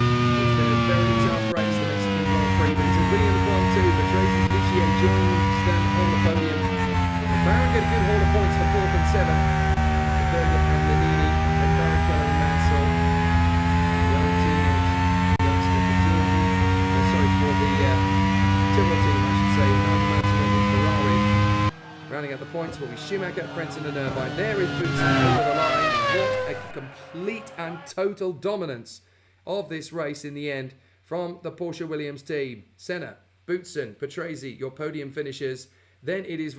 It's been a very tough race, the Mexican Grand Prix, but it's a Williams 1-2. Patrese and Ligier joining stand on the podium. McLaren get a good haul of points for fourth and seventh. Berger and Nannini and Barrichello and Mansell. Young teenage youngster for Jordan. Sorry, for the Tyrrell team, I should say. Nigel Mansell and his Ferrari. Rounding out the points will be Schumacher, Frentzen and Irvine. There is Boutsen over the line. What a complete and total dominance of this race in the end from the Porsche Williams team. Senna, Boutsen, Patrese, your podium finishers. Then it is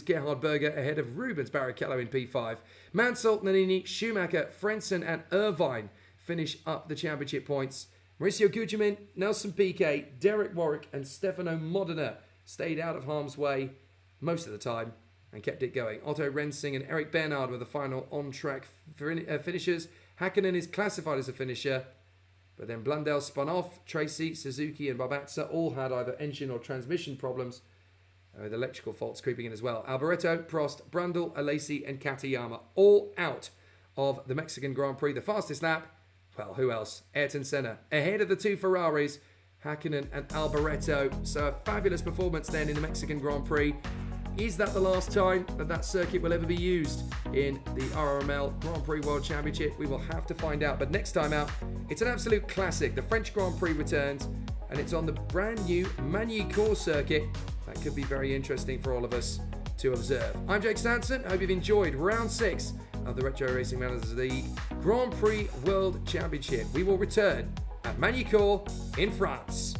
Gerhard Berger ahead of Rubens Barrichello in P5. Mansell, Nannini, Schumacher, Frentzen and Irvine finish up the championship points. Mauricio Gugelmin, Nelson Piquet, Derek Warwick and Stefano Modena stayed out of harm's way most of the time and kept it going. Otto Rensing and Eric Bernard were the final on-track finishers. Hakkinen is classified as a finisher, but then Blundell spun off. Tracy, Suzuki and Barbazza all had either engine or transmission problems, with electrical faults creeping in as well. Alboreto, Prost, Brundle, Alesi and Katayama all out of the Mexican Grand Prix. The fastest lap, well, who else? Ayrton Senna, ahead of the two Ferraris, Hakkinen and Alboreto. So a fabulous performance then in the Mexican Grand Prix. Is that the last time that circuit will ever be used in the RRML Grand Prix World Championship? We will have to find out. But next time out, it's an absolute classic. The French Grand Prix returns, and it's on the brand new Magny-Cours circuit. That could be very interesting for all of us to observe. I'm Jake Sanson. I hope you've enjoyed round 6 of the Retro Racing Managers League Grand Prix World Championship. We will return at Magny-Cours in France.